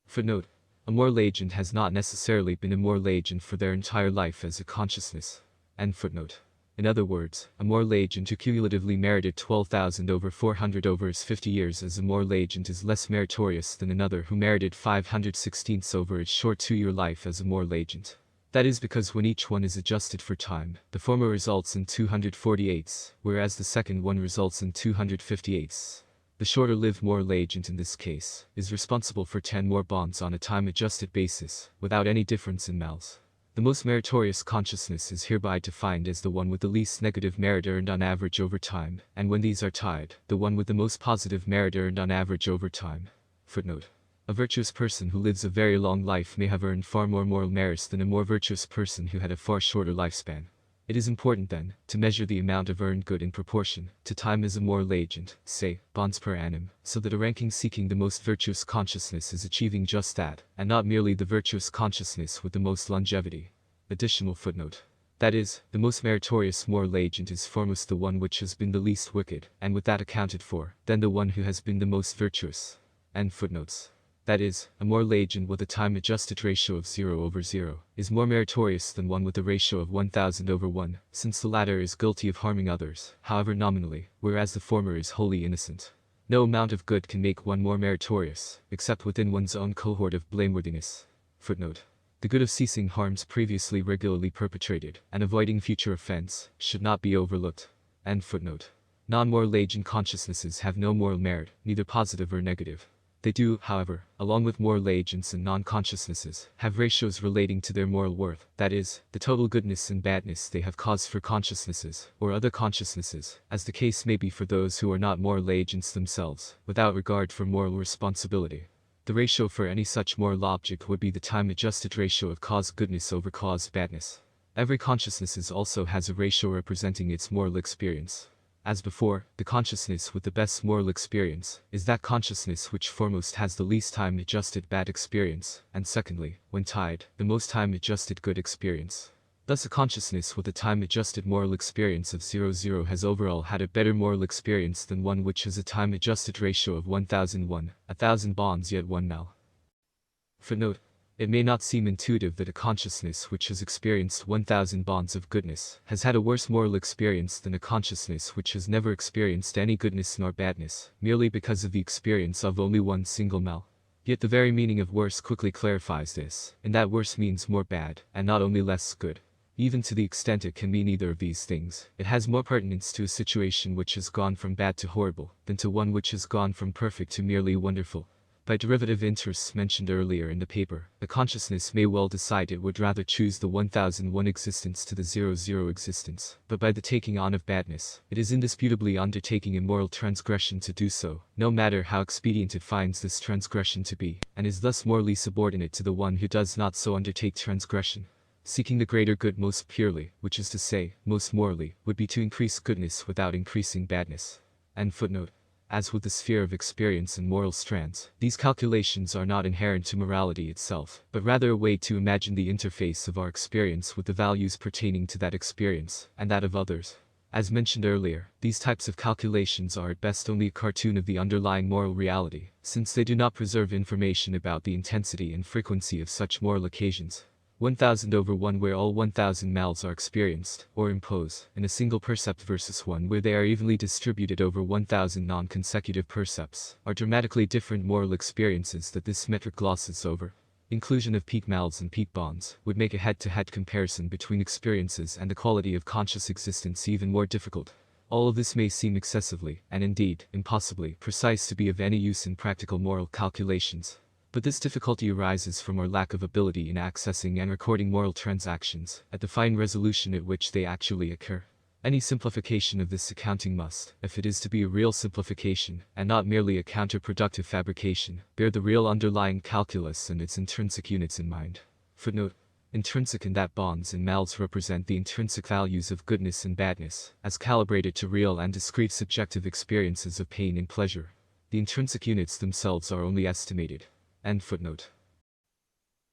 Footnote. A moral agent has not necessarily been a moral agent for their entire life as a consciousness. End footnote. In other words, a moral agent who cumulatively merited 12,000 over 400 over his 50 years as a moral agent is less meritorious than another who merited 516ths over his short 2-year life as a moral agent. That is because when each one is adjusted for time, the former results in 248ths, whereas the second one results in 258ths. The shorter-lived moral agent in this case is responsible for 10 more bonds on a time-adjusted basis, without any difference in mals. The most meritorious consciousness is hereby defined as the one with the least negative merit earned on average over time, and when these are tied, the one with the most positive merit earned on average over time. Footnote. A virtuous person who lives a very long life may have earned far more moral merits than a more virtuous person who had a far shorter lifespan. It is important then, to measure the amount of earned good in proportion to time as a moral agent, say, bonds per annum, so that a ranking seeking the most virtuous consciousness is achieving just that, and not merely the virtuous consciousness with the most longevity. Additional footnote. That is, the most meritorious moral agent is foremost the one which has been the least wicked, and with that accounted for, then the one who has been the most virtuous. End footnotes. That is, a moral agent with a time-adjusted ratio of 0/0 is more meritorious than one with a ratio of 1000/1, since the latter is guilty of harming others, however nominally, whereas the former is wholly innocent. No amount of good can make one more meritorious, except within one's own cohort of blameworthiness. Footnote. The good of ceasing harms previously regularly perpetrated, and avoiding future offense, should not be overlooked. End footnote. Non-moral agent consciousnesses have no moral merit, neither positive or negative. They do, however, along with moral agents and non-consciousnesses, have ratios relating to their moral worth, that is, the total goodness and badness they have caused for consciousnesses, or other consciousnesses, as the case may be for those who are not moral agents themselves, without regard for moral responsibility. The ratio for any such moral object would be the time-adjusted ratio of caused goodness over caused badness. Every consciousness also has a ratio representing its moral experience. As before, the consciousness with the best moral experience is that consciousness which foremost has the least time-adjusted bad experience, and secondly, when tied, the most time-adjusted good experience. Thus a consciousness with a time-adjusted moral experience of 0/0 has overall had a better moral experience than one which has a time-adjusted ratio of 1001, 1000 bonds yet 1 mal. Footnote. It may not seem intuitive that a consciousness which has experienced 1000 bonds of goodness has had a worse moral experience than a consciousness which has never experienced any goodness nor badness, merely because of the experience of only one single mal. Yet the very meaning of worse quickly clarifies this, in that worse means more bad, and not only less good. Even to the extent it can mean either of these things, it has more pertinence to a situation which has gone from bad to horrible, than to one which has gone from perfect to merely wonderful. By derivative interests mentioned earlier in the paper, the consciousness may well decide it would rather choose the 1001 existence to the 00 existence, but by the taking on of badness, it is indisputably undertaking immoral transgression to do so, no matter how expedient it finds this transgression to be, and is thus morally subordinate to the one who does not so undertake transgression. Seeking the greater good most purely, which is to say, most morally, would be to increase goodness without increasing badness. End footnote. As with the sphere of experience and moral strands, these calculations are not inherent to morality itself, but rather a way to imagine the interface of our experience with the values pertaining to that experience, and that of others. As mentioned earlier, these types of calculations are at best only a cartoon of the underlying moral reality, since they do not preserve information about the intensity and frequency of such moral occasions. 1000/1 where all 1000 mals are experienced, or impose, in a single percept versus one where they are evenly distributed over 1000 non-consecutive percepts, are dramatically different moral experiences that this metric glosses over. Inclusion of peak mals and peak bonds would make a head-to-head comparison between experiences and the quality of conscious existence even more difficult. All of this may seem excessively, and indeed, impossibly, precise to be of any use in practical moral calculations. But this difficulty arises from our lack of ability in accessing and recording moral transactions, at the fine resolution at which they actually occur. Any simplification of this accounting must, if it is to be a real simplification, and not merely a counterproductive fabrication, bear the real underlying calculus and its intrinsic units in mind. Footnote. Intrinsic in that bonds and mals represent the intrinsic values of goodness and badness, as calibrated to real and discrete subjective experiences of pain and pleasure. The intrinsic units themselves are only estimated. End footnote.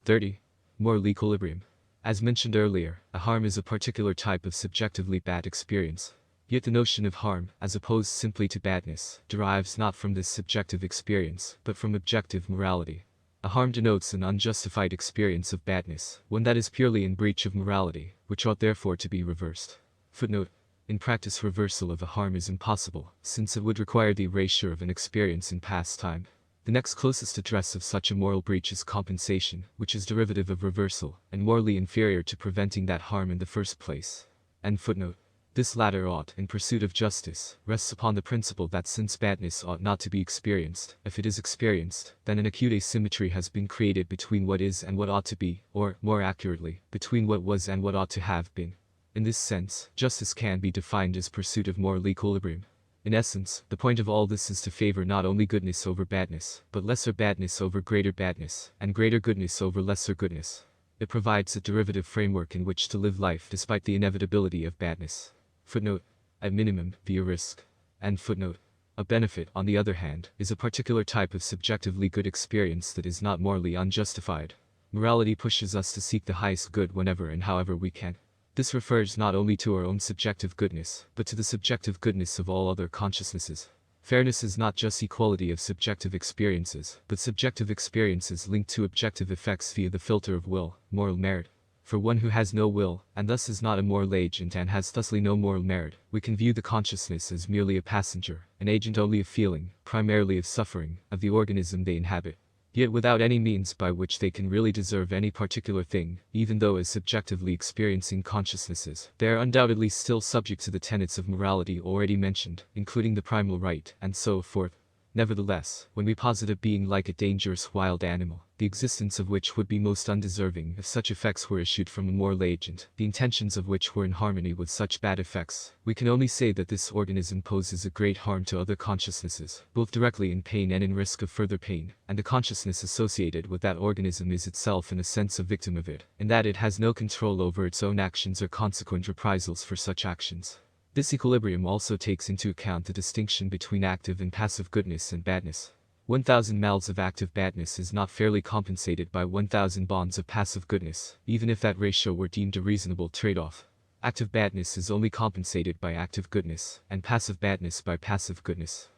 30. Moral equilibrium. As mentioned earlier, a harm is a particular type of subjectively bad experience. Yet the notion of harm, as opposed simply to badness, derives not from this subjective experience, but from objective morality. A harm denotes an unjustified experience of badness, one that is purely in breach of morality, which ought therefore to be reversed. Footnote. In practice, reversal of a harm is impossible, since it would require the erasure of an experience in past time. The next closest address of such a moral breach is compensation, which is derivative of reversal, and morally inferior to preventing that harm in the first place. End footnote. This latter ought, in pursuit of justice, rests upon the principle that since badness ought not to be experienced, if it is experienced, then an acute asymmetry has been created between what is and what ought to be, or, more accurately, between what was and what ought to have been. In this sense, justice can be defined as pursuit of moral equilibrium. In essence, the point of all this is to favor not only goodness over badness, but lesser badness over greater badness, and greater goodness over lesser goodness. It provides a derivative framework in which to live life despite the inevitability of badness. Footnote. At minimum, via risk. End footnote. A benefit, on the other hand, is a particular type of subjectively good experience that is not morally unjustified. Morality pushes us to seek the highest good whenever and however we can. This refers not only to our own subjective goodness, but to the subjective goodness of all other consciousnesses. Fairness is not just equality of subjective experiences, but subjective experiences linked to objective effects via the filter of will, moral merit. For one who has no will, and thus is not a moral agent and has thusly no moral merit, we can view the consciousness as merely a passenger, an agent only of feeling, primarily of suffering, of the organism they inhabit. Yet without any means by which they can really deserve any particular thing, even though as subjectively experiencing consciousnesses, they are undoubtedly still subject to the tenets of morality already mentioned, including the primal right, and so forth. Nevertheless, when we posit a being like a dangerous wild animal, the existence of which would be most undeserving if such effects were issued from a moral agent, the intentions of which were in harmony with such bad effects, we can only say that this organism poses a great harm to other consciousnesses, both directly in pain and in risk of further pain, and the consciousness associated with that organism is itself in a sense a victim of it, in that it has no control over its own actions or consequent reprisals for such actions. This equilibrium also takes into account the distinction between active and passive goodness and badness. 1,000 mouths of active badness is not fairly compensated by 1,000 bonds of passive goodness, even if that ratio were deemed a reasonable trade-off. Active badness is only compensated by active goodness, and passive badness by passive goodness.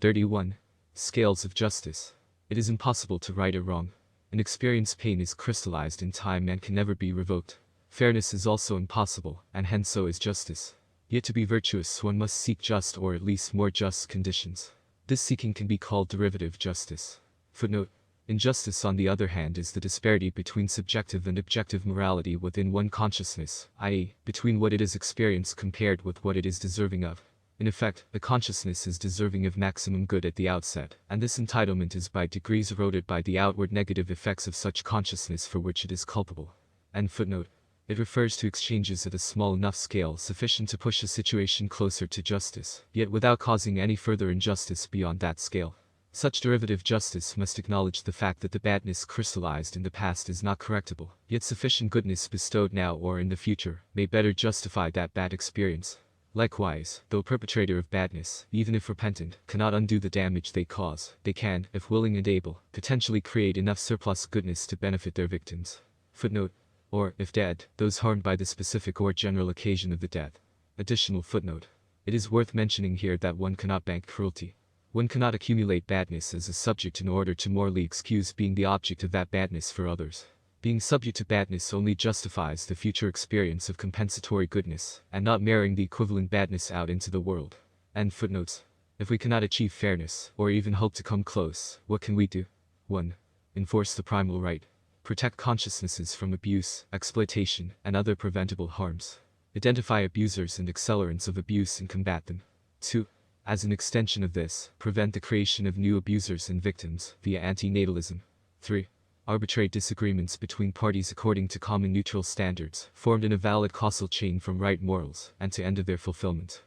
31. Scales of justice. It is impossible to right or wrong. An experienced pain is crystallized in time and can never be revoked. Fairness is also impossible, and hence so is justice. Yet to be virtuous one must seek just or at least more just conditions. This seeking can be called derivative justice. Footnote. Injustice on the other hand is the disparity between subjective and objective morality within one consciousness, i.e., between what it has experienced compared with what it is deserving of. In effect, the consciousness is deserving of maximum good at the outset, and this entitlement is by degrees eroded by the outward negative effects of such consciousness for which it is culpable. End footnote. It refers to exchanges at a small enough scale sufficient to push a situation closer to justice, yet without causing any further injustice beyond that scale. Such derivative justice must acknowledge the fact that the badness crystallized in the past is not correctable, yet sufficient goodness bestowed now or in the future may better justify that bad experience. Likewise, though perpetrator of badness, even if repentant, cannot undo the damage they cause, they can, if willing and able, potentially create enough surplus goodness to benefit their victims. Footnote. Or, if dead, those harmed by the specific or general occasion of the death. Additional footnote. It is worth mentioning here that one cannot bank cruelty. One cannot accumulate badness as a subject in order to morally excuse being the object of that badness for others. Being subject to badness only justifies the future experience of compensatory goodness, and not marrying the equivalent badness out into the world. End footnotes. If we cannot achieve fairness, or even hope to come close, what can we do? 1. Enforce the primal right. Protect consciousnesses from abuse, exploitation, and other preventable harms. Identify abusers and accelerants of abuse and combat them. 2. As an extension of this, prevent the creation of new abusers and victims via antinatalism. 3. Arbitrate disagreements between parties according to common neutral standards, formed in a valid causal chain from right morals, and to end of their fulfillment.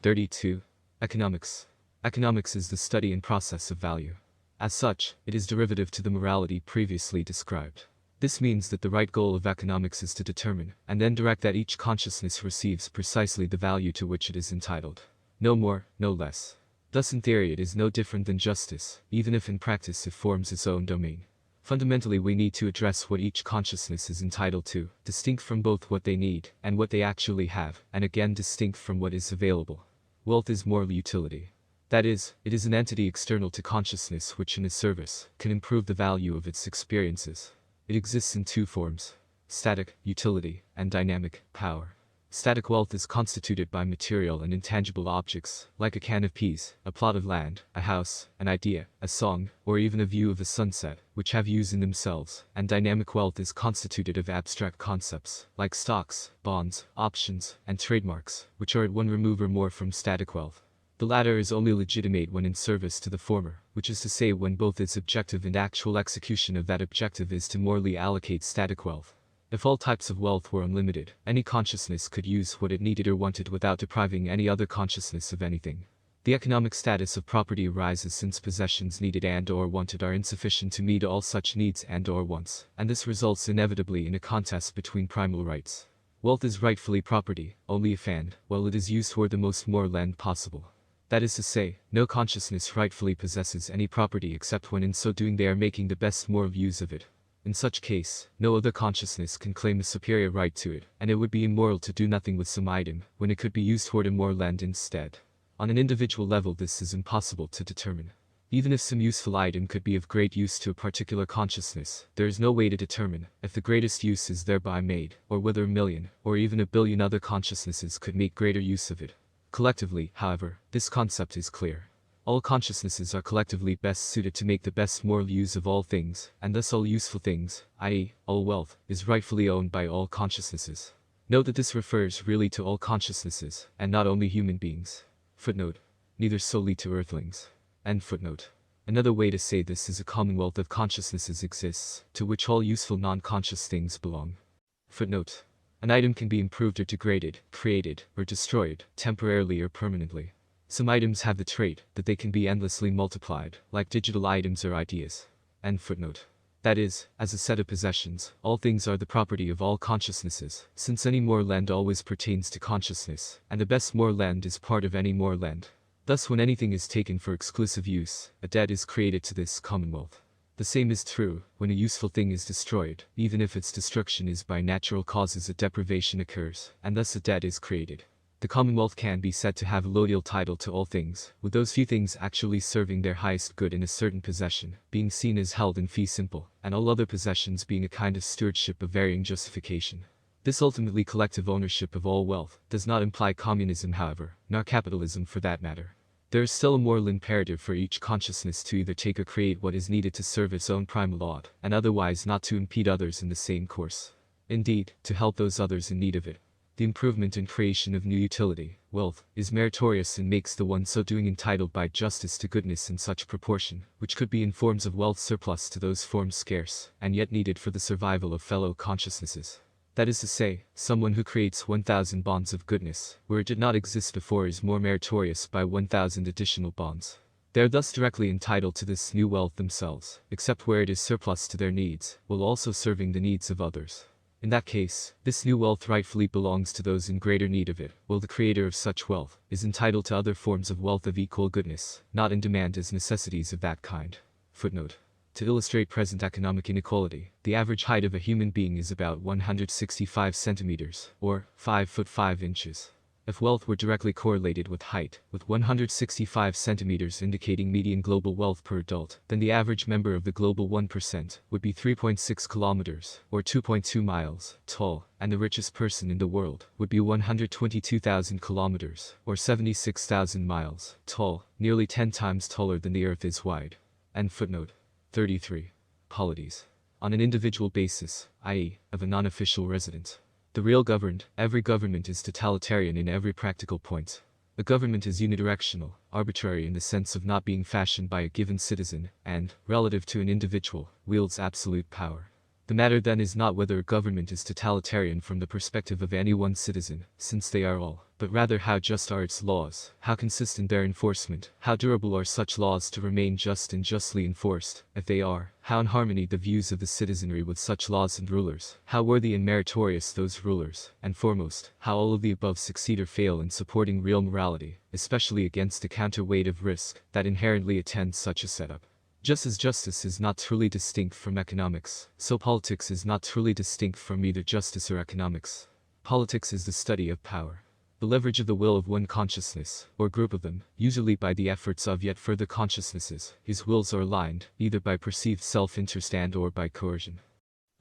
32. Economics. Economics is the study and process of value. As such, it is derivative to the morality previously described. This means that the right goal of economics is to determine, and then direct that each consciousness receives precisely the value to which it is entitled. No more, no less. Thus in theory it is no different than justice, even if in practice it forms its own domain. Fundamentally we need to address what each consciousness is entitled to, distinct from both what they need, and what they actually have, and again distinct from what is available. Wealth is moral utility. That is, it is an entity external to consciousness which in its service, can improve the value of its experiences. It exists in two forms: static, utility, and dynamic, power. Static wealth is constituted by material and intangible objects, like a can of peas, a plot of land, a house, an idea, a song, or even a view of a sunset, which have use in themselves, and dynamic wealth is constituted of abstract concepts, like stocks, bonds, options, and trademarks, which are at one remove or more from static wealth. The latter is only legitimate when in service to the former, which is to say when both its objective and actual execution of that objective is to morally allocate static wealth. If all types of wealth were unlimited, any consciousness could use what it needed or wanted without depriving any other consciousness of anything. The economic status of property arises since possessions needed and or wanted are insufficient to meet all such needs and or wants, and this results inevitably in a contest between primal rights. Wealth is rightfully property, only if and, while it is used toward the most moral end possible. That is to say, no consciousness rightfully possesses any property except when in so doing they are making the best moral use of it. In such case, no other consciousness can claim a superior right to it, and it would be immoral to do nothing with some item, when it could be used toward a moral end instead. On an individual level, this is impossible to determine. Even if some useful item could be of great use to a particular consciousness, there is no way to determine if the greatest use is thereby made, or whether a million, or even a billion other consciousnesses could make greater use of it. Collectively, however, this concept is clear. All consciousnesses are collectively best suited to make the best moral use of all things, and thus all useful things, i.e., all wealth, is rightfully owned by all consciousnesses. Note that this refers really to all consciousnesses, and not only human beings. Footnote. Neither solely to earthlings. End footnote. Another way to say this is a commonwealth of consciousnesses exists, to which all useful non-conscious things belong. Footnote. An item can be improved or degraded, created, or destroyed, temporarily or permanently. Some items have the trait that they can be endlessly multiplied, like digital items or ideas. End footnote. That is, as a set of possessions, all things are the property of all consciousnesses, since any more land always pertains to consciousness, and the best more land is part of any more land. Thus when anything is taken for exclusive use, a debt is created to this commonwealth. The same is true when a useful thing is destroyed, even if its destruction is by natural causes, a deprivation occurs, and thus a debt is created. The commonwealth can be said to have a loyal title to all things, with those few things actually serving their highest good in a certain possession, being seen as held in fee simple, and all other possessions being a kind of stewardship of varying justification. This ultimately collective ownership of all wealth does not imply communism, however, nor capitalism for that matter. There is still a moral imperative for each consciousness to either take or create what is needed to serve its own primal lot, and otherwise not to impede others in the same course. Indeed, to help those others in need of it. The improvement and creation of new utility, wealth, is meritorious and makes the one so doing entitled by justice to goodness in such proportion, which could be in forms of wealth surplus to those forms scarce, and yet needed for the survival of fellow consciousnesses. That is to say, someone who creates 1,000 bonds of goodness, where it did not exist before, is more meritorious by 1,000 additional bonds. They are thus directly entitled to this new wealth themselves, except where it is surplus to their needs, while also serving the needs of others. In that case, this new wealth rightfully belongs to those in greater need of it, while the creator of such wealth is entitled to other forms of wealth of equal goodness, not in demand as necessities of that kind. Footnote. To illustrate present economic inequality, the average height of a human being is about 165 centimeters, or 5 foot 5 inches. If wealth were directly correlated with height, with 165 centimeters indicating median global wealth per adult, then the average member of the global 1% would be 3.6 kilometers, or 2.2 miles, tall, and the richest person in the world would be 122,000 kilometers, or 76,000 miles, tall, nearly 10 times taller than the Earth is wide. End footnote. 33. Polities. On an individual basis, i.e., of a non-official resident. The real governed, every government is totalitarian in every practical point. A government is unidirectional, arbitrary in the sense of not being fashioned by a given citizen, and, relative to an individual, wields absolute power. The matter then is not whether a government is totalitarian from the perspective of any one citizen, since they are all, but rather how just are its laws, how consistent their enforcement, how durable are such laws to remain just and justly enforced, if they are, how in harmony the views of the citizenry with such laws and rulers, how worthy and meritorious those rulers, and foremost, how all of the above succeed or fail in supporting real morality, especially against the counterweight of risk that inherently attends such a setup. Just as justice is not truly distinct from economics, so politics is not truly distinct from either justice or economics. Politics is the study of power. The leverage of the will of one consciousness, or group of them, usually by the efforts of yet further consciousnesses, whose wills are aligned, either by perceived self-interest and/or by coercion.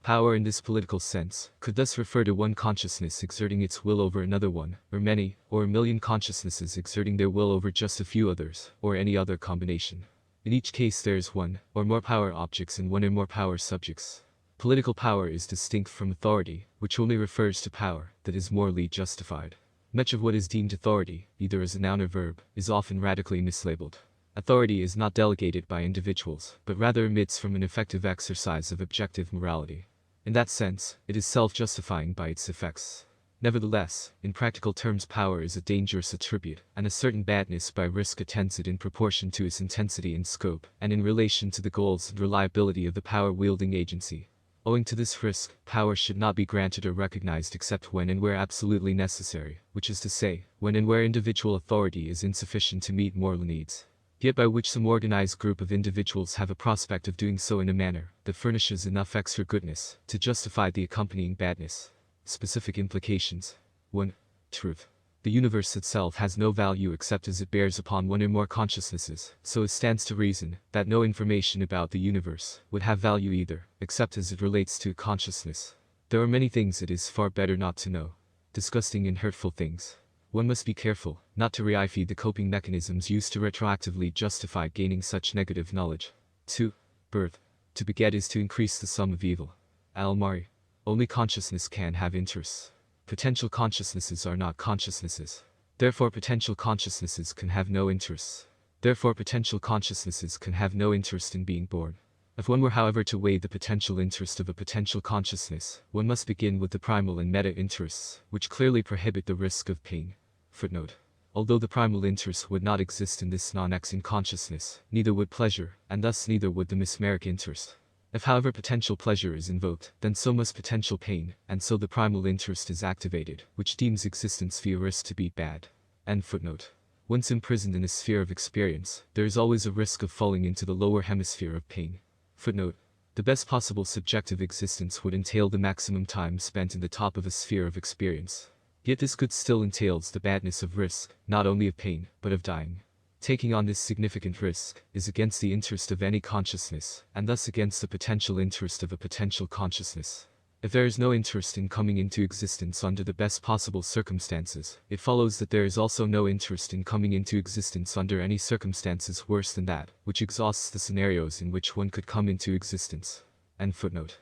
Power in this political sense could thus refer to one consciousness exerting its will over another one, or many, or a million consciousnesses exerting their will over just a few others, or any other combination. In each case there is one, or more power objects and one or more power subjects. Political power is distinct from authority, which only refers to power that is morally justified. Much of what is deemed authority, either as a noun or verb, is often radically mislabeled. Authority is not delegated by individuals, but rather emits from an effective exercise of objective morality. In that sense, it is self-justifying by its effects. Nevertheless, in practical terms, power is a dangerous attribute, and a certain badness by risk attends it in proportion to its intensity and scope, and in relation to the goals and reliability of the power-wielding agency. Owing to this risk, power should not be granted or recognized except when and where absolutely necessary, which is to say, when and where individual authority is insufficient to meet moral needs, yet by which some organized group of individuals have a prospect of doing so in a manner that furnishes enough extra goodness to justify the accompanying badness. Specific implications. 1. Truth. The universe itself has no value except as it bears upon one or more consciousnesses, so it stands to reason that no information about the universe would have value either, except as it relates to consciousness. There are many things it is far better not to know. Disgusting and hurtful things. One must be careful not to re-feed the coping mechanisms used to retroactively justify gaining such negative knowledge. 2. Birth. To beget is to increase the sum of evil. Al-Mari. Only consciousness can have interests. Potential consciousnesses are not consciousnesses. Therefore potential consciousnesses can have no interests. Therefore potential consciousnesses can have no interest in being born. If one were however to weigh the potential interest of a potential consciousness, one must begin with the primal and meta-interests, which clearly prohibit the risk of pain. Footnote. Although the primal interest would not exist in this non-X consciousness, neither would pleasure, and thus neither would the mesmeric interest. If however potential pleasure is invoked, then so must potential pain, and so the primal interest is activated, which deems existence via risk to be bad. End footnote. Once imprisoned in a sphere of experience, there is always a risk of falling into the lower hemisphere of pain. Footnote. The best possible subjective existence would entail the maximum time spent in the top of a sphere of experience. Yet this good still entails the badness of risk, not only of pain, but of dying. Taking on this significant risk is against the interest of any consciousness, and thus against the potential interest of a potential consciousness. If there is no interest in coming into existence under the best possible circumstances, it follows that there is also no interest in coming into existence under any circumstances worse than that, which exhausts the scenarios in which one could come into existence. End footnote.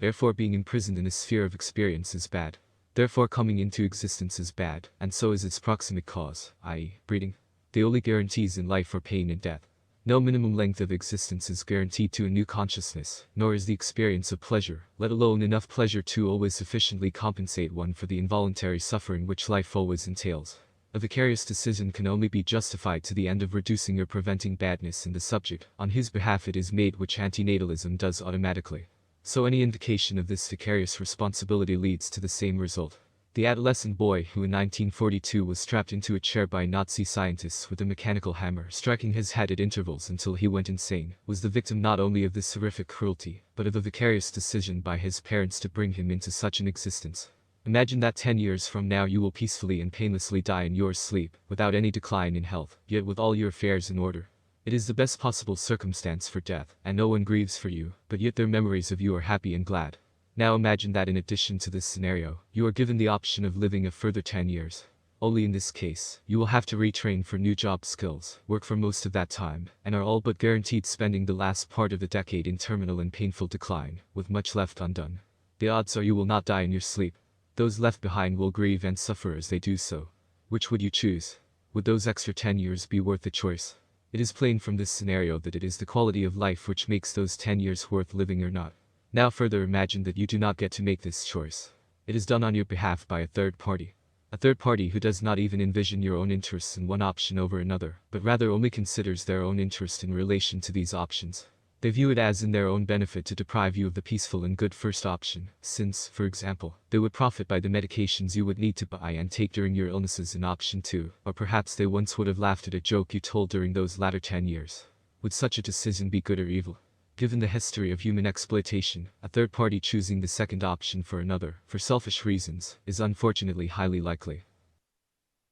Therefore being imprisoned in a sphere of experience is bad. Therefore coming into existence is bad, and so is its proximate cause, i.e., breeding. The only guarantees in life are pain and death. No minimum length of existence is guaranteed to a new consciousness, nor is the experience of pleasure, let alone enough pleasure to always sufficiently compensate one for the involuntary suffering which life always entails. A vicarious decision can only be justified to the end of reducing or preventing badness in the subject, on whose behalf it is made, which antinatalism does automatically. So any indication of this vicarious responsibility leads to the same result. The adolescent boy who in 1942 was strapped into a chair by Nazi scientists with a mechanical hammer, striking his head at intervals until he went insane, was the victim not only of this horrific cruelty, but of a vicarious decision by his parents to bring him into such an existence. Imagine that 10 years from now you will peacefully and painlessly die in your sleep, without any decline in health, yet with all your affairs in order. It is the best possible circumstance for death, and no one grieves for you, but yet their memories of you are happy and glad. Now imagine that in addition to this scenario, you are given the option of living a further 10 years. Only in this case, you will have to retrain for new job skills, work for most of that time, and are all but guaranteed spending the last part of the decade in terminal and painful decline, with much left undone. The odds are you will not die in your sleep. Those left behind will grieve and suffer as they do so. Which would you choose? Would those extra 10 years be worth the choice? It is plain from this scenario that it is the quality of life which makes those 10 years worth living or not. Now further imagine that you do not get to make this choice. It is done on your behalf by a third party. A third party who does not even envision your own interests in one option over another, but rather only considers their own interest in relation to these options. They view it as in their own benefit to deprive you of the peaceful and good first option, since, for example, they would profit by the medications you would need to buy and take during your illnesses in option 2, or perhaps they once would have laughed at a joke you told during those latter 10 years. Would such a decision be good or evil? Given the history of human exploitation, a third party choosing the second option for another, for selfish reasons, is unfortunately highly likely.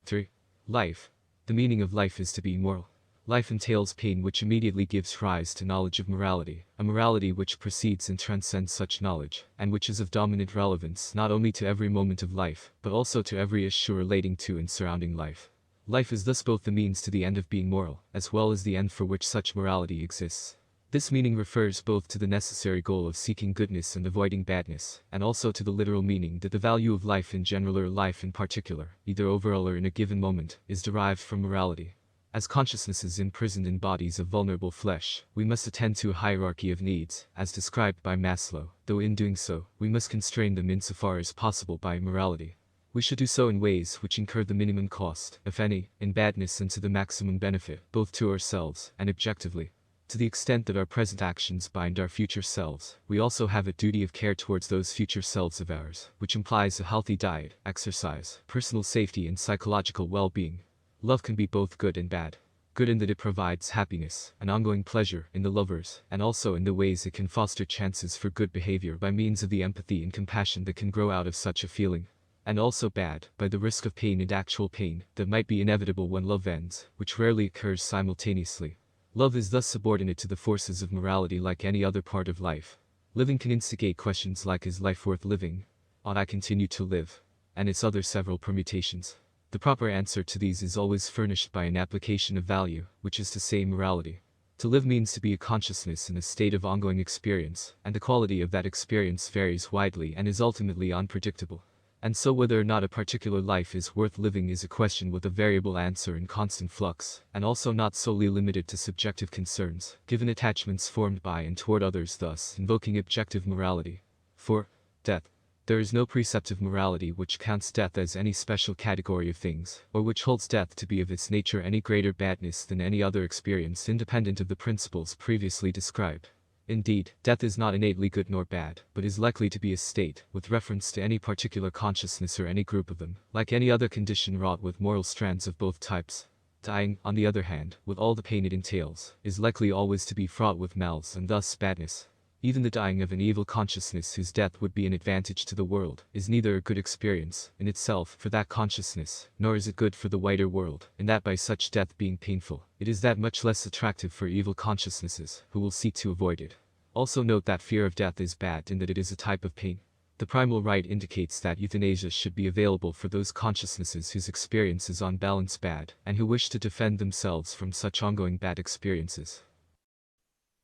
3. Life. The meaning of life is to be moral. Life entails pain which immediately gives rise to knowledge of morality, a morality which precedes and transcends such knowledge, and which is of dominant relevance not only to every moment of life, but also to every issue relating to and surrounding life. Life is thus both the means to the end of being moral, as well as the end for which such morality exists. This meaning refers both to the necessary goal of seeking goodness and avoiding badness, and also to the literal meaning that the value of life in general or life in particular, either overall or in a given moment, is derived from morality. As consciousnesses imprisoned in bodies of vulnerable flesh, we must attend to a hierarchy of needs, as described by Maslow, though in doing so, we must constrain them insofar as possible by morality. We should do so in ways which incur the minimum cost, if any, in badness and to the maximum benefit, both to ourselves and objectively. To the extent that our present actions bind our future selves, we also have a duty of care towards those future selves of ours, which implies a healthy diet, exercise, personal safety and psychological well-being. Love can be both good and bad. Good in that it provides happiness, and ongoing pleasure in the lovers, and also in the ways it can foster chances for good behavior by means of the empathy and compassion that can grow out of such a feeling. and also bad by the risk of pain and actual pain that might be inevitable when love ends, which rarely occurs simultaneously. Love is thus subordinate to the forces of morality like any other part of life. Living can instigate questions like is life worth living? Ought I continue to live? And its other several permutations. The proper answer to these is always furnished by an application of value, which is to say morality. To live means to be a consciousness in a state of ongoing experience, and the quality of that experience varies widely and is ultimately unpredictable. And so whether or not a particular life is worth living is a question with a variable answer in constant flux, and also not solely limited to subjective concerns, given attachments formed by and toward others, thus invoking objective morality. 4. Death. There is no preceptive morality which counts death as any special category of things, or which holds death to be of its nature any greater badness than any other experience independent of the principles previously described. Indeed, death is not innately good nor bad, but is likely to be a state, with reference to any particular consciousness or any group of them, like any other condition wrought with moral strands of both types. Dying, on the other hand, with all the pain it entails, is likely always to be fraught with malice and thus badness. Even the dying of an evil consciousness whose death would be an advantage to the world, is neither a good experience, in itself, for that consciousness, nor is it good for the wider world, in that by such death being painful, it is that much less attractive for evil consciousnesses, who will seek to avoid it. Also note that fear of death is bad in that it is a type of pain. The primal right indicates that euthanasia should be available for those consciousnesses whose experience is on balance bad, and who wish to defend themselves from such ongoing bad experiences.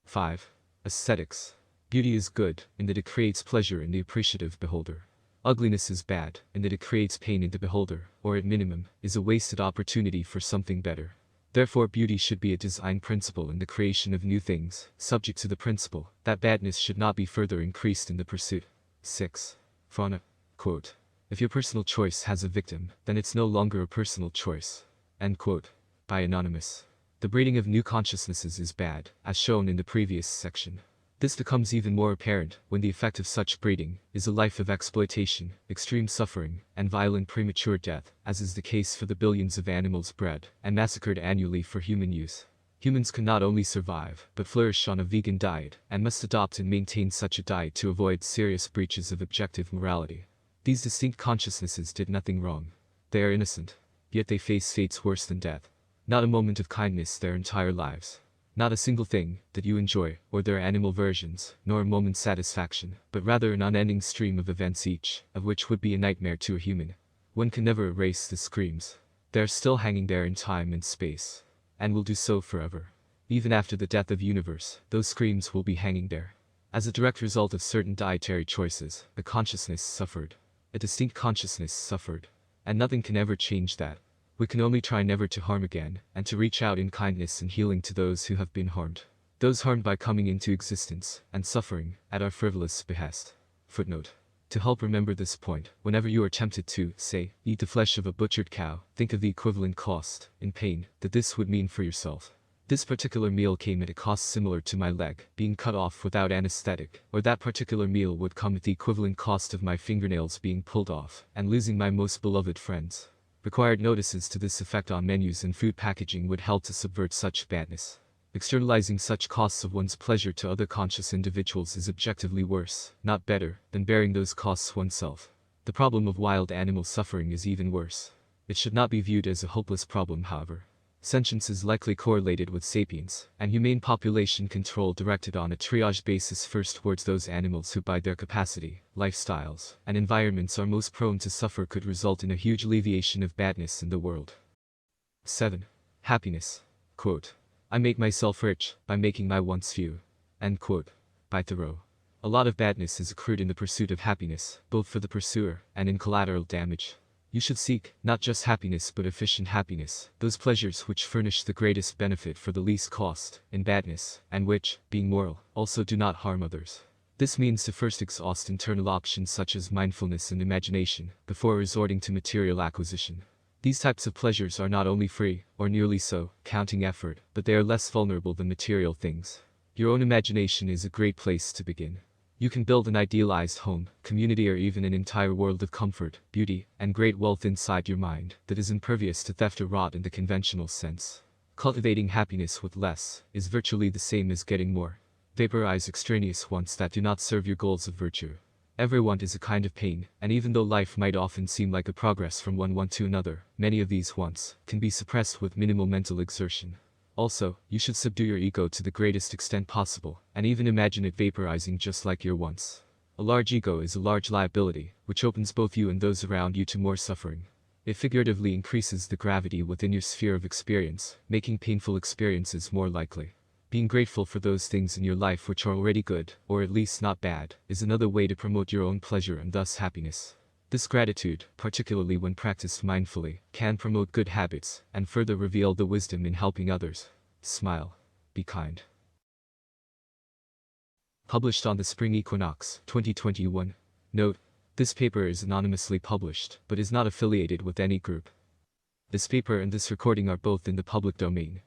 5. Aesthetics. Beauty is good, in that it creates pleasure in the appreciative beholder. Ugliness is bad, in that it creates pain in the beholder, or at minimum, is a wasted opportunity for something better. Therefore beauty should be a design principle in the creation of new things, subject to the principle that badness should not be further increased in the pursuit. 6. Fauna. Quote. If your personal choice has a victim, then it's no longer a personal choice. End quote. By Anonymous. The breeding of new consciousnesses is bad, as shown in the previous section. This becomes even more apparent when the effect of such breeding is a life of exploitation, extreme suffering, and violent premature death, as is the case for the billions of animals bred and massacred annually for human use. Humans can not only survive, but flourish on a vegan diet, and must adopt and maintain such a diet to avoid serious breaches of objective morality. These distinct consciousnesses did nothing wrong. They are innocent, yet they face fates worse than death. Not a moment of kindness their entire lives. Not a single thing that you enjoy, or their animal versions, nor a moment's satisfaction, but rather an unending stream of events each, of which would be a nightmare to a human. One can never erase the screams. They are still hanging there in time and space, and will do so forever. Even after the death of the universe, those screams will be hanging there. As a direct result of certain dietary choices, a consciousness suffered. A distinct consciousness suffered. And nothing can ever change that. We can only try never to harm again, and to reach out in kindness and healing to those who have been harmed. Those harmed by coming into existence, and suffering, at our frivolous behest. Footnote. To help remember this point, whenever you are tempted to, say, eat the flesh of a butchered cow, think of the equivalent cost, in pain, that this would mean for yourself. This particular meal came at a cost similar to my leg being cut off without anesthetic, or that particular meal would come at the equivalent cost of my fingernails being pulled off, and losing my most beloved friends. Required notices to this effect on menus and food packaging would help to subvert such badness. Externalizing such costs of one's pleasure to other conscious individuals is objectively worse, not better, than bearing those costs oneself. The problem of wild animal suffering is even worse. It should not be viewed as a hopeless problem, however. Sentience is likely correlated with sapience, and humane population control directed on a triage basis first towards those animals who by their capacity, lifestyles, and environments are most prone to suffer could result in a huge alleviation of badness in the world. 7. Happiness. Quote. I make myself rich by making my wants few. End quote. By Thoreau. A lot of badness is accrued in the pursuit of happiness, both for the pursuer and in collateral damage. You should seek, not just happiness but efficient happiness, those pleasures which furnish the greatest benefit for the least cost, in badness, and which, being moral, also do not harm others. This means to first exhaust internal options such as mindfulness and imagination, before resorting to material acquisition. These types of pleasures are not only free, or nearly so, counting effort, but they are less vulnerable than material things. Your own imagination is a great place to begin. You can build an idealized home, community, or even an entire world of comfort, beauty, and great wealth inside your mind that is impervious to theft or rot in the conventional sense. Cultivating happiness with less is virtually the same as getting more. Vaporize extraneous wants that do not serve your goals of virtue. Every want is a kind of pain, and even though life might often seem like a progress from one want to another, many of these wants can be suppressed with minimal mental exertion. Also, you should subdue your ego to the greatest extent possible, and even imagine it vaporizing just like your wants. A large ego is a large liability, which opens both you and those around you to more suffering. It figuratively increases the gravity within your sphere of experience, making painful experiences more likely. Being grateful for those things in your life which are already good, or at least not bad, is another way to promote your own pleasure and thus happiness. This gratitude, particularly when practiced mindfully, can promote good habits, and further reveal the wisdom in helping others. Smile. Be kind. Published on the spring equinox, 2021. Note: this paper is anonymously published, but is not affiliated with any group. This paper and this recording are both in the public domain.